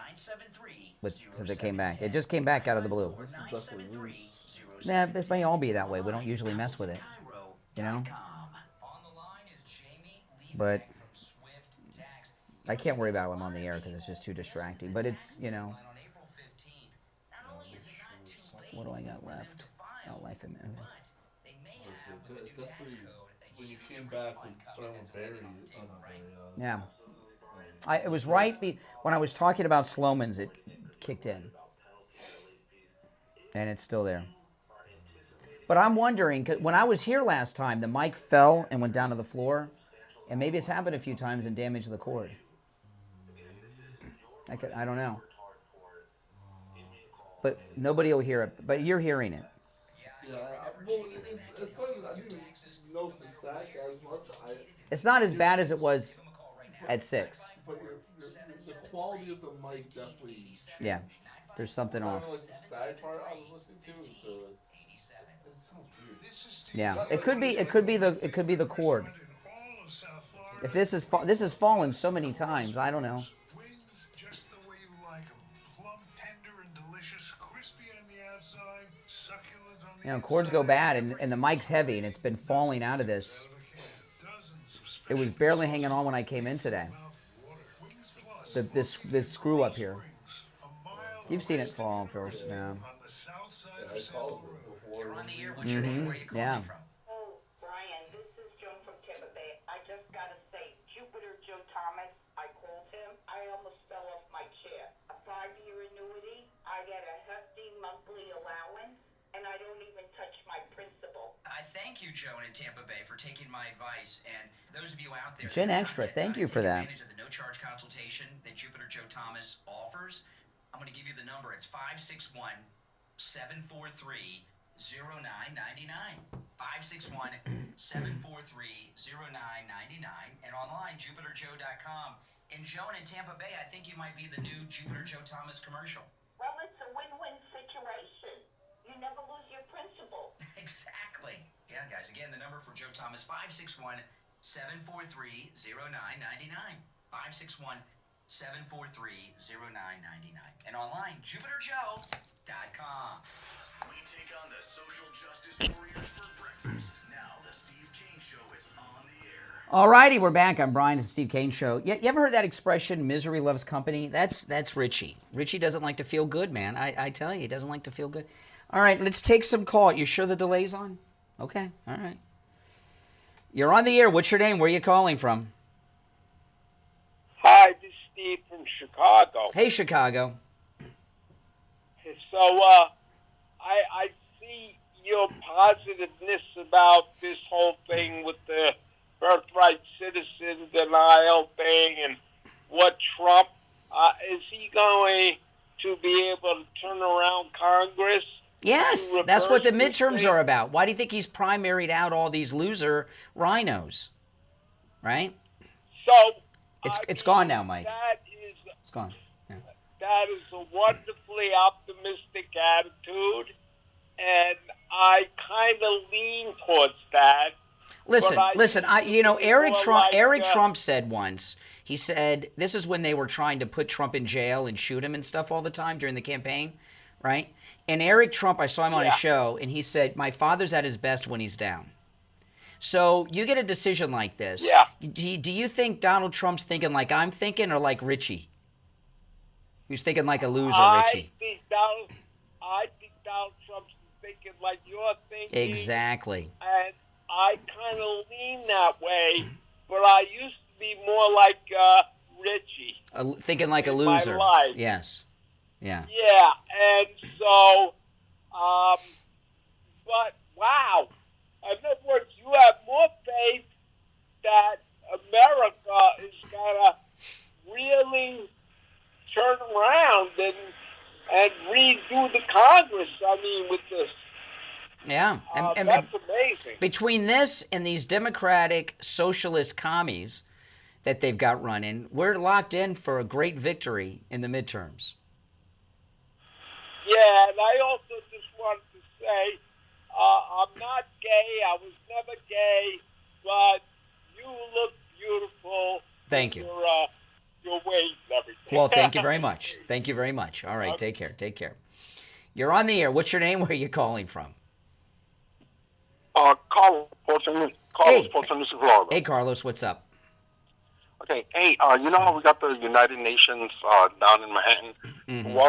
[SPEAKER 1] since it came back. It just came back out of the blue. Nah, this may all be that way. We don't usually mess with it, you know? But I can't worry about it when I'm on the air because it's just too distracting. But it's, you know. What do I got left? Oh, life in there.
[SPEAKER 2] Definitely, when you came back with starting with Barry,
[SPEAKER 1] Yeah. It was right when I was talking about Sloman's, it kicked in. And it's still there. But I'm wondering, 'cause when I was here last time, the mic fell and went down to the floor. And maybe it's happened a few times and damaged the cord. I don't know. But nobody will hear it. But you're hearing it.
[SPEAKER 2] Yeah, well, it's funny, I didn't even notice the stack as much.
[SPEAKER 1] It's not as bad as it was at 6.
[SPEAKER 2] But the quality of the mic definitely changed.
[SPEAKER 1] Yeah, there's something off.
[SPEAKER 2] Like the stack part I was listening to, it sounds weird.
[SPEAKER 1] Yeah, it could be the cord. If this has fallen so many times, I don't know.
[SPEAKER 11] Wings just the way you like them. Plump, tender, and delicious. Crispy on the outside, succulent on the
[SPEAKER 1] You know, cords go bad, and the mic's heavy, and it's been falling out of this. It was barely hanging on when I came in today. This screw up here. You've seen it fall first. Yeah.
[SPEAKER 6] You're on the air. What's your name? Where are you calling
[SPEAKER 1] Yeah.
[SPEAKER 6] from?
[SPEAKER 8] Oh, Brian, this is Joan from Tampa Bay. I just gotta say, Jupiter Joe Thomas, I called him. I almost fell off my chair. A 5-year annuity. I get a hefty monthly allowance, and I don't even touch my principal.
[SPEAKER 6] I thank you, Joan in Tampa Bay, for taking my advice. And those of you out there,
[SPEAKER 1] Gen Extra, thank you for that.
[SPEAKER 6] advantage of the no-charge consultation that Jupiter Joe Thomas offers. I'm going to give you the number. It's 561-743-0999. 561-743-0999. And online, jupiterjoe.com.
[SPEAKER 1] And Joan in Tampa Bay, I think you might be the new Jupiter Joe Thomas commercial.
[SPEAKER 12] Well, it's a win-win situation. You never lose your principles.
[SPEAKER 1] Exactly. Yeah, guys. Again, the number for Joe Thomas, 561-743-0999. 561-743-0999. And online, JupiterJoe.com.
[SPEAKER 3] We take on the social justice warriors for breakfast. Now the Steve Kane Show is on the air.
[SPEAKER 1] All righty, we're back. I'm Brian, it's the Steve Kane Show. You ever heard that expression, misery loves company? That's Richie. Richie doesn't like to feel good, man. I tell you, he doesn't like to feel good. All right, let's take some call. You sure the delay's on? Okay, all right. You're on the air. What's your name? Where are you calling from?
[SPEAKER 20] Hi, this is Steve from Chicago.
[SPEAKER 1] Hey, Chicago.
[SPEAKER 20] So, I see your positiveness about this whole thing with the birthright citizen denial thing and what Trump, is he going to be able to turn around Congress?
[SPEAKER 1] Yes, that's what the midterms are about. Why do you think he's primaried out all these loser rhinos? Right?
[SPEAKER 20] So,
[SPEAKER 1] it's gone now, Mike. It's gone. Yeah.
[SPEAKER 20] That is a wonderfully optimistic attitude, and I kind of lean towards that.
[SPEAKER 1] Listen. Eric
[SPEAKER 20] Trump
[SPEAKER 1] Trump said once. He said this is when they were trying to put Trump in jail and shoot him and stuff all the time during the campaign, right? And Eric Trump, I saw him on his show, and he said, "My father's at his best when he's down." So you get a decision like this.
[SPEAKER 20] Yeah.
[SPEAKER 1] Do you think Donald Trump's thinking like I'm thinking, or like Richie? He's thinking like a loser, Richie.
[SPEAKER 20] I think Donald Trump's thinking like you're thinking.
[SPEAKER 1] Exactly.
[SPEAKER 20] And I kind of lean that way, but I used to be more like Richie.
[SPEAKER 1] Thinking like a
[SPEAKER 20] in
[SPEAKER 1] loser.
[SPEAKER 20] My life.
[SPEAKER 1] Yes. Yeah.
[SPEAKER 20] Yeah, and so, but wow. In other words, you have more faith that America is going to really turn around and redo the Congress, with this.
[SPEAKER 1] Yeah. And
[SPEAKER 20] that's amazing.
[SPEAKER 1] Between this and these democratic socialist commies that they've got running, we're locked in for a great victory in the midterms.
[SPEAKER 20] Yeah, and I also just wanted to say, I'm not gay. I was never gay, but you look beautiful.
[SPEAKER 1] Thank you.
[SPEAKER 20] Your waist and everything.
[SPEAKER 1] Well, thank you very much. Thank you very much. All right, take care. Take care. You're on the air. What's your name? Where are you calling from?
[SPEAKER 21] Carlos, Florida.
[SPEAKER 1] Hey, Carlos, what's up?
[SPEAKER 21] Okay, hey, you know how we got the United Nations down in Manhattan?
[SPEAKER 1] Mm-hmm.
[SPEAKER 21] Why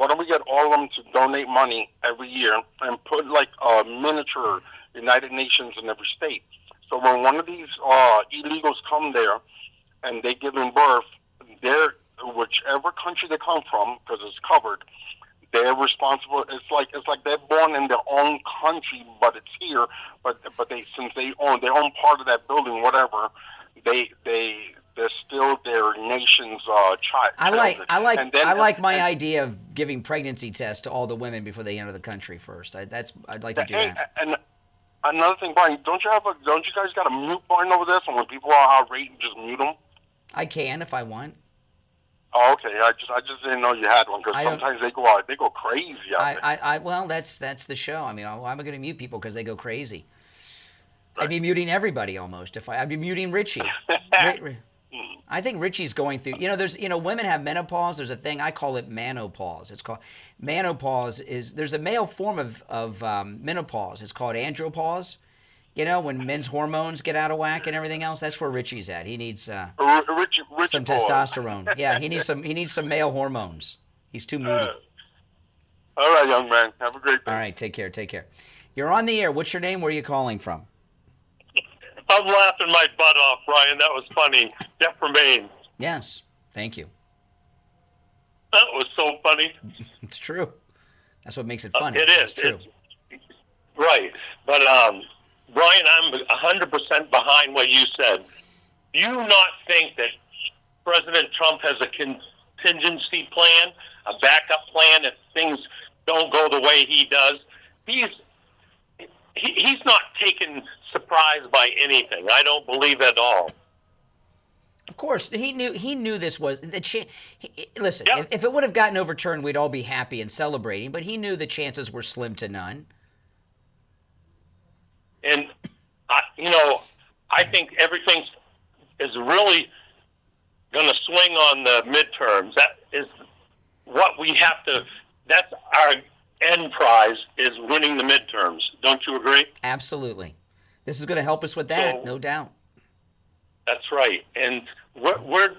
[SPEAKER 21] don't we get all of them to donate money every year and put like a miniature United Nations in every state? So when one of these illegals come there and they give them birth, whichever country they come from, because it's covered, they're responsible. It's like they're born in their own country, but it's here. But since they own part of that building, whatever, they're still their nation's child.
[SPEAKER 1] I like my idea of giving pregnancy tests to all the women before they enter the country first. I'd like to do that.
[SPEAKER 21] And another thing, Brian, don't you guys got a mute button over there? So when people are outraged, just mute them.
[SPEAKER 1] I can if I want.
[SPEAKER 21] Oh, okay. I just didn't know you had one because sometimes they go crazy.
[SPEAKER 1] Well, that's the show. I mean, I'm going to mute people because they go crazy. I'd be muting everybody almost I'd be muting Richie. I think Richie's going through. Women have menopause. There's a thing I call it manopause. It's called menopause. There's a male form of menopause. It's called andropause. When men's hormones get out of whack and everything else, that's where Richie's at. He needs some testosterone. Yeah, he needs some male hormones. He's too moody.
[SPEAKER 21] All right, young man. Have a great day.
[SPEAKER 1] All right, take care. You're on the air. What's your name? Where are you calling from?
[SPEAKER 22] I'm laughing my butt off, Brian. That was funny. Jeff from Maine.
[SPEAKER 1] Yes, thank you.
[SPEAKER 22] That was so funny.
[SPEAKER 1] It's true. That's what makes it funny.
[SPEAKER 22] It is.
[SPEAKER 1] It's true.
[SPEAKER 22] Right. But, Brian, I'm 100% behind what you said. Do you not think that President Trump has a contingency plan, a backup plan if things don't go the way he does? He's not taken surprised by anything. I don't believe at all.
[SPEAKER 1] Of course, he knew this was the listen. If it would have gotten overturned, we'd all be happy and celebrating. But he knew the chances were slim to none.
[SPEAKER 22] And I think everything is really going to swing on the midterms. That is what we have to. That's our end prize, is winning the midterms. Don't you agree?
[SPEAKER 1] Absolutely. This is going to help us with that, no doubt.
[SPEAKER 22] That's right. And we're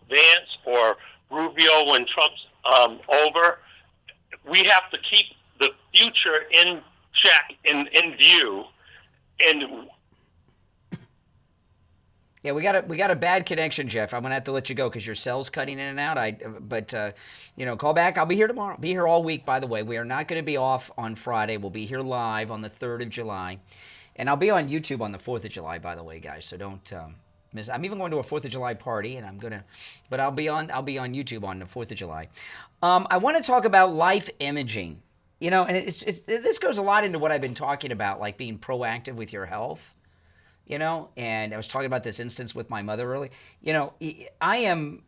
[SPEAKER 22] Vance or Rubio when Trump's over. We have to keep the future in check, in view. And
[SPEAKER 1] yeah, we got a bad connection, Jeff. I'm gonna have to let you go because your cell's cutting in and out. But call back. I'll be here tomorrow. Be here all week. By the way, we are not going to be off on Friday. We'll be here live on the 3rd of July, and I'll be on YouTube on the 4th of July. By the way, guys, so don't miss. I'm even going to a 4th of July party, and but I'll be on YouTube on the 4th of July. I want to talk about life imaging. And this goes a lot into what I've been talking about, like being proactive with your health. And I was talking about this instance with my mother earlier. I am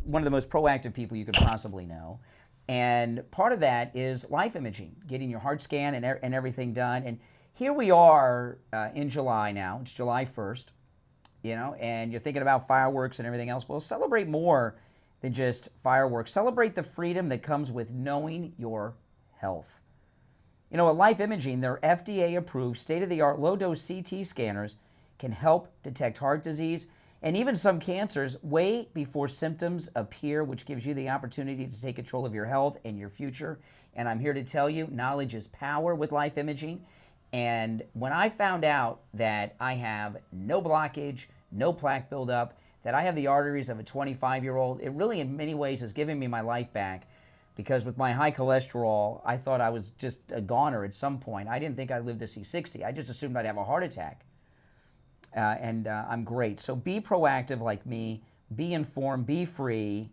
[SPEAKER 1] one of the most proactive people you could possibly know. And part of that is life imaging, getting your heart scan and everything done. And here we are in July now. It's July 1st, and you're thinking about fireworks and everything else. Well, celebrate more than just fireworks. Celebrate the freedom that comes with knowing your health. At Life Imaging, their FDA-approved, state-of-the-art, low-dose CT scanners can help detect heart disease and even some cancers way before symptoms appear, which gives you the opportunity to take control of your health and your future. And I'm here to tell you, knowledge is power with Life Imaging. And when I found out that I have no blockage, no plaque buildup, that I have the arteries of a 25-year-old, it really in many ways has given me my life back. Because with my high cholesterol, I thought I was just a goner at some point. I didn't think I'd live to see 60. I just assumed I'd have a heart attack. And I'm great. So be proactive like me. Be informed. Be free.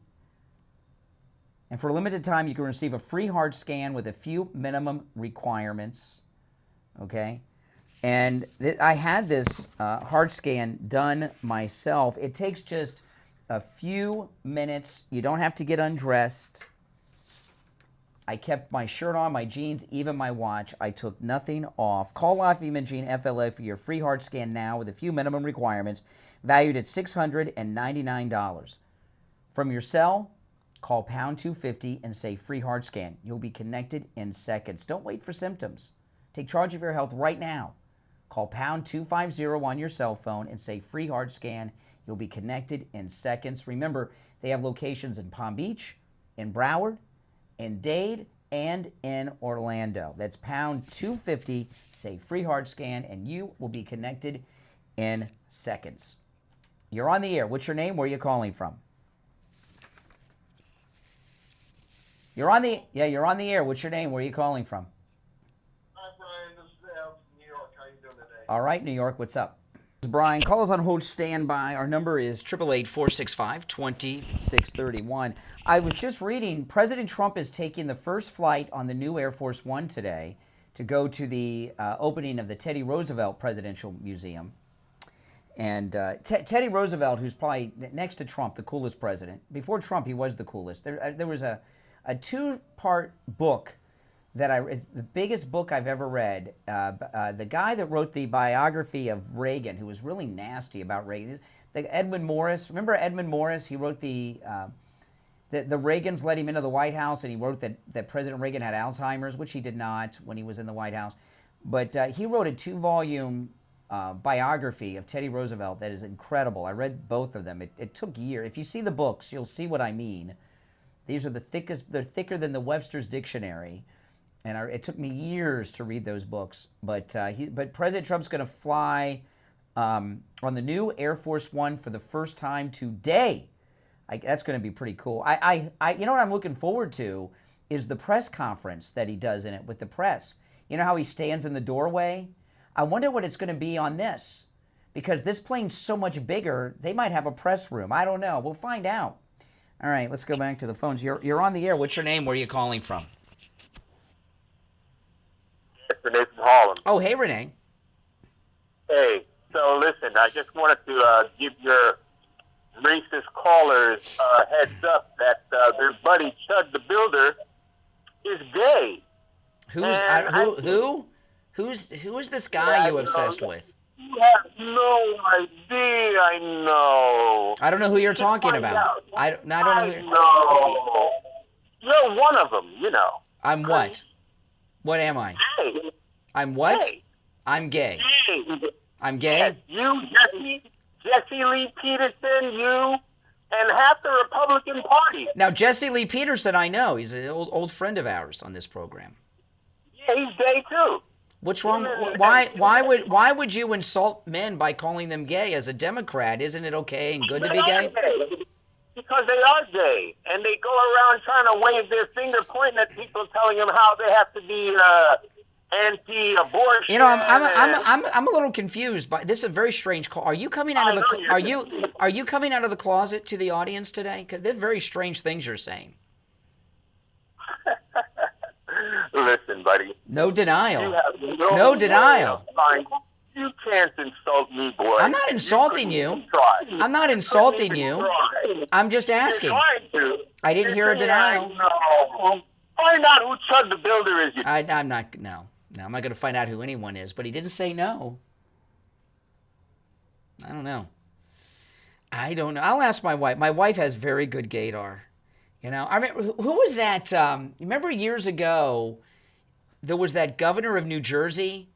[SPEAKER 1] And for a limited time, you can receive a free heart scan with a few minimum requirements. Okay? And I had this heart scan done myself. It takes just a few minutes. You don't have to get undressed. I kept my shirt on, my jeans, even my watch. I took nothing off. Call Life Imaging FLA for your free heart scan now with a few minimum requirements, valued at $699. From your cell, call pound 250 and say free heart scan. You'll be connected in seconds. Don't wait for symptoms. Take charge of your health right now. Call pound 250 on your cell phone and say free heart scan. You'll be connected in seconds. Remember, they have locations in Palm Beach, in Broward, in Dade, and in Orlando. That's pound 250, say free heart scan, and you will be connected in seconds. You're on the air. What's your name? Where are you calling from? You're on the air. What's your name? Where are you calling from?
[SPEAKER 10] Hi, Brian. This is Al from New York. How you doing today?
[SPEAKER 1] All right, New York. What's up? This is Brian. Call us on hold standby. Our number is 888-465-2631. I was just reading, President Trump is taking the first flight on the new Air Force One today to go to the opening of the Teddy Roosevelt Presidential Museum. And Teddy Roosevelt, who's probably next to Trump, the coolest president. Before Trump, he was the coolest. There was a two-part book that it's the biggest book I've ever read. The guy that wrote the biography of Reagan, who was really nasty about Reagan, Edmund Morris. Remember Edmund Morris? He wrote the Reagans let him into the White House, and he wrote that President Reagan had Alzheimer's, which he did not when he was in the White House. But he wrote a 2-volume biography of Teddy Roosevelt that is incredible. I read both of them. It took years. If you see the books, you'll see what I mean. These are the thickest. They're thicker than the Webster's Dictionary. And it took me years to read those books. But President Trump's going to fly on the new Air Force One for the first time today. That's going to be pretty cool. You know what I'm looking forward to is the press conference that he does in it with the press. You know how he stands in the doorway? I wonder what it's going to be on this. Because this plane's so much bigger, they might have a press room. I don't know. We'll find out. All right, let's go back to the phones. You're on the air. What's your name? Where are you calling from?
[SPEAKER 21] Renee from Harlem.
[SPEAKER 1] Oh, hey, Renee.
[SPEAKER 21] Hey, So listen, I just wanted to give your racist callers a heads up that their buddy Chud the Builder is gay.
[SPEAKER 1] Who is this guy you obsessed with?
[SPEAKER 21] You have no idea. I know.
[SPEAKER 1] I don't know who you're talking
[SPEAKER 21] find
[SPEAKER 1] about.
[SPEAKER 21] out.
[SPEAKER 1] I don't know.
[SPEAKER 21] know. You're one of them, you know.
[SPEAKER 1] I'm what? What am I?
[SPEAKER 21] Hey.
[SPEAKER 1] I'm what?
[SPEAKER 21] Hey.
[SPEAKER 1] I'm gay.
[SPEAKER 21] Hey.
[SPEAKER 1] I'm gay?
[SPEAKER 21] Yes, you, Jesse Lee Peterson, you, and half the Republican Party.
[SPEAKER 1] Now, Jesse Lee Peterson, I know. He's an old friend of ours on this program.
[SPEAKER 21] Yeah, he's gay, too.
[SPEAKER 1] What's wrong? Why would you insult men by calling them gay as a Democrat? Isn't it okay and good to be gay?
[SPEAKER 21] Because they are gay, and they go around trying to wave their finger, pointing at people, telling them how they have to be anti-abortion.
[SPEAKER 1] You know, I'm a little confused. But this is a very strange call. Are you coming out of the are you coming out of the closet to the audience today? Because they're very strange things you're saying.
[SPEAKER 21] Listen, buddy.
[SPEAKER 1] No denial.
[SPEAKER 21] You have
[SPEAKER 1] no denial.
[SPEAKER 21] You can't insult me, boy.
[SPEAKER 1] I'm not insulting you. I'm not insulting you. I'm just asking. I didn't hear a denial.
[SPEAKER 21] No. Find out who Chud the Builder is.
[SPEAKER 1] I'm not. No, I'm not going to find out who anyone is. But he didn't say no. I don't know. I'll ask my wife. My wife has very good gaydar. You know, I remember, who was that? Remember years ago, there was that governor of New Jersey.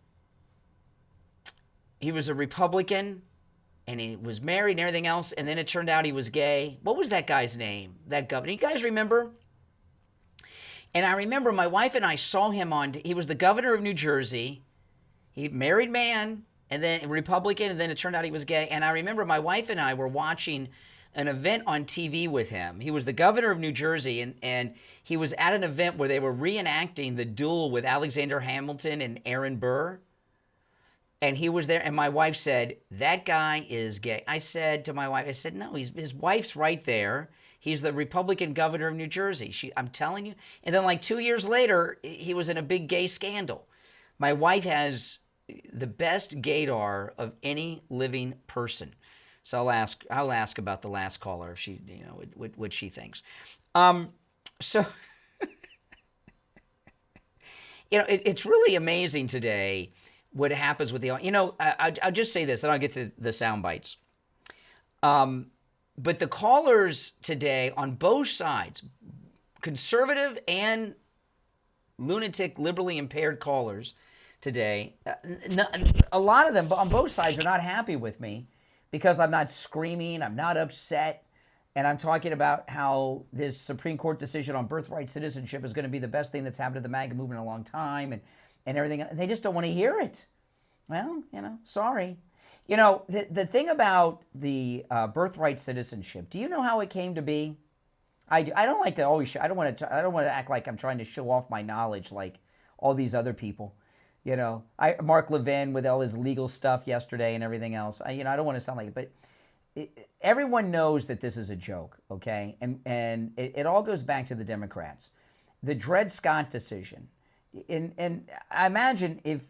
[SPEAKER 1] He was a Republican, and he was married and everything else, and then it turned out he was gay. What was that guy's name, that governor? You guys remember? And I remember my wife and I saw him he was the governor of New Jersey. He married man, and then a Republican, and then it turned out he was gay. And I remember my wife and I were watching an event on TV with him. He was the governor of New Jersey, and he was at an event where they were reenacting the duel with Alexander Hamilton and Aaron Burr. And he was there, and my wife said, that guy is gay. I said to my wife, I said, no, his wife's right there. He's the Republican governor of New Jersey. I'm telling you. And then like 2 years later, he was in a big gay scandal. My wife has the best gaydar of any living person. So I'll ask about the last caller if she, what she thinks. So, it's really amazing today what happens with the, I'll just say this, then I'll get to the sound bites. But the callers today on both sides, conservative and lunatic, liberally impaired callers today, a lot of them on both sides are not happy with me because I'm not screaming, I'm not upset, and I'm talking about how this Supreme Court decision on birthright citizenship is going to be the best thing that's happened to the MAGA movement in a long time, and everything. They just don't want to hear it. Well, sorry. The thing about the birthright citizenship, do you know how it came to be? I don't like to always, I don't want to act like I'm trying to show off my knowledge like all these other people. Mark Levin with all his legal stuff yesterday and everything else. I don't want to sound like it, but everyone knows that this is a joke, okay? And it all goes back to the Democrats. The Dred Scott decision. And I imagine if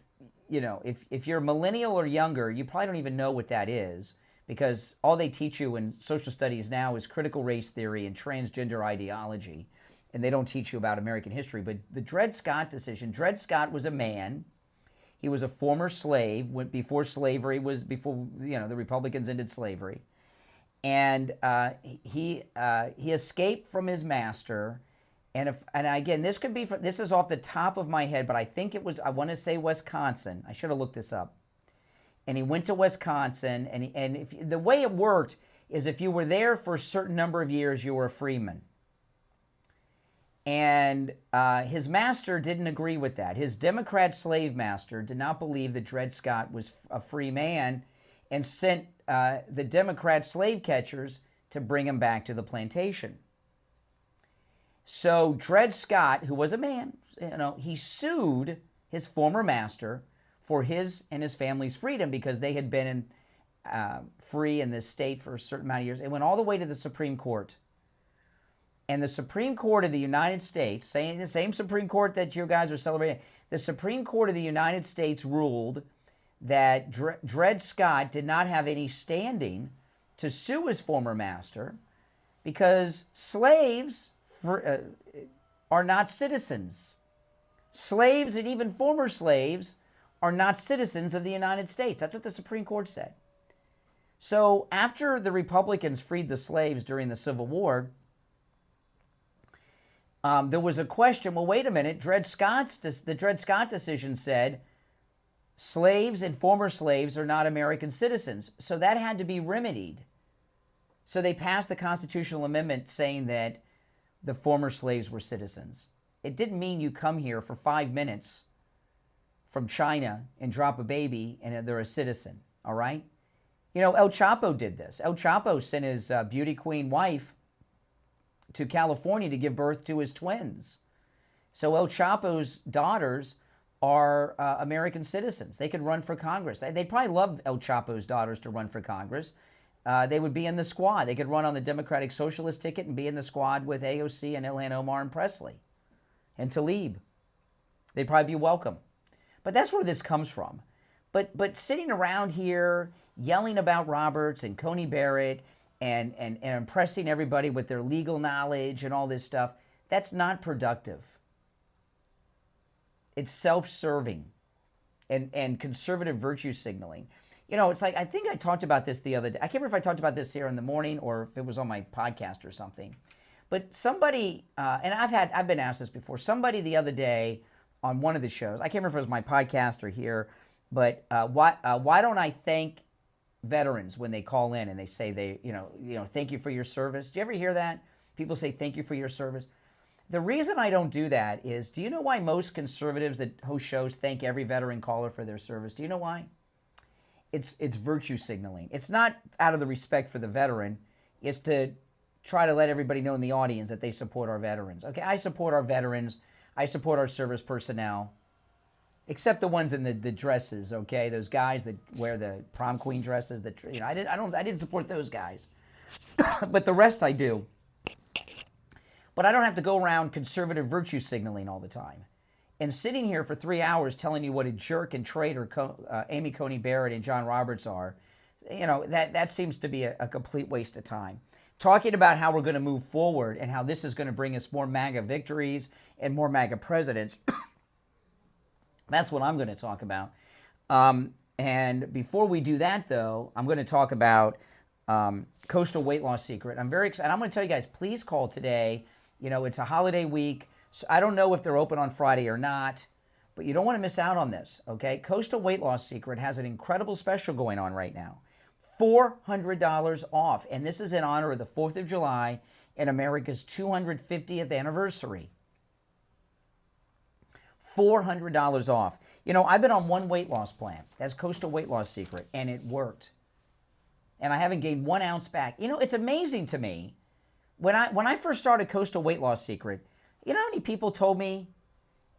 [SPEAKER 1] you're a millennial or younger, you probably don't even know what that is because all they teach you in social studies now is critical race theory and transgender ideology, and they don't teach you about American history. But the Dred Scott decision, Dred Scott was a man. He was a former slave before the Republicans ended slavery. And he escaped from his master. And again, this is off the top of my head, but I think it was, I want to say Wisconsin. I should have looked this up. And he went to Wisconsin, and the way it worked is if you were there for a certain number of years, you were a freeman. And his master didn't agree with that. His Democrat slave master did not believe that Dred Scott was a free man and sent the Democrat slave catchers to bring him back to the plantation. So Dred Scott, who was a man, he sued his former master for his and his family's freedom because they had been free in this state for a certain amount of years. It went all the way to the Supreme Court. And the Supreme Court of the United States, the same Supreme Court that you guys are celebrating, the Supreme Court of the United States ruled that Dred Scott did not have any standing to sue his former master because slaves are not citizens. Slaves and even former slaves are not citizens of the United States. That's what the Supreme Court said. So after the Republicans freed the slaves during the Civil War, there was a question, well, wait a minute, the Dred Scott decision said slaves and former slaves are not American citizens. So that had to be remedied. So they passed the constitutional amendment saying that the former slaves were citizens. It didn't mean you come here for 5 minutes from China and drop a baby and they're a citizen, all right? You know, El Chapo did this. El Chapo sent his beauty queen wife to California to give birth to his twins. So El Chapo's daughters are American citizens. They could run for Congress. They'd probably love El Chapo's daughters to run for Congress. They would be in the squad. They could run on the Democratic Socialist ticket and be in the squad with AOC and Ilhan Omar and Presley and Tlaib. They'd probably be welcome. But that's where this comes from. But sitting around here yelling about Roberts and Coney Barrett and impressing everybody with their legal knowledge and all this stuff, that's not productive. It's self-serving and conservative virtue signaling. You know, it's like, I think I talked about this the other day. I can't remember if I talked about this here in the morning or if it was on my podcast or something. But somebody, and I've been asked this before, somebody the other day on one of the shows, I can't remember if it was my podcast or here, but why don't I thank veterans when they call in and they say thank you for your service? Do you ever hear that? People say thank you for your service. The reason I don't do that is, do you know why most conservatives that host shows thank every veteran caller for their service? Do you know why? It's virtue signaling. It's not out of the respect for the veteran. It's to try to let everybody know in the audience that they support our veterans. Okay, I support our veterans. I support our service personnel. Except the ones in the dresses, okay? Those guys that wear the prom queen dresses. I didn't support those guys, but the rest I do. But I don't have to go around conservative virtue signaling all the time, and sitting here for 3 hours telling you what a jerk and traitor Amy Coney Barrett and John Roberts are. You know, that seems to be a complete waste of time. Talking about how we're going to move forward and how this is going to bring us more MAGA victories and more MAGA presidents. That's what I'm going to talk about. And before we do that, though, I'm going to talk about Coastal Weight Loss Secret. I'm very excited. I'm going to tell you guys, please call today. You know, it's a holiday week. So I don't know if they're open on Friday or not, but you don't want to miss out on this, okay? Coastal Weight Loss Secret has an incredible special going on right now. $400 off. And this is in honor of the 4th of July and America's 250th anniversary. $400 off. You know, I've been on one weight loss plan. That's Coastal Weight Loss Secret, and it worked. And I haven't gained 1 ounce back. You know, it's amazing to me. When I first started Coastal Weight Loss Secret, you know how many people told me,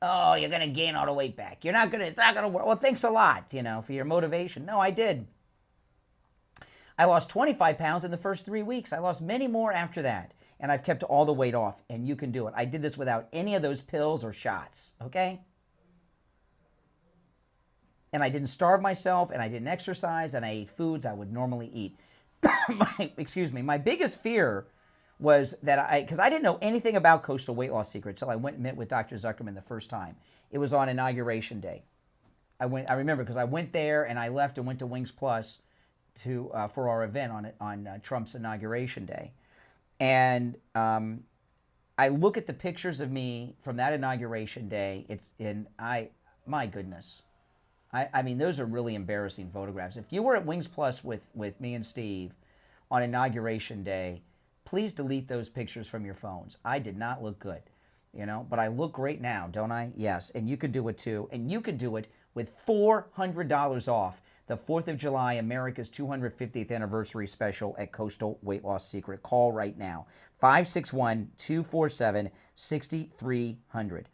[SPEAKER 1] oh, you're going to gain all the weight back. It's not going to work. Well, thanks a lot, you know, for your motivation. No, I did. I lost 25 pounds in the first 3 weeks. I lost many more after that. And I've kept all the weight off, and you can do it. I did this without any of those pills or shots, okay? And I didn't starve myself, and I didn't exercise, and I ate foods I would normally eat. My biggest fear was that because I didn't know anything about Coastal Weight Loss Secret until I went and met with Dr. Zuckerman the first time. It was on Inauguration Day. I remember because I went there, and I left and went to Wings Plus for our event on Trump's Inauguration Day. And I look at the pictures of me from that Inauguration Day. My goodness. I mean, those are really embarrassing photographs. If you were at Wings Plus with me and Steve on Inauguration Day, please delete those pictures from your phones. I did not look good, you know, but I look great now, don't I? Yes, and you could do it too. And you could do it with $400 off the 4th of July, America's 250th anniversary special at Coastal Weight Loss Secret. Call right now, 561-247-6300.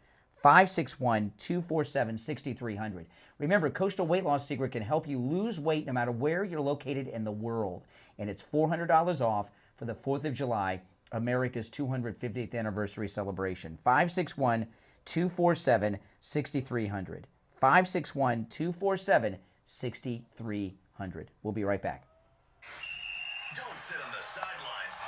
[SPEAKER 1] 561-247-6300. Remember, Coastal Weight Loss Secret can help you lose weight no matter where you're located in the world. And it's $400 off for the 4th of July, America's 250th anniversary celebration. 561-247-6300. 561-247-6300. 6300. We'll be right back.
[SPEAKER 3] Don't sit on the sidelines.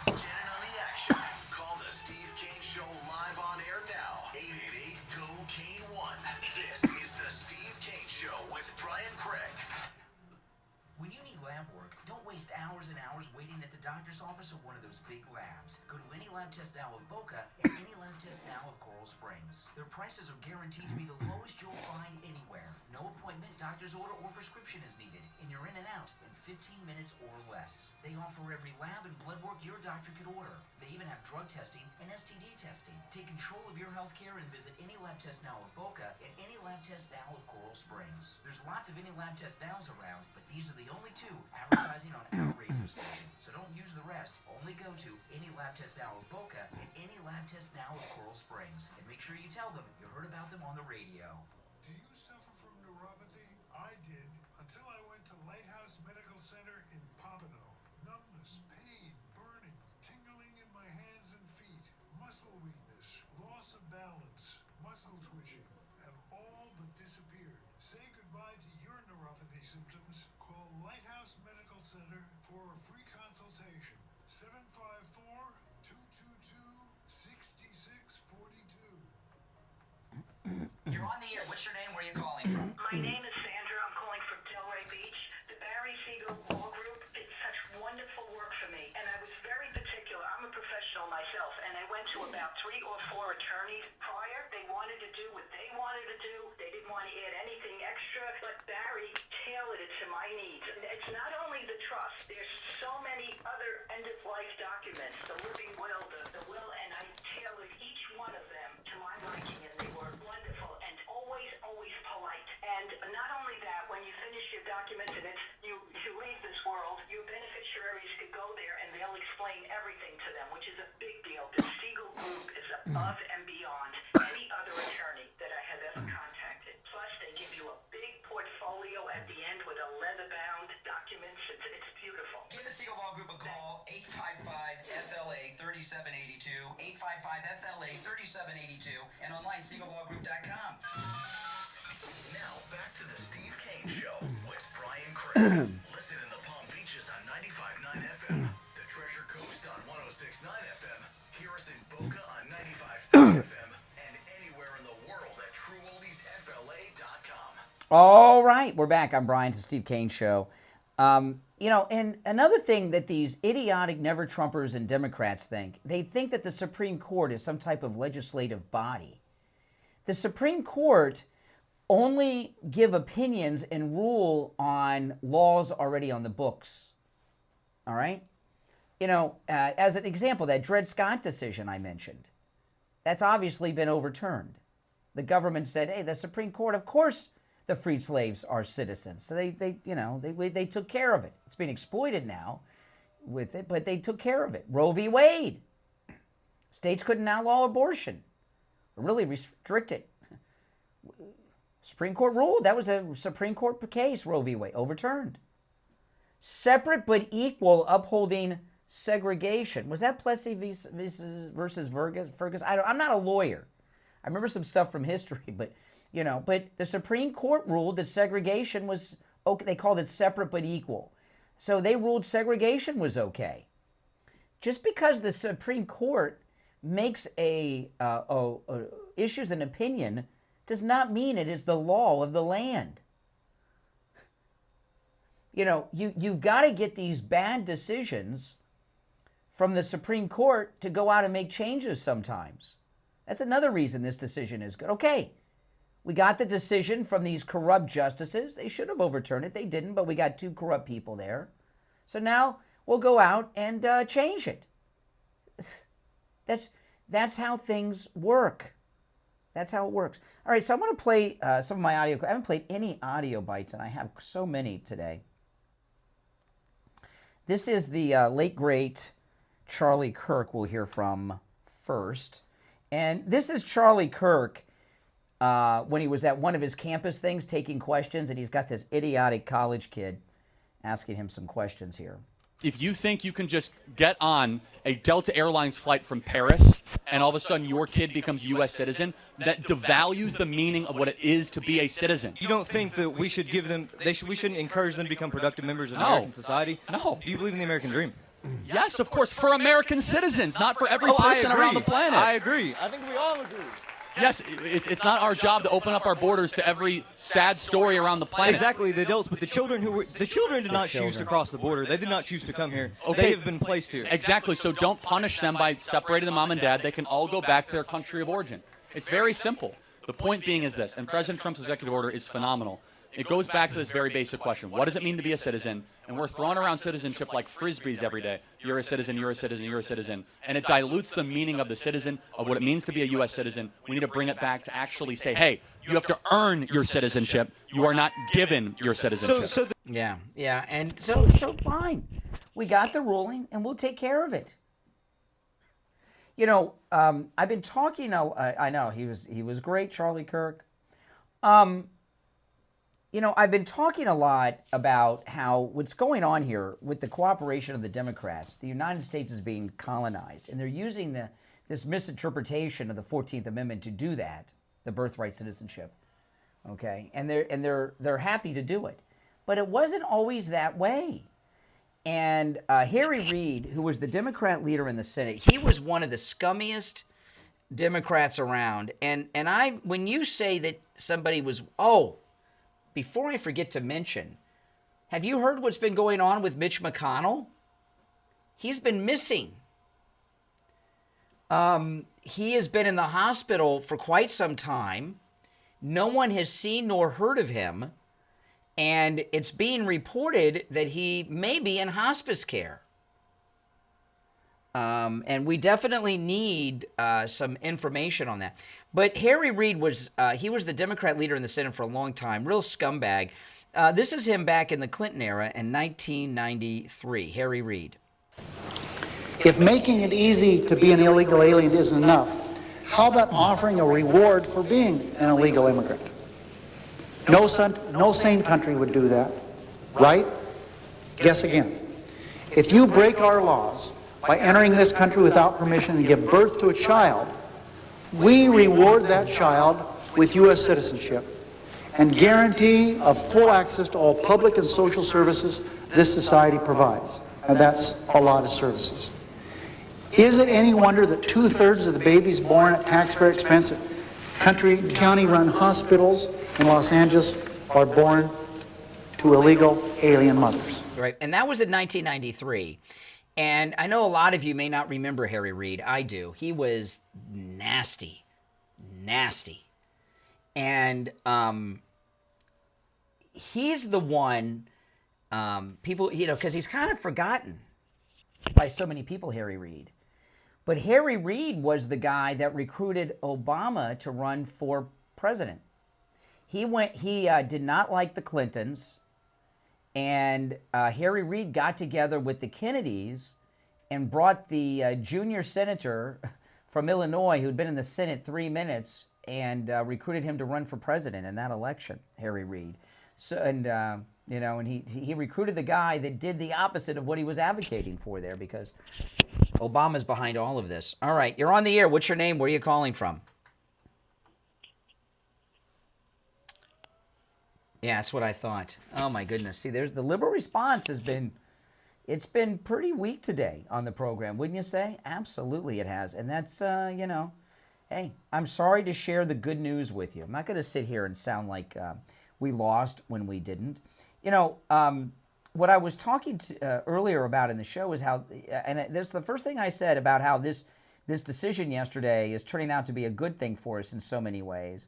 [SPEAKER 3] Get in on the action. Call the Steve Kane Show live on air now. 888-GO-KANE-1. This is the Steve Kane Show with Brian Craig.
[SPEAKER 6] When you need lab work, don't waste hours and hours waiting at the doctor's office or one of those big labs. Go to any lab test now of Boca and any lab test now of Coral Springs. Their prices are guaranteed to be the lowest you'll find anywhere. No appointment, doctor's order, or prescription is needed, and you're in and out in 15 minutes or less. They offer every lab and blood work your doctor could order. They even have drug testing and STD testing. Take control of your health care and visit any lab test now of Boca and any lab test now of Coral Springs. There's lots of any lab test nows around, but these are the only two advertising on our radio station. So don't use the rest. Only go to any lab test now of Boca and any lab test now of Coral Springs. And make sure you tell them you heard about them on the radio.
[SPEAKER 11] Do you suffer from neuropathy? I did until I went to Lighthouse Medical Center in Pompano. Numbness, pain, burning, tingling in my hands and feet, muscle weakness, loss of balance, muscle twitching have all but disappeared. Say goodbye to your neuropathy symptoms. Call Lighthouse Medical Center for a free consultation. 754-222-6642.
[SPEAKER 6] You're on the air. What's your name? Where are you calling from?
[SPEAKER 7] My name is Sandra. I'm calling from Delray Beach. The Barry Siegel Law Group did such wonderful work for me, and I was very particular. I'm a professional myself, and I went to about 3 or 4 attorneys prior. They wanted to do what they wanted to do. They didn't want to add anything extra, but Barry tailored it to my needs. And it's not only the trust. There's so many other end-of-life documents, the living will, the will, and I tailored each one of them to my liking, and they were wonderful and always polite. And not only that, when you finish your documents and you leave this world, your beneficiaries could go there and they'll explain everything to them, which is a big deal. The Siegel Group is above and beyond any other attorney that I have ever contacted. Plus, they give you a big portfolio at the end with a leather-bound documents. It's beautiful.
[SPEAKER 6] Give the Siegel Law Group a call, 855-FLA-3782, 855-FLA-3782, and online, SiegelLawGroup.com.
[SPEAKER 3] Now, back to the Steve Kane Show with Brian Craig. Listen in the Palm Beaches on 95.9 FM, the Treasure Coast on 106.9 FM, hear us in Boca on 95.3 FM, and anywhere in the world at TrueOldiesFLA.com.
[SPEAKER 1] All right, we're back. I'm Brian, to Steve Kane Show. And another thing that these idiotic never-Trumpers and Democrats think, they think that the Supreme Court is some type of legislative body. The Supreme Court only give opinions and rule on laws already on the books. All right? As an example, that Dred Scott decision I mentioned, that's obviously been overturned. The government said, hey, the Supreme Court, of course the freed slaves are citizens. So they took care of it. It's being exploited now with it, but they took care of it. Roe v. Wade. States couldn't outlaw abortion, or really restrict it. Supreme Court ruled. That was a Supreme Court case, Roe v. Wade, overturned. Separate but equal, upholding segregation. Was that Plessy versus Ferguson? I'm not a lawyer. I remember some stuff from history, but the Supreme Court ruled that segregation was okay. They called it separate but equal. So they ruled segregation was okay. Just because the Supreme Court makes issues an opinion does not mean it is the law of the land. You've got to get these bad decisions from the Supreme Court to go out and make changes sometimes. That's another reason this decision is good. Okay, we got the decision from these corrupt justices. They should have overturned it. They didn't, but we got 2 corrupt people there. So now we'll go out and change it. That's how things work. That's how it works. All right, so I'm going to play some of my audio. I haven't played any audio bites, and I have so many today. This is the late, great Charlie Kirk we'll hear from first. And this is Charlie Kirk when he was at one of his campus things taking questions, and he's got this idiotic college kid asking him some questions here.
[SPEAKER 13] If you think you can just get on a Delta Airlines flight from Paris and all of a sudden your kid becomes a U.S. citizen, that devalues the meaning of what it is to be a citizen.
[SPEAKER 14] You don't think that we should give them, we shouldn't encourage them to become productive members of
[SPEAKER 13] No.
[SPEAKER 14] American society?
[SPEAKER 13] No.
[SPEAKER 14] Do you believe in the American dream?
[SPEAKER 13] Yes, of course, for American citizens, not for every person around the planet.
[SPEAKER 14] I agree. I think we all agree.
[SPEAKER 13] Yes, it's not our job to open up our borders to every sad story around the planet.
[SPEAKER 14] Exactly, the adults, but the children did not choose to cross the border. They did not choose to come here.
[SPEAKER 13] Okay.
[SPEAKER 14] They have been placed here.
[SPEAKER 13] Exactly, so don't punish them by separating the mom and dad. They can all go back to their country of origin. It's very simple. The point being is this, and President Trump's executive order is phenomenal. It goes back to this very basic question. What does it mean to be a citizen? And we're throwing around citizenship like Frisbees every day. You're a citizen, you're a citizen, you're a citizen. And it dilutes the meaning of the citizen, of what it means to be a U.S. citizen. We need to bring it back to actually say, hey, you have to earn your citizenship. You are not given your citizenship.
[SPEAKER 1] Yeah, and so fine. We got the ruling, and we'll take care of it. You know, I've been talking. I know he was great, Charlie Kirk. You know, I've been talking a lot about how what's going on here with the cooperation of the Democrats. The United States is being colonized, and they're using this misinterpretation of the 14th Amendment to do that, the birthright citizenship. Okay, and they're happy to do it, but it wasn't always that way. And Harry Reid, who was the Democrat leader in the Senate, he was one of the scummiest Democrats around. And when you say that somebody was, before I forget to mention, have you heard what's been going on with Mitch McConnell? He's been missing. He has been in the hospital for quite some time. No one has seen nor heard of him. And it's being reported that he may be in hospice care. And we definitely need some information on that. But Harry Reid was the Democrat leader in the Senate for a long time, real scumbag. This is him back in the Clinton era in 1993, Harry Reid.
[SPEAKER 23] If making it easy to be an illegal alien isn't enough, how about offering a reward for being an illegal immigrant? No sane country would do that, right? Guess again. If you break our laws by entering this country without permission and give birth to a child, we reward that child with U.S. citizenship and guarantee of full access to all public and social services this society provides. And that's a lot of services. Is it any wonder that 2/3 of the babies born at taxpayer expense at county-run hospitals in Los Angeles are born to illegal alien mothers?
[SPEAKER 1] Right, and that was in 1993. And I know a lot of you may not remember Harry Reid. I do. He was nasty. And he's the one, people, because he's kind of forgotten by so many people, Harry Reid. But Harry Reid was the guy that recruited Obama to run for president. He did not like the Clintons. And Harry Reid got together with the Kennedys and brought the junior senator from Illinois who'd been in the Senate 3 minutes and recruited him to run for president in that election, Harry Reid. So, and he recruited the guy that did the opposite of what he was advocating for there, because Obama's behind all of this. All right, you're on the air. What's your name? Where are you calling from? Yeah, that's what I thought. Oh my goodness. See, there's the liberal response has been pretty weak today on the program, wouldn't you say? Absolutely it has. And that's hey, I'm sorry to share the good news with you. I'm not going to sit here and sound like we lost when we didn't. What I was talking to, earlier about in the show is how, and this is the first thing I said about how this decision yesterday is turning out to be a good thing for us in so many ways.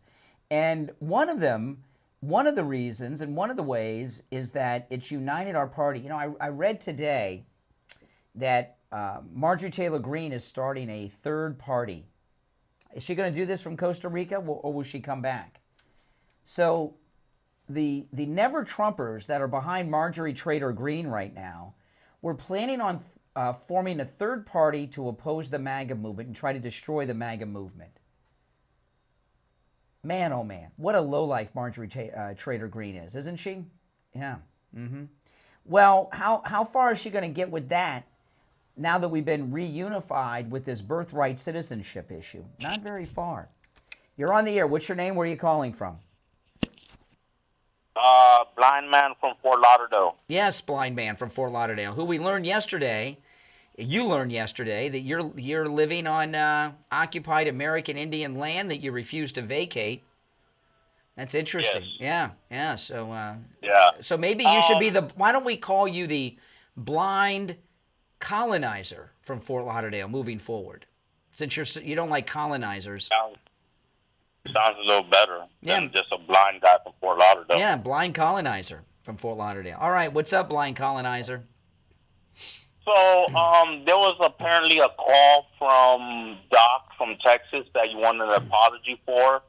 [SPEAKER 1] And one of the reasons and one of the ways is that it's united our party. I read today that Marjorie Taylor Greene is starting a third party. Is she going to do this from Costa Rica, or will she come back? So the never-Trumpers that are behind Marjorie Taylor Greene right now were planning on forming a third party to oppose the MAGA movement and try to destroy the MAGA movement. Man, oh man, what a lowlife Marjorie Taylor Greene is, isn't she? Yeah. Well, how far is she going to get with that now that we've been reunified with this birthright citizenship issue? Not very far. You're on the air. What's your name? Where are you calling from?
[SPEAKER 4] Blind man from Fort Lauderdale.
[SPEAKER 1] Yes, blind man from Fort Lauderdale, who we learned yesterday. You learned yesterday that you're living on occupied American Indian land that you refuse to vacate. That's interesting.
[SPEAKER 4] Yes.
[SPEAKER 1] Yeah. So
[SPEAKER 4] Yeah.
[SPEAKER 1] So maybe you should be the. Why don't we call you the blind colonizer from Fort Lauderdale moving forward? Since you don't like colonizers.
[SPEAKER 4] Sounds a little better than just a blind guy from Fort Lauderdale.
[SPEAKER 1] Yeah, blind colonizer from Fort Lauderdale. All right, what's up, blind colonizer?
[SPEAKER 4] So there was apparently a call from Doc from Texas that you wanted an apology for.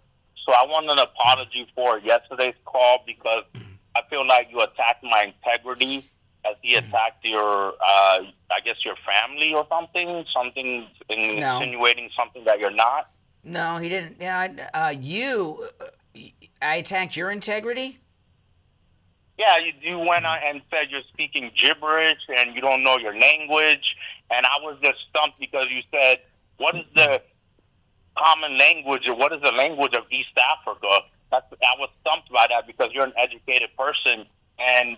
[SPEAKER 4] So I wanted an apology for yesterday's call because I feel like you attacked my integrity as he attacked your, I guess your family or something, insinuating something that you're not.
[SPEAKER 1] No, he didn't. Yeah, I attacked your integrity?
[SPEAKER 4] Yeah, you went on and said you're speaking gibberish and you don't know your language. And I was just stumped because you said, what is the common language or what is the language of East Africa? I was stumped by that because you're an educated person. And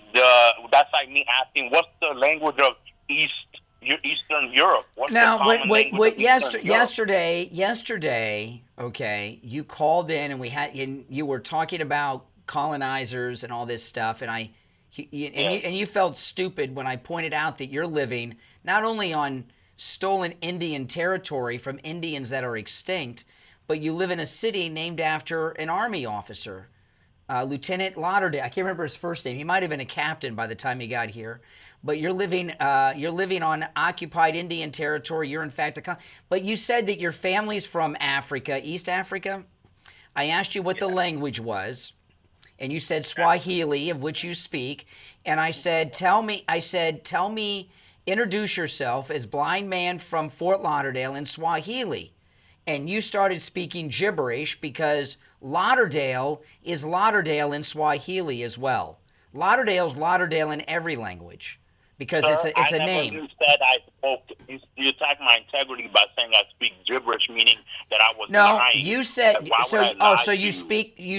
[SPEAKER 4] that's like me asking, what's the language of Eastern Europe? What's
[SPEAKER 1] now,
[SPEAKER 4] the common language of Eastern Europe?
[SPEAKER 1] yesterday, okay, you called in and you were talking about colonizers and all this stuff, and you felt stupid when I pointed out that you're living not only on stolen Indian territory from Indians that are extinct, but you live in a city named after an Army officer, Lieutenant Lauderdale. I can't remember his first name. He might have been a captain by the time he got here. But you're living on occupied Indian territory. You're in fact but you said that your family's from Africa, East Africa. I asked you what the language was, and you said Swahili, of which you speak. And I said, tell me, introduce yourself as blind man from Fort Lauderdale in Swahili. And you started speaking gibberish because Lauderdale is Lauderdale in Swahili as well. Lauderdale's Lauderdale in every language because it's a name.
[SPEAKER 4] You said I spoke. You attacked my integrity by saying I speak gibberish, meaning that I was lying.
[SPEAKER 1] No, you said so. You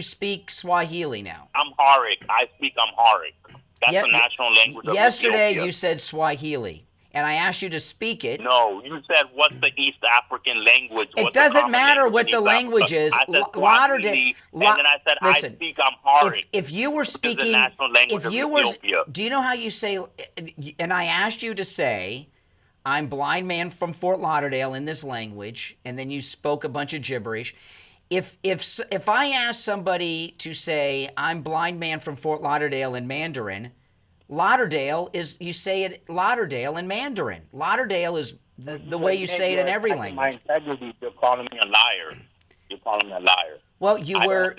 [SPEAKER 1] speak Swahili now.
[SPEAKER 4] Amharic. I speak Amharic. That's the national language of
[SPEAKER 1] Yesterday
[SPEAKER 4] Ethiopia.
[SPEAKER 1] you said Swahili, and I asked you to speak it.
[SPEAKER 4] No, you said what's the East African language?
[SPEAKER 1] It doesn't matter what the language is.
[SPEAKER 4] I said
[SPEAKER 1] Lauderdale.
[SPEAKER 4] and then I said
[SPEAKER 1] listen,
[SPEAKER 4] I speak Amharic.
[SPEAKER 1] If you were speaking,
[SPEAKER 4] the national language of Ethiopia.
[SPEAKER 1] Do you know how you say? And I asked you to say, "I'm blind man from Fort Lauderdale" in this language, and then you spoke a bunch of gibberish. If I ask somebody to say, "I'm blind man from Fort Lauderdale" in Mandarin, Lauderdale is, you say it Lauderdale in Mandarin. Lauderdale is the way you say it in every language.
[SPEAKER 4] My integrity, you're calling me a liar. You're calling me a liar.
[SPEAKER 1] Well, you were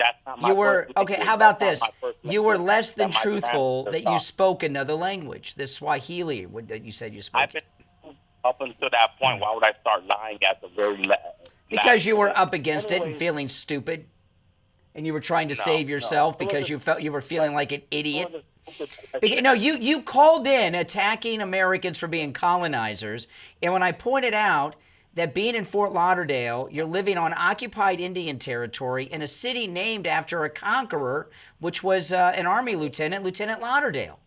[SPEAKER 1] okay. How about this? You were less than truthful that you spoke another language, the Swahili that you said you spoke.
[SPEAKER 4] I've been up until that point. Why would I start lying at the very last?
[SPEAKER 1] Because you were up against it and feeling stupid, and you were trying to save yourself because you were feeling like an idiot. No, you called in attacking Americans for being colonizers, and when I pointed out that being in Fort Lauderdale, you're living on occupied Indian territory in a city named after a conqueror, which was an Army lieutenant, Lieutenant Lauderdale.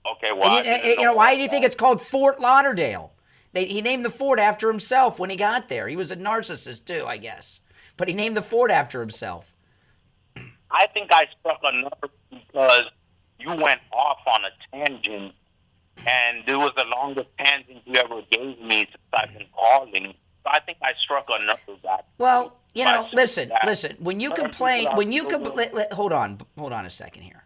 [SPEAKER 4] Okay, well,
[SPEAKER 1] why do you think it's called Fort Lauderdale? He named the fort after himself when he got there. He was a narcissist too, I guess, but he named the fort after himself.
[SPEAKER 4] I think I struck a nerve because you went off on a tangent, and it was the longest tangent you ever gave me since I've been calling. So I think I struck a nerve that.
[SPEAKER 1] Well, listen. When you complain, hold on a second here.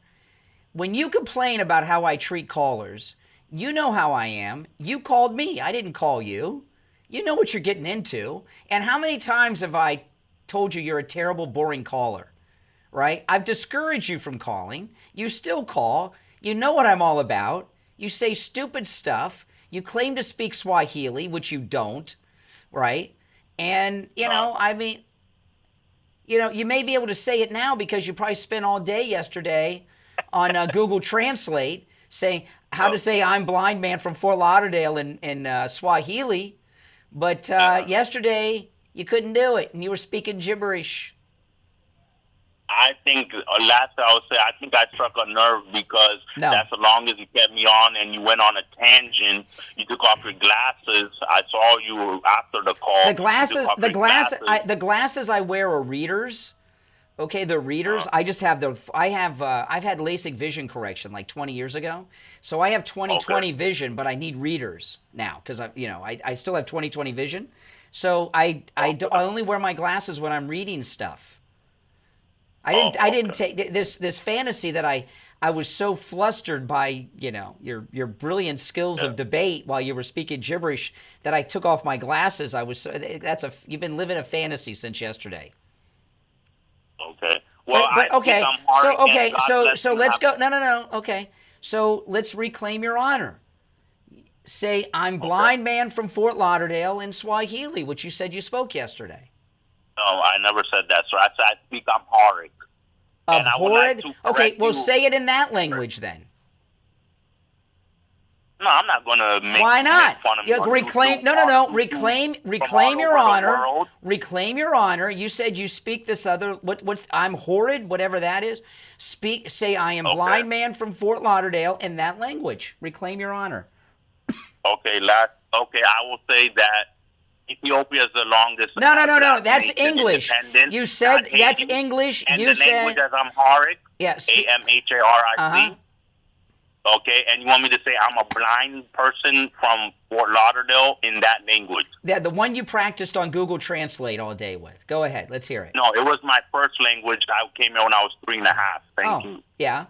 [SPEAKER 1] When you complain about how I treat callers, you know how I am. You called me. I didn't call you. You know what you're getting into. And how many times have I told you you're a terrible, boring caller? Right? I've discouraged you from calling. You still call. You know what I'm all about. You say stupid stuff. You claim to speak Swahili, which you don't, right? And, you may be able to say it now because you probably spent all day yesterday on Google Translate say how to say I'm blind man from Fort Lauderdale in Swahili, but yesterday you couldn't do it and you were speaking gibberish.
[SPEAKER 22] I think last I would say I think I struck a nerve because that's the longest you kept me on, and you went on a tangent. You took off your glasses. I saw you after the call.
[SPEAKER 1] The glasses I wear are readers. Okay, they're readers. I just have I've had LASIK vision correction like 20 years ago, so I have 20/20 vision, but I need readers now because I still have 20/20 vision. So I only wear my glasses when I'm reading stuff. I didn't take this fantasy that I was so flustered by your brilliant skills of debate while you were speaking gibberish that I took off my glasses. You've been living a fantasy since yesterday.
[SPEAKER 22] Okay. Well,
[SPEAKER 1] so let's go. No. Okay. So let's reclaim your honor. Say I'm blind man from Fort Lauderdale in Swahili, which you said you spoke yesterday.
[SPEAKER 22] No, I never said that, sir. I said I speak Amharic.
[SPEAKER 1] Abhorred? Okay, well, say it in that language then.
[SPEAKER 22] No, I'm not going to make.
[SPEAKER 1] Why not?
[SPEAKER 22] Make fun of me.
[SPEAKER 1] Reclaim your honor. Reclaim your honor. You said you speak this other. What's I'm horrid, whatever that is. Say I am blind man from Fort Lauderdale in that language. Reclaim your honor.
[SPEAKER 22] Okay, I will say that Ethiopia is the longest.
[SPEAKER 1] No. That's English. You said that's English.
[SPEAKER 22] And
[SPEAKER 1] you
[SPEAKER 22] the
[SPEAKER 1] said
[SPEAKER 22] language is Amharic.
[SPEAKER 1] Yes.
[SPEAKER 22] Amharic. Okay, and you want me to say I'm a blind person from Fort Lauderdale in that language?
[SPEAKER 1] Yeah, the one you practiced on Google Translate all day with. Go ahead. Let's hear it.
[SPEAKER 22] No, it was my first language. I came here when I was 3.5. Thank you.
[SPEAKER 1] Yeah.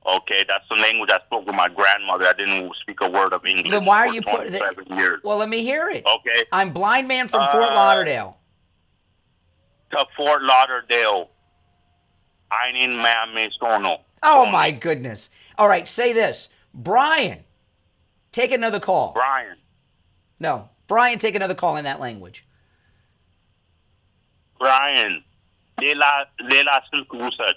[SPEAKER 22] Okay, that's the language I spoke with my grandmother. I didn't speak a word of English.
[SPEAKER 1] Then why are you putting
[SPEAKER 22] 27 years.
[SPEAKER 1] Well, let me hear it.
[SPEAKER 22] Okay.
[SPEAKER 1] I'm blind man from Fort Lauderdale.
[SPEAKER 22] To Fort Lauderdale. Ainin Mame Sono.
[SPEAKER 1] Oh, my goodness. All right, say this. Brian, take another call.
[SPEAKER 22] Brian.
[SPEAKER 1] No. Brian, take another call in that language.
[SPEAKER 22] Brian. Lela Sulkusat.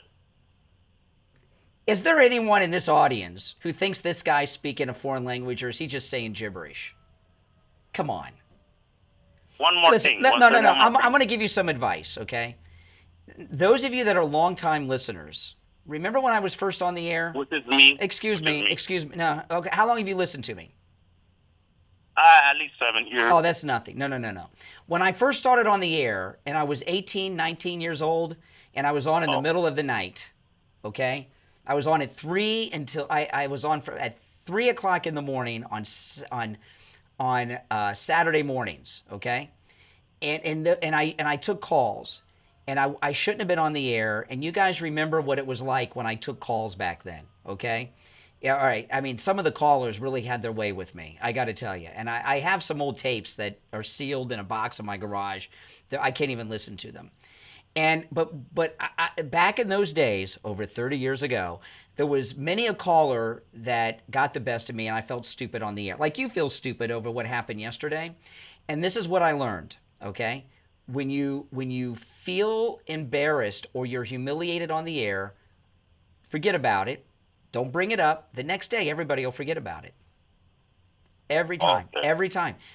[SPEAKER 1] Is there anyone in this audience who thinks this guy's speaking a foreign language, or is he just saying gibberish? Come on.
[SPEAKER 22] One more
[SPEAKER 1] Listen,
[SPEAKER 22] thing.
[SPEAKER 1] No. I'm going to give you some advice, okay? Those of you that are longtime listeners, remember when I was first on the air?
[SPEAKER 22] Which is me.
[SPEAKER 1] Excuse me. No. Okay. How long have you listened to me?
[SPEAKER 22] At least 7 years.
[SPEAKER 1] Oh, that's nothing. No. When I first started on the air, and I was 18, 19 years old, and I was on in the middle of the night, okay? I was on at 3 until I was on at 3 o'clock in the morning on Saturday mornings, okay? And I took calls, and I shouldn't have been on the air. And you guys remember what it was like when I took calls back then, okay? Yeah, all right. I mean, some of the callers really had their way with me, I got to tell you. And I have some old tapes that are sealed in a box in my garage that I can't even listen to them. But back in those days, over 30 years ago, there was many a caller that got the best of me, and I felt stupid on the air. Like you feel stupid over what happened yesterday. And this is what I learned, okay? When you feel embarrassed or you're humiliated on the air, forget about it. Don't bring it up. The next day, everybody will forget about it. Every time.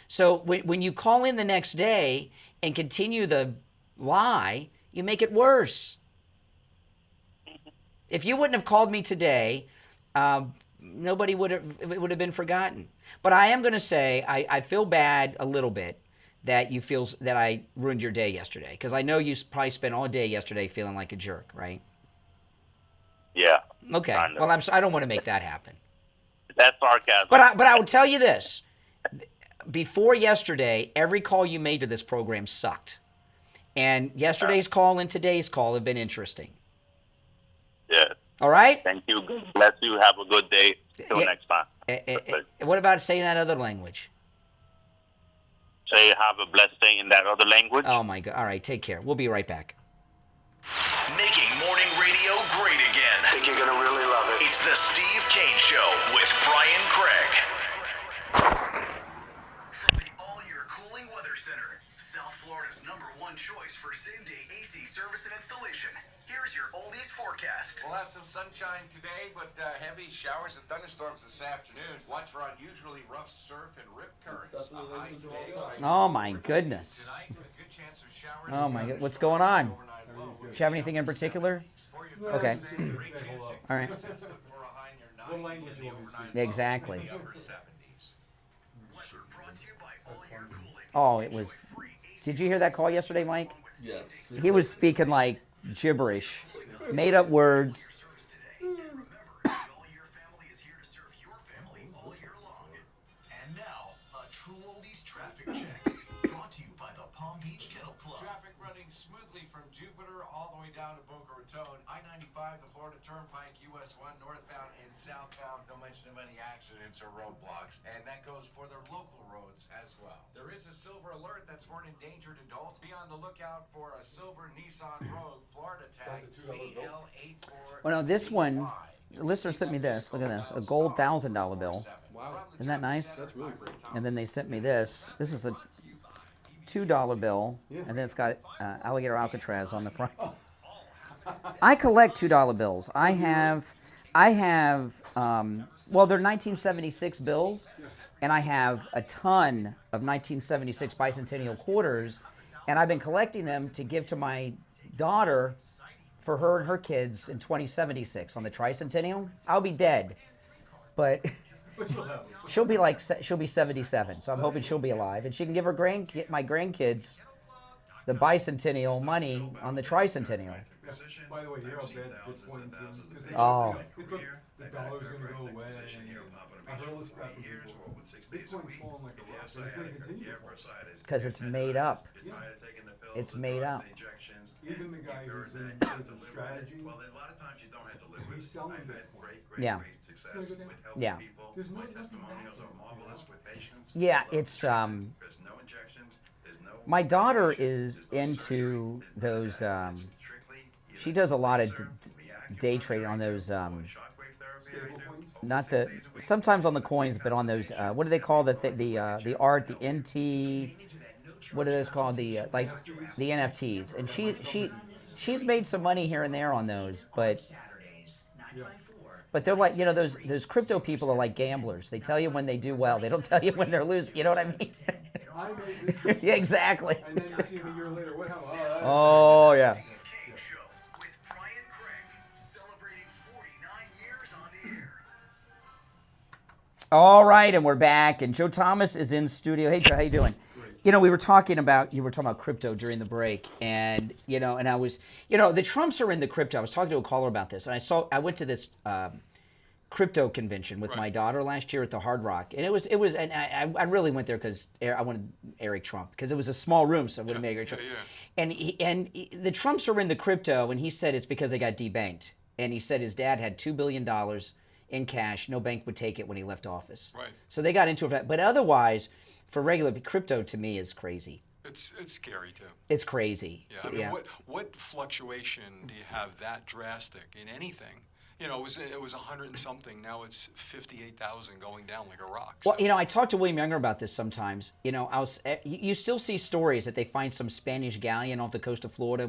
[SPEAKER 1] So when you call in the next day and continue the lie, you make it worse. If you wouldn't have called me today, nobody it would have been forgotten. But I am going to say I feel bad a little bit that you feel that I ruined your day yesterday, because I know you probably spent all day yesterday feeling like a jerk, right?
[SPEAKER 22] Yeah.
[SPEAKER 1] Okay. Well, I don't want to make that happen.
[SPEAKER 22] That's sarcasm.
[SPEAKER 1] But I will tell you this: before yesterday, every call you made to this program sucked. And yesterday's call and today's call have been interesting.
[SPEAKER 22] Yeah.
[SPEAKER 1] All right?
[SPEAKER 22] Thank you. God bless you. Have a good day. Till next time.
[SPEAKER 1] What about saying that other language?
[SPEAKER 22] Say have a blessed day in that other language.
[SPEAKER 1] Oh, my God. All right. Take care. We'll be right back.
[SPEAKER 3] Making morning radio great again. I think you're going to really love it. It's the Steve Kane Show with Brian Craig. From the All-Year Cooling Weather Center, South Florida's #1 choice for same-day AC service and installation. Here's your oldies forecast.
[SPEAKER 15] We'll have some sunshine today, but heavy showers and thunderstorms this afternoon. Watch for unusually rough surf and rip currents. A high today expected
[SPEAKER 1] Oh my goodness.
[SPEAKER 15] tonight, a good chance of showers.
[SPEAKER 1] Oh my god, what's going on? Do you have anything in particular? Okay. All right. Exactly. Oh, it was. Did you hear that call yesterday, Mike?
[SPEAKER 2] Yes.
[SPEAKER 1] He was speaking like gibberish, made up words.
[SPEAKER 3] And now, a true oldies traffic check. Brought to you by the Palm Beach Kennel Club.
[SPEAKER 15] Traffic running smoothly from Jupiter all the way down to Boca Raton. I-95, the Florida Turnpike, US 1 northbound and southbound. Don't mention of any accidents or roadblocks. And that goes for their local roads as well. There is a silver alert that's for an endangered adult. Be on the lookout for a silver Nissan Rogue Florida tag CL84.
[SPEAKER 1] Well, no, this one, the listener sent me this. Look at this, a gold $1,000 bill.
[SPEAKER 2] Wow.
[SPEAKER 1] Isn't that nice?
[SPEAKER 2] That's really great.
[SPEAKER 1] And then they sent me this. This is a $2 bill, and then it's got alligator Alcatraz on the front. I collect $2 bills. I have, well, they're 1976 bills, and I have a ton of 1976 bicentennial quarters, and I've been collecting them to give to my daughter for her and her kids in 2076 on the tricentennial. I'll be dead, but she'll be 77, so I'm hoping she'll be alive, and she can give her my grandkids the bicentennial money on the tricentennial.
[SPEAKER 16] By the way, you know how bad Bitcoin's doing? Because they
[SPEAKER 1] Oh.
[SPEAKER 16] they thought the dollar's going to go away. And I heard all this crap from people. Bitcoin's falling like a rock, and it's going to continue to fall.
[SPEAKER 1] Because it's made up.
[SPEAKER 16] Yeah.
[SPEAKER 1] It's made up.
[SPEAKER 16] Even the guy who's in strategy, he's selling Bitcoin.
[SPEAKER 1] Yeah.
[SPEAKER 16] Yeah.
[SPEAKER 1] Yeah.
[SPEAKER 16] There's nothing bad.
[SPEAKER 1] Yeah, it's my daughter is into those. She does a lot of day trading on those. Not the sometimes on the coins, but on those. What do they call the art, the NT? What are those called? The like the NFTs. And she's made some money here and there on those, but they're like, you know, those crypto people are like gamblers. They tell you when they do well. They don't tell you when they're losing. You know what I mean?
[SPEAKER 16] I made this
[SPEAKER 1] Yeah, exactly.
[SPEAKER 16] And then you see him a year later. What happened?
[SPEAKER 1] Oh yeah. All right, and we're back, and Joe Thomas is in studio. Hey, Joe, how you doing? You know, you were talking about crypto during the break, and and I was, the Trumps are in the crypto. I was talking to a caller about this, and I went to this crypto convention with my daughter last year at the Hard Rock, and it was, and I really went there because I wanted Eric Trump because it was a small room, so I would have made Eric Trump. And the Trumps are in the crypto, and he said it's because they got debanked, and he said his dad had $2 billion in cash. No bank would take it when he left office.
[SPEAKER 17] Right.
[SPEAKER 1] So they got into it. But otherwise, for regular crypto, to me, is crazy.
[SPEAKER 17] It's scary too.
[SPEAKER 1] It's crazy.
[SPEAKER 17] Yeah. I mean, what fluctuation do you have that drastic in anything? It was 100 and something. Now it's 58,000 going down like a rock.
[SPEAKER 1] Well, I talked to William Younger about this sometimes. You still see stories that they find some Spanish galleon off the coast of Florida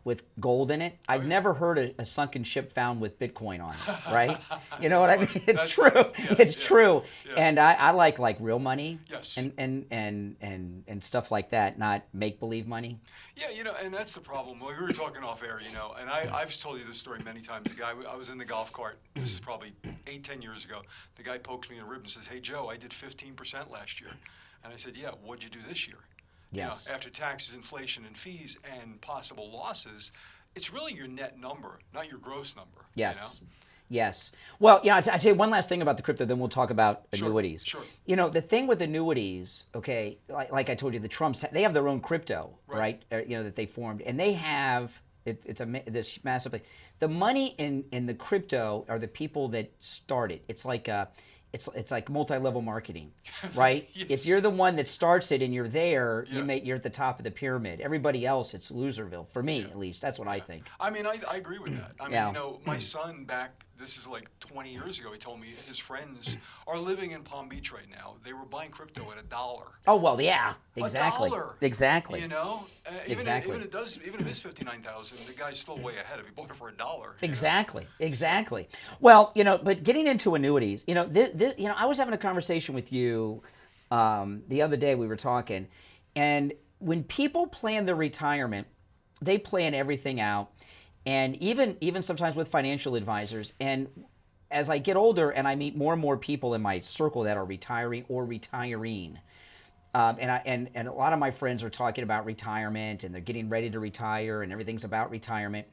[SPEAKER 1] with gold in it. I've never heard a sunken ship found with Bitcoin on it, right? You know what I mean? It's true.
[SPEAKER 17] Right. Yeah,
[SPEAKER 1] it's
[SPEAKER 17] yeah,
[SPEAKER 1] true.
[SPEAKER 17] yeah.
[SPEAKER 1] And I like real money.
[SPEAKER 17] Yes.
[SPEAKER 1] And stuff like that, not make-believe money.
[SPEAKER 17] Yeah, and that's the problem. Well, we were talking off air, and I've told you this story many times. The guy, I was in the golf cart. This is probably 8-10 years ago. The guy pokes me in the rib and says, "Hey, Joe, I did 15% last year." And I said, "Yeah, what'd you do this year?"
[SPEAKER 1] Yes.
[SPEAKER 17] After taxes, inflation, and fees, and possible losses, it's really your net number, not your gross number.
[SPEAKER 1] Yes. Yes. Well, I'll tell you one last thing about the crypto, then we'll talk about annuities.
[SPEAKER 17] Sure.
[SPEAKER 1] The thing with annuities, okay, like I told you, the Trumps, they have their own crypto, right? That they formed, and they have this massively. The money in the crypto are the people that start it. It's like it's like multi-level marketing, right?
[SPEAKER 17] Yes.
[SPEAKER 1] If you're the one that starts it and you're there,
[SPEAKER 17] Yeah.
[SPEAKER 1] you're at the top of the pyramid. Everybody else, it's Loserville. For me, at least, that's what I think.
[SPEAKER 17] I mean, I agree with that. I mean,
[SPEAKER 1] Yeah.
[SPEAKER 17] my son back this is like 20 years ago. He told me his friends are living in Palm Beach right now. They were buying crypto at $1.
[SPEAKER 1] Oh well, yeah, exactly,
[SPEAKER 17] $1.
[SPEAKER 1] Exactly.
[SPEAKER 17] You know,
[SPEAKER 1] Exactly.
[SPEAKER 17] even if it's 59,000, the guy's still way ahead if he bought it for $1.
[SPEAKER 1] Exactly. Exactly. Well, but getting into annuities, this, I was having a conversation with you the other day. We were talking, and when people plan their retirement, they plan everything out, and even sometimes with financial advisors. And as I get older and I meet more and more people in my circle that are retiring or retiring, and a lot of my friends are talking about retirement and they're getting ready to retire and everything's about retirement,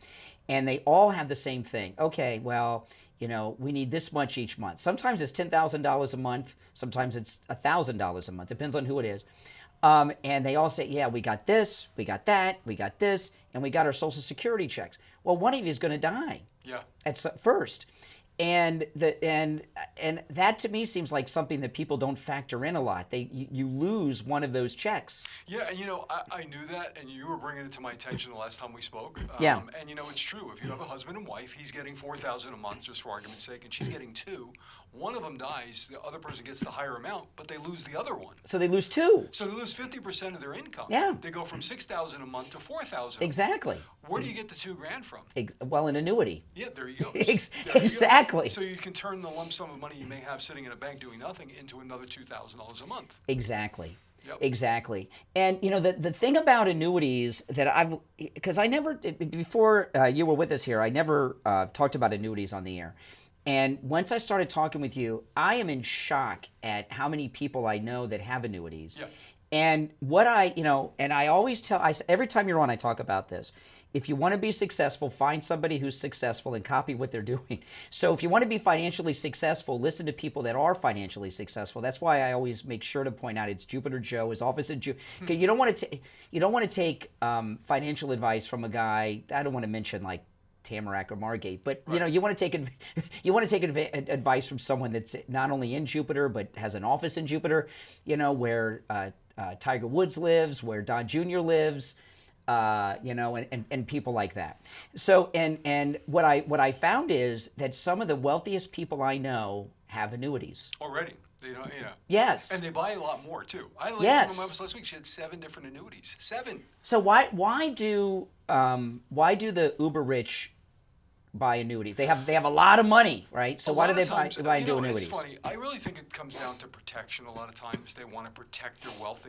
[SPEAKER 1] and they all have the same thing. Okay, well, we need this much each month. Sometimes it's $10,000 a month. Sometimes it's $1,000 a month. Depends on who it is. And they all say, yeah, we got this, we got that, we got this, and we got our Social Security checks. Well, one of you is going to die.
[SPEAKER 17] Yeah.
[SPEAKER 1] At first. And that to me seems like something that people don't factor in a lot. You lose one of those checks.
[SPEAKER 17] Yeah, and I knew that, and you were bringing it to my attention the last time we spoke.
[SPEAKER 1] Yeah.
[SPEAKER 17] And it's true. If you have a husband and wife, he's getting $4,000 a month, just for argument's sake, and she's getting $2,000. One of them dies, the other person gets the higher amount, but they lose the other one.
[SPEAKER 1] So they lose $2,000.
[SPEAKER 17] So they lose 50% of their income.
[SPEAKER 1] Yeah.
[SPEAKER 17] They go from $6,000 a month to $4,000.
[SPEAKER 1] Exactly.
[SPEAKER 17] Where do you get the $2,000 from?
[SPEAKER 1] Well, an annuity.
[SPEAKER 17] Yeah, there you go.
[SPEAKER 1] Exactly.
[SPEAKER 17] So you can turn the lump sum of money you may have sitting in a bank doing nothing into another $2,000 a month.
[SPEAKER 1] Exactly.
[SPEAKER 17] Yep.
[SPEAKER 1] Exactly. And the thing about annuities that because I never, before you were with us here, I never talked about annuities on the air. And once I started talking with you, I am in shock at how many people I know that have annuities.
[SPEAKER 17] Yeah.
[SPEAKER 1] And and I always every time you're on, I talk about this. If you want to be successful, find somebody who's successful and copy what they're doing. So if you want to be financially successful, listen to people that are financially successful. That's why I always make sure to point out it's Jupiter Joe, his office at Jupiter. You don't want to take financial advice from a guy. I don't want to mention like Tamarack or Margate, but
[SPEAKER 17] right.
[SPEAKER 1] You want to take advice from someone that's not only in Jupiter but has an office in Jupiter. Where Tiger Woods lives, where Don Jr. lives. And people like that. So, and what I found is that some of the wealthiest people I know have annuities.
[SPEAKER 17] Already.
[SPEAKER 1] Yes.
[SPEAKER 17] And they buy a lot more, too. I had
[SPEAKER 1] yes.
[SPEAKER 17] from my office last week. She had 7 different annuities. 7.
[SPEAKER 1] So why do the uber rich buy annuities? They have a lot of money, right? So why do they buy and do annuities?
[SPEAKER 17] It's funny. I really think it comes down to protection. A lot of times they want to protect their wealth.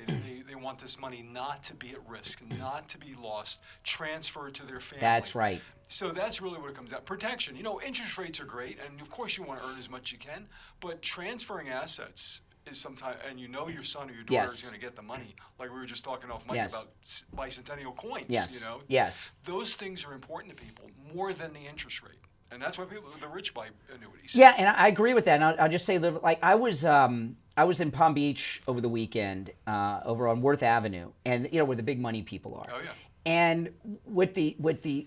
[SPEAKER 17] They want this money not to be at risk, not to be lost, transferred to their family.
[SPEAKER 1] That's right.
[SPEAKER 17] So that's really what it comes down. Protection. Interest rates are great, and of course you want to earn as much as you can, but transferring assets is sometimes, and your son or your daughter is going to get the money. Like we were just talking off mic about bicentennial coins.
[SPEAKER 1] Yes. Yes.
[SPEAKER 17] Those things are important to people more than the interest rate. And that's why the rich buy annuities.
[SPEAKER 1] Yeah, and I agree with that. And I'll just say, like, I was in Palm Beach over the weekend, over on Worth Avenue, and where the big money people are.
[SPEAKER 17] Oh yeah.
[SPEAKER 1] And what the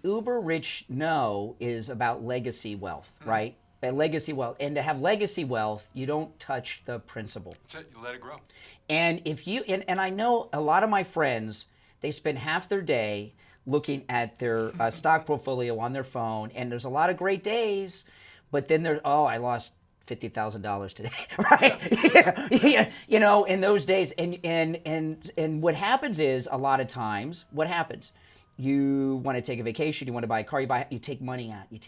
[SPEAKER 1] uber rich know is about legacy wealth, right? Legacy wealth, and to have legacy wealth, you don't touch the principal.
[SPEAKER 17] That's it. You let it grow.
[SPEAKER 1] And if you and I know a lot of my friends, they spend half their day looking at their stock portfolio on their phone, and there's a lot of great days, but then there's I lost $50,000 today, right? Yeah. In those days, and what happens is a lot of times, what happens? You want to take a vacation, you want to buy a car, you take money out, you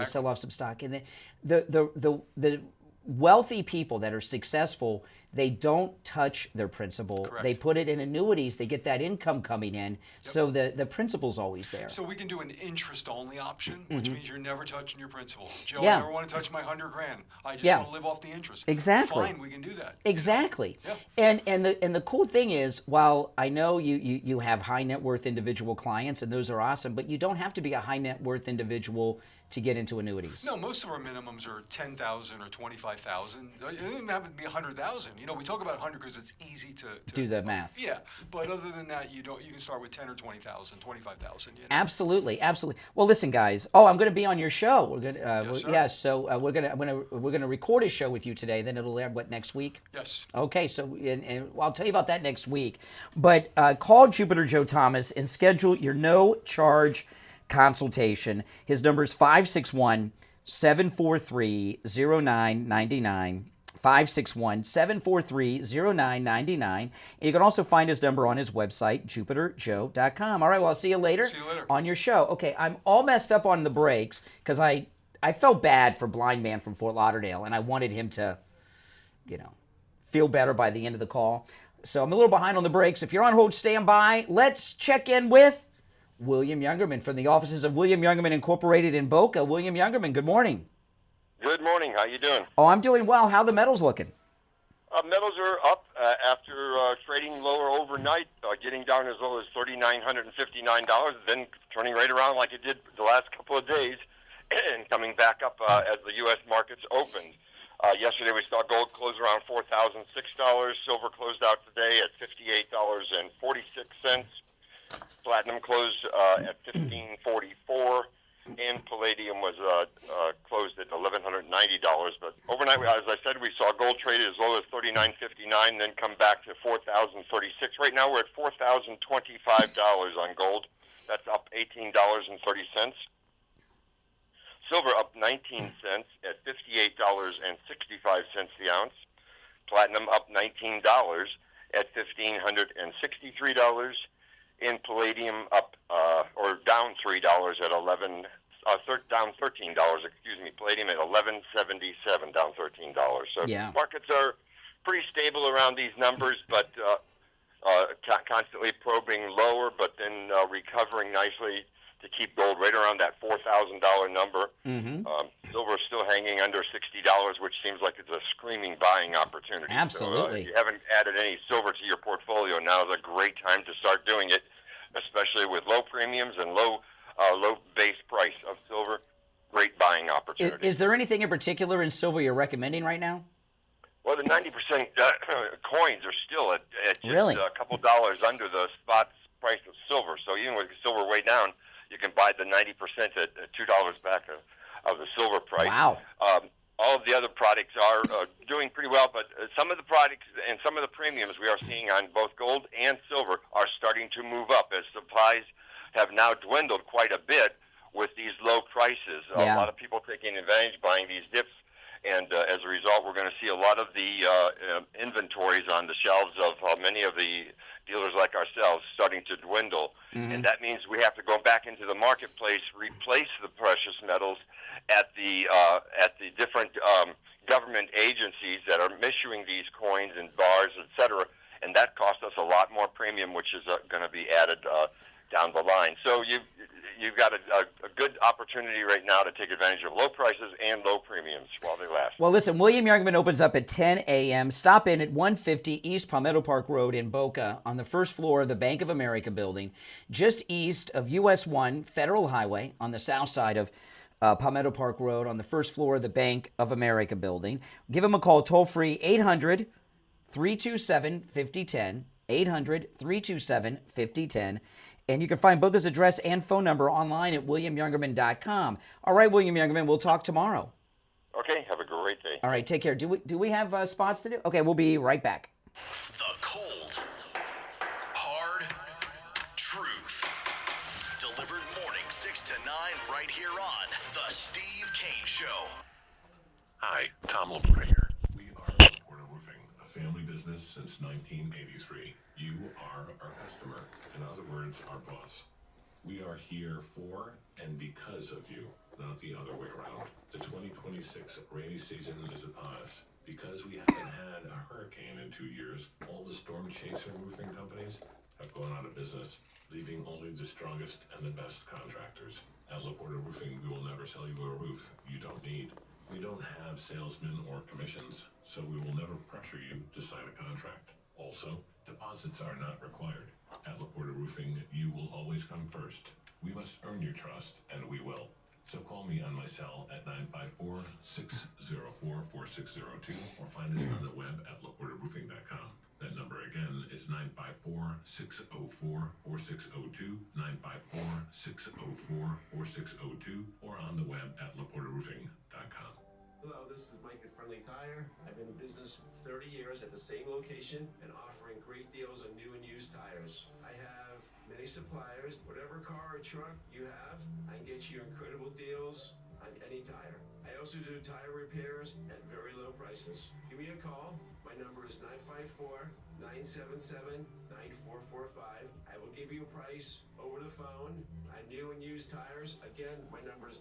[SPEAKER 1] sell off some stock, and the wealthy people that are successful, they don't touch their principal.
[SPEAKER 17] Correct.
[SPEAKER 1] They put it in annuities. They get that income coming in, so the principal's always there.
[SPEAKER 17] So we can do an interest-only option, which means you're never touching your principal. Joe,
[SPEAKER 1] Yeah.
[SPEAKER 17] I never want to touch my $100,000. I just
[SPEAKER 1] Yeah.
[SPEAKER 17] want to live off the interest.
[SPEAKER 1] Exactly.
[SPEAKER 17] Fine, we can do that.
[SPEAKER 1] Exactly.
[SPEAKER 17] Yeah.
[SPEAKER 1] And the cool thing is, while I know you have high net worth individual clients, and those are awesome, but you don't have to be a high net worth individual to get into annuities.
[SPEAKER 17] No, most of our minimums are $10,000 or $25,000. It doesn't have to be $100,000. We talk about 100 because it's easy to
[SPEAKER 1] do the math.
[SPEAKER 17] Yeah, but other than that, you can start with 10 or 20,000, 25,000.
[SPEAKER 1] Absolutely, absolutely. Well, listen, guys. I'm going to be on your show. We're going to,
[SPEAKER 17] Yes,
[SPEAKER 1] So we're going to record a show with you today. Then it'll air next week.
[SPEAKER 17] Yes.
[SPEAKER 1] Okay. So and I'll tell you about that next week. But call Jupiter Joe Thomas and schedule your no charge consultation. His number is 561 743-0999. 561-743-0999. And you can also find his number on his website, jupiterjoe.com. All right, well, I'll see you later.
[SPEAKER 17] See you later.
[SPEAKER 1] On your show. Okay, I'm all messed up on the breaks because I felt bad for Blind Man from Fort Lauderdale, and I wanted him to, feel better by the end of the call. So I'm a little behind on the breaks. If you're on hold, stand by. Let's check in with William Youngerman from the offices of William Youngerman Incorporated in Boca. William Youngerman, good morning.
[SPEAKER 9] Good morning. How you doing?
[SPEAKER 1] Oh, I'm doing well. How the metals looking?
[SPEAKER 9] Metals are up after trading lower overnight, getting down as low as $3,959, then turning right around like it did the last couple of days, and coming back up as the U.S. markets opened. Yesterday we saw gold close around $4,006. Silver closed out today at $58.46. Platinum closed at $1,544. And palladium was closed at $1,190. But overnight, as I said, we saw gold traded as low as $39.59, then come back to $4,036. Right now, we're at $4,025 on gold. That's up $18.30. Silver up 19 cents at $58.65 the ounce. Platinum up $19 at $1,563. In palladium up or down $3 at down $13. Palladium at $11.77, down $13. So markets are pretty stable around these numbers, but constantly probing lower, but then recovering nicely to keep gold right around that $4,000 number. Silver still hanging under $60, which seems like it's a screaming buying opportunity.
[SPEAKER 1] Absolutely.
[SPEAKER 9] So, if you haven't added any silver to your portfolio, now is a great time to start doing it, especially with low premiums and low base price of silver. Great buying opportunity.
[SPEAKER 1] Is there anything in particular in silver you're recommending right now?
[SPEAKER 9] Well, the 90% coins are still at just
[SPEAKER 1] Really?
[SPEAKER 9] a couple dollars under the spot price of silver. So even with silver way down, you can buy the 90% at $2 back of the silver price.
[SPEAKER 1] Wow.
[SPEAKER 9] All of the other products are doing pretty well, but some of the products and some of the premiums we are seeing on both gold and silver are starting to move up as supplies have now dwindled quite a bit with these low prices. A lot of people taking advantage, buying these dips, and as a result, we're going to see a lot of the inventories on the shelves of many of the dealers like ourselves starting to dwindle. And that means we have to go back into the marketplace, replace the precious metals at the different government agencies that are issuing these coins and bars, etc. And that costs us a lot more premium, which is going to be added down the line. So you've got a good opportunity right now to take advantage of low prices and low premiums while they last.
[SPEAKER 1] Well, listen, William Youngerman opens up at 10 a.m. Stop in at 150 East Palmetto Park Road in Boca on the first floor of the Bank of America building, just east of US 1 Federal Highway on the south side of Palmetto Park Road on the first floor of the Bank of America building. Give him a call toll-free, 800-327-5010, 800-327-5010. And you can find both his address and phone number online at williamyoungerman.com. All right, William Youngerman, we'll talk tomorrow.
[SPEAKER 9] Okay, have a great day.
[SPEAKER 1] All right, take care. Do we have spots to do? Okay, we'll be right back.
[SPEAKER 3] The cold, hard truth. Delivered morning 6 to 9 right here on The Steve Kane Show.
[SPEAKER 18] Hi, Tom LaPorta here. We are LaPorta Roofing, a family business since 1983. You are our customer. In other words, our boss. We are here for and because of you, not the other way around. The 2026 rainy season is upon us. Because we haven't had a hurricane in 2 years, all the storm chaser roofing companies have gone out of business, leaving only the strongest and the best contractors. At LaPorta Roofing, we will never sell you a roof you don't need. We don't have salesmen or commissions, so we will never pressure you to sign a contract. Also, deposits are not required. At LaPorta Roofing, you will always come first. We must earn your trust, and we will. So call me on my cell at 954-604-4602 or find us on the web at laportaroofing.com. That number again is 954-604-4602, 954-604-4602, or on the web at laportaroofing.com.
[SPEAKER 19] Hello, this is Mike at Friendly Tire. I've been in business 30 years at the same location and offering great deals on new and used tires. I have many suppliers. Whatever car or truck you have, I can get you incredible deals on any tire. I also do tire repairs at very low prices. Give me a call. My number is 954-977-9445. I will give you a price over the phone on new and used tires. Again, my number is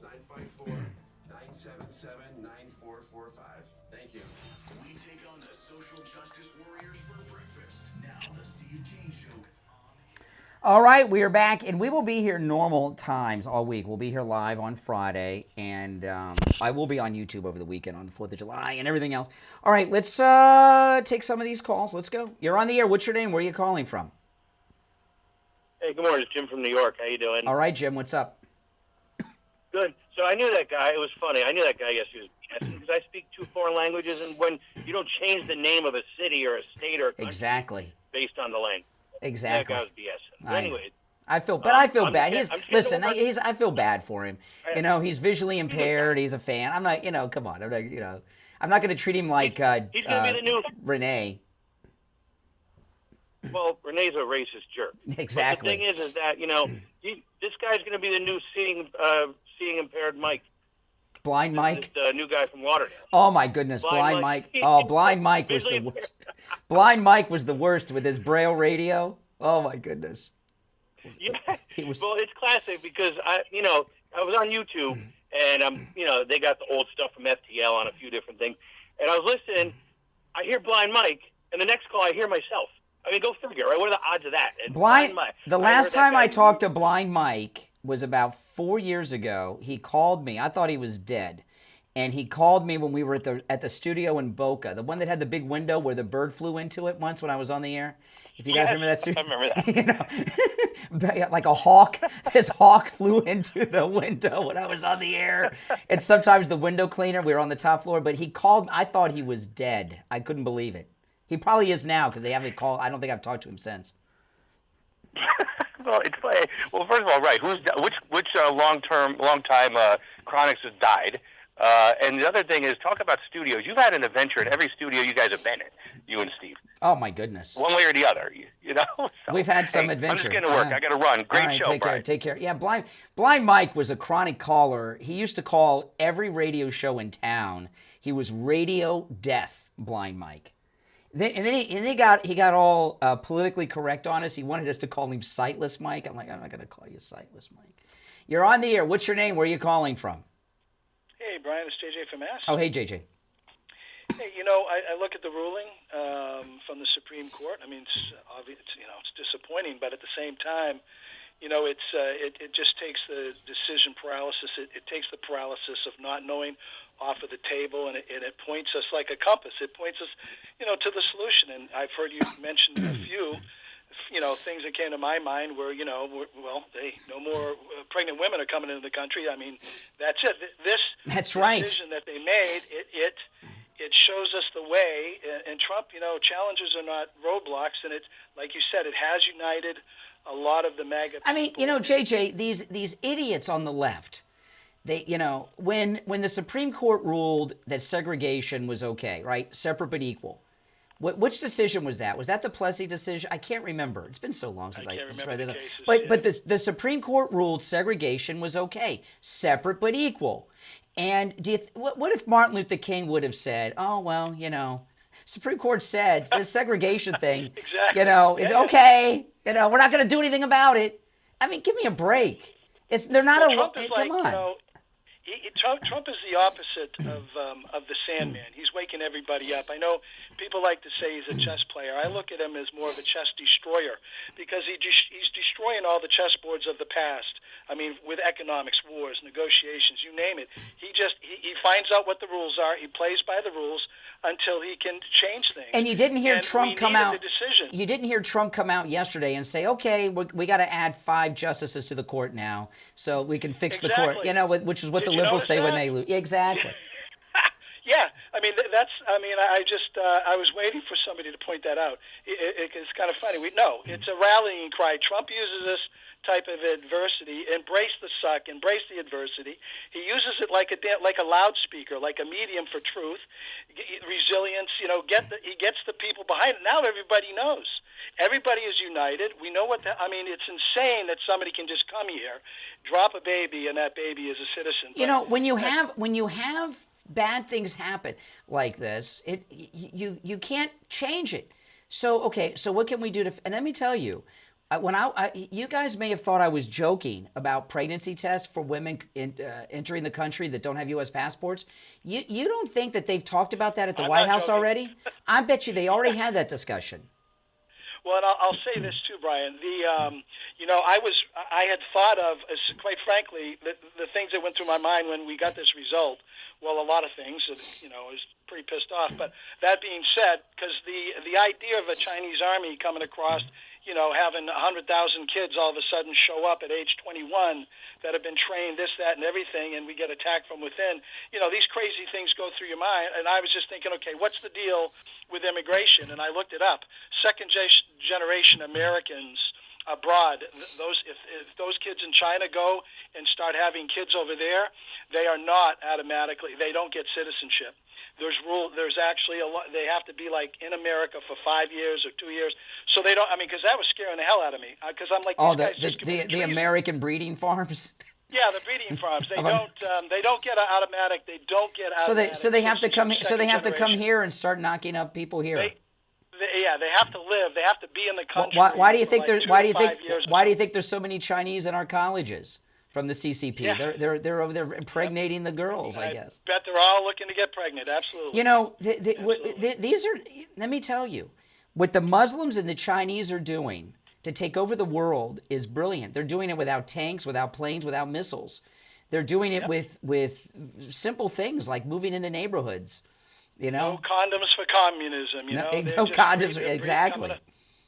[SPEAKER 19] 954-977-9445. Thank you.
[SPEAKER 3] We take on the social justice warriors for breakfast. Now the Steve Kane Show is on.
[SPEAKER 1] All right, we are back, and we will be here normal times all week. We'll be here live on Friday, and I will be on YouTube over the weekend on the 4th of July and everything else. All right, let's take some of these calls. Let's go. You're on the air. What's your name? Where are you calling from?
[SPEAKER 5] Hey, good morning. It's Jim from New York. How you doing?
[SPEAKER 1] All right, Jim. What's up?
[SPEAKER 5] Good. So I knew that guy. It was funny. I knew that guy. Yes, he was because I speak 2 foreign languages, and when you don't change the name of a city or a state or a country
[SPEAKER 1] Exactly.
[SPEAKER 5] based on the language.
[SPEAKER 1] Exactly.
[SPEAKER 5] That guy was BS. But anyway,
[SPEAKER 1] I feel bad. Listen,
[SPEAKER 5] I
[SPEAKER 1] feel bad for him. You know, he's visually impaired. He's a fan. I'm not. Come on. I'm not. I'm not going to treat him like
[SPEAKER 5] he's going to be the new
[SPEAKER 1] Renee.
[SPEAKER 5] Well, Renee's a racist jerk.
[SPEAKER 1] Exactly.
[SPEAKER 5] But the thing is that this guy's going to be the new seeing impaired Mike.
[SPEAKER 1] Blind Mike?
[SPEAKER 5] The new guy from Lauderdale.
[SPEAKER 1] Oh, my goodness. Blind Mike. Oh, Blind Mike was the worst. Blind Mike was the worst with his Braille radio. Oh, my goodness.
[SPEAKER 5] Yeah. Well, it's classic because, I was on YouTube, and, they got the old stuff from FTL on a few different things. And I was listening. I hear Blind Mike, and the next call I hear myself. I mean, go figure, right? What are the odds of that? And
[SPEAKER 1] Blind
[SPEAKER 5] Mike.
[SPEAKER 1] The last time I talked to Blind Mike was about 4 years ago. He called me. I thought he was dead. And he called me when we were at the studio in Boca, the one that had the big window where the bird flew into it once when I was on the air. If you guys remember that studio.
[SPEAKER 5] I remember
[SPEAKER 1] that. Like a hawk. This hawk flew into the window when I was on the air. And sometimes the window cleaner, we were on the top floor, but he called. I thought he was dead. I couldn't believe it. He probably is now because they haven't called. I don't think I've talked to him since.
[SPEAKER 9] Well, it's funny. Well, first of all, right? Which long-time Chronics has died? And the other thing is, talk about studios. You've had an adventure in every studio you guys have been in, you and Steve.
[SPEAKER 1] Oh my goodness.
[SPEAKER 9] One way or the other, So,
[SPEAKER 1] we've had some adventure.
[SPEAKER 9] I'm just getting to work. I got to run. Great
[SPEAKER 1] right,
[SPEAKER 9] show, Brian.
[SPEAKER 1] Take care. Yeah, Blind Mike was a chronic caller. He used to call every radio show in town. He was radio death, Blind Mike. He got all politically correct on us. He wanted us to call him Sightless Mike. I'm like, I'm not going to call you Sightless Mike. You're on the air. What's your name? Where are you calling from?
[SPEAKER 8] Hey, Brian, it's JJ from Mass.
[SPEAKER 1] Oh, hey, JJ.
[SPEAKER 8] Hey, I look at the ruling from the Supreme Court. I mean, it's obvious, it's disappointing, but at the same time, it just takes the decision paralysis. It takes the paralysis of not knowing off of the table, and it points us like a compass. It points us, to the solution. And I've heard you mention a few, things that came to my mind were, no more pregnant women are coming into the country. I mean, that's it.
[SPEAKER 1] That's right.
[SPEAKER 8] Decision that they made, it shows us the way. And Trump, challenges are not roadblocks, and it, like you said, it has united a lot of the MAGA people.
[SPEAKER 1] I mean, JJ, these idiots on the left. They, when the Supreme Court ruled that segregation was okay, right? Separate but equal. Which decision was that? Was that the Plessy decision? I can't remember. It's been so long since I read this. But the Supreme Court ruled segregation was okay, separate but equal. And what if Martin Luther King would have said, "Oh well, Supreme Court said this segregation thing,
[SPEAKER 8] exactly.
[SPEAKER 1] It's okay. We're not going to do anything about it." I mean, give me a break. They're not come on.
[SPEAKER 8] Trump is the opposite of the Sandman. He's waking everybody up. I know people like to say he's a chess player. I look at him as more of a chess destroyer because he's destroying all the chessboards of the past. I mean, with economics, wars, negotiations, you name it. He finds out what the rules are. He plays by the rules until he can change things.
[SPEAKER 1] And you didn't hear Trump come out.
[SPEAKER 8] The
[SPEAKER 1] you didn't hear Trump come out yesterday and say, "Okay, we got to add 5 justices to the court now, so we can fix the court." Which is what the liberals say when they lose. Exactly.
[SPEAKER 8] Yeah, I mean that's. I mean, I was waiting for somebody to point that out. It's kind of funny. It's a rallying cry. Trump uses this type of adversity. Embrace the suck. Embrace the adversity. He uses it like a loudspeaker, like a medium for truth, resilience. He gets the people behind it. Now everybody knows. Everybody is united. We know what. It's insane that somebody can just come here, drop a baby, and that baby is a citizen.
[SPEAKER 1] When you have bad things happen like this, you can't change it. So what can we do to? And let me tell you, you guys may have thought I was joking about pregnancy tests for women entering the country that don't have U.S. passports. You don't think that they've talked about that at the White House already? I bet you they already had that discussion.
[SPEAKER 8] Well, and I'll say this too, Brian. I had thought of, quite frankly, the things that went through my mind when we got this result. Well, a lot of things. I was pretty pissed off. But that being said, because the idea of a Chinese army coming across, having 100,000 kids all of a sudden show up at age 21 that have been trained, this, that, and everything, and we get attacked from within. These crazy things go through your mind. And I was just thinking, okay, what's the deal with immigration? And I looked it up. Second-generation Americans abroad, if those kids in China go and start having kids over there, they are not automatically, they don't get citizenship. There's actually a lot, they have to be like in America for 5 years or 2 years. So they don't, because that was scaring the hell out of me. Because I'm like,
[SPEAKER 1] the American breeding farms.
[SPEAKER 8] Yeah, the breeding farms. They don't get automatic. They don't get automatic.
[SPEAKER 1] So they have to come. So they have to come here and start knocking up people here.
[SPEAKER 8] They have to live. They have to be in the country.
[SPEAKER 1] Why do you think there's? Why do you think there's so many Chinese in our colleges from the CCP? Yeah. They're over there impregnating the girls. I guess.
[SPEAKER 8] Bet they're all looking to get pregnant. Absolutely.
[SPEAKER 1] These are. Let me tell you, what the Muslims and the Chinese are doing to take over the world is brilliant. They're doing it without tanks, without planes, without missiles. They're doing it with simple things like moving into neighborhoods.
[SPEAKER 8] No condoms for communism.
[SPEAKER 1] No condoms. Exactly.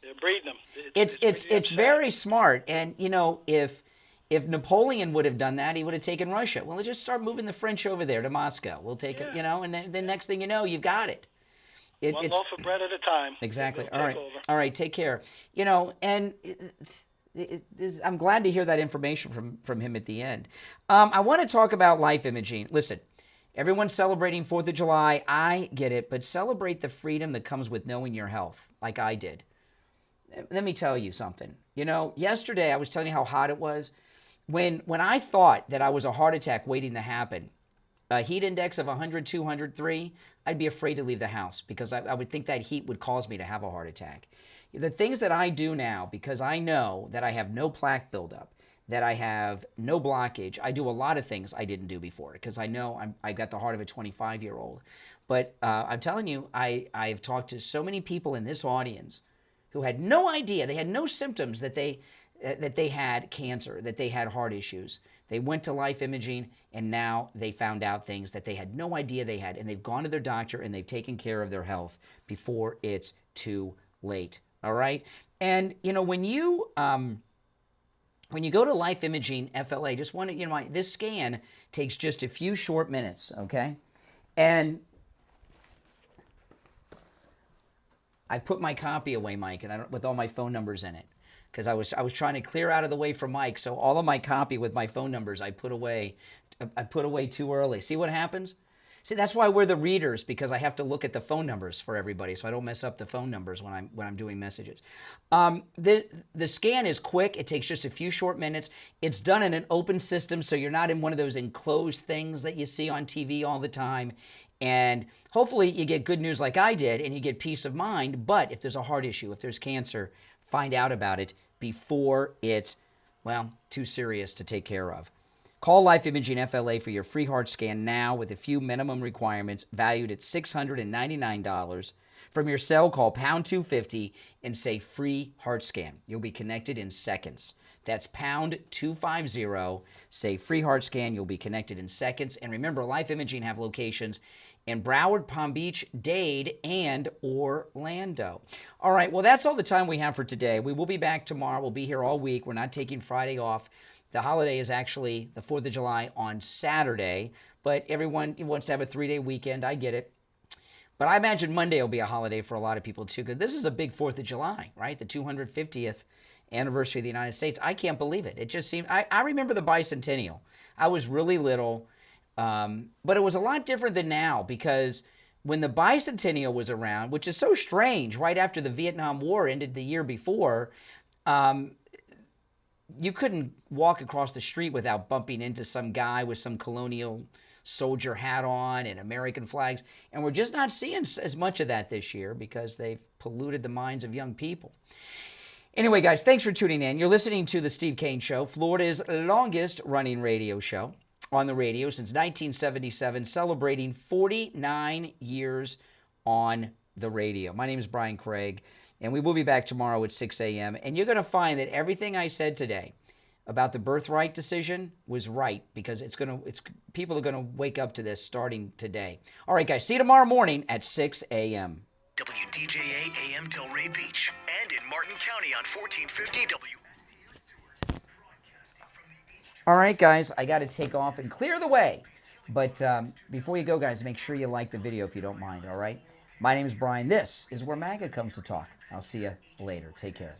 [SPEAKER 8] They're breeding them.
[SPEAKER 1] It's very smart. And if Napoleon would have done that, he would have taken Russia. Well, let's just start moving the French over there to Moscow. We'll take it. And then the next thing you know, you've got it.
[SPEAKER 8] One loaf of bread at a time.
[SPEAKER 1] Exactly. All right. Take care. And I'm glad to hear that information from him at the end. I want to talk about life imaging. Listen, everyone's celebrating 4th of July. I get it, but celebrate the freedom that comes with knowing your health, like I did. Let me tell you something. Yesterday I was telling you how hot it was. When I thought that I was a heart attack waiting to happen, a heat index of 100, 203, I'd be afraid to leave the house because I would think that heat would cause me to have a heart attack. The things that I do now, because I know that I have no plaque buildup, that I have no blockage, I do a lot of things I didn't do before because I know I've got the heart of a 25-year-old. But I'm telling you, I've talked to so many people in this audience who had no idea, they had no symptoms that they had cancer, that they had heart issues. They went to life imaging, and now they found out things that they had no idea they had, and they've gone to their doctor, and they've taken care of their health before it's too late, all right? And, when you go to Life Imaging FLA, just want to, this scan takes just a few short minutes, okay? And I put my copy away, Mike, and with all my phone numbers in it. Because I was trying to clear out of the way for Mike, so all of my copy with my phone numbers I put away too early. See what happens? See, that's why we're the readers, because I have to look at the phone numbers for everybody, so I don't mess up the phone numbers when I'm doing messages. The scan is quick. It takes just a few short minutes. It's done in an open system, so you're not in one of those enclosed things that you see on TV all the time. And hopefully you get good news like I did, and you get peace of mind. But if there's a heart issue, if there's cancer, find out about it before it's, too serious to take care of. Call Life Imaging FLA for your free heart scan now with a few minimum requirements valued at $699. From your cell, call pound 250 and say free heart scan. You'll be connected in seconds. That's pound 250, say free heart scan. You'll be connected in seconds. And remember, Life Imaging have locations and Broward, Palm Beach, Dade, and Orlando. All right, well, that's all the time we have for today. We will be back tomorrow. We'll be here all week. We're not taking Friday off. The holiday is actually the 4th of July on Saturday, but everyone wants to have a 3-day weekend. I get it. But I imagine Monday will be a holiday for a lot of people, too, because this is a big 4th of July, right? The 250th anniversary of the United States. I can't believe it. It just seemed, I remember the bicentennial. I was really little, but it was a lot different than now, because when the bicentennial was around, which is so strange, right after the Vietnam War ended the year before, you couldn't walk across the street without bumping into some guy with some colonial soldier hat on and American flags. And we're just not seeing as much of that this year because they've polluted the minds of young people. Anyway, guys, thanks for tuning in. You're listening to The Steve Kane Show, Florida's longest running radio show on the radio since 1977, celebrating 49 years on the radio. My name is Brian Craig, and we will be back tomorrow at 6 a.m. And you're going to find that everything I said today about the birthright decision was right, because people are going to wake up to this starting today. All right, guys, see you tomorrow morning at 6 a.m.
[SPEAKER 3] WDJA AM Delray Beach and in Martin County on 1450 W.
[SPEAKER 1] All right, guys, I got to take off and clear the way. But before you go, guys, make sure you like the video if you don't mind, all right? My name is Brian. This is where MAGA comes to talk. I'll see you later. Take care.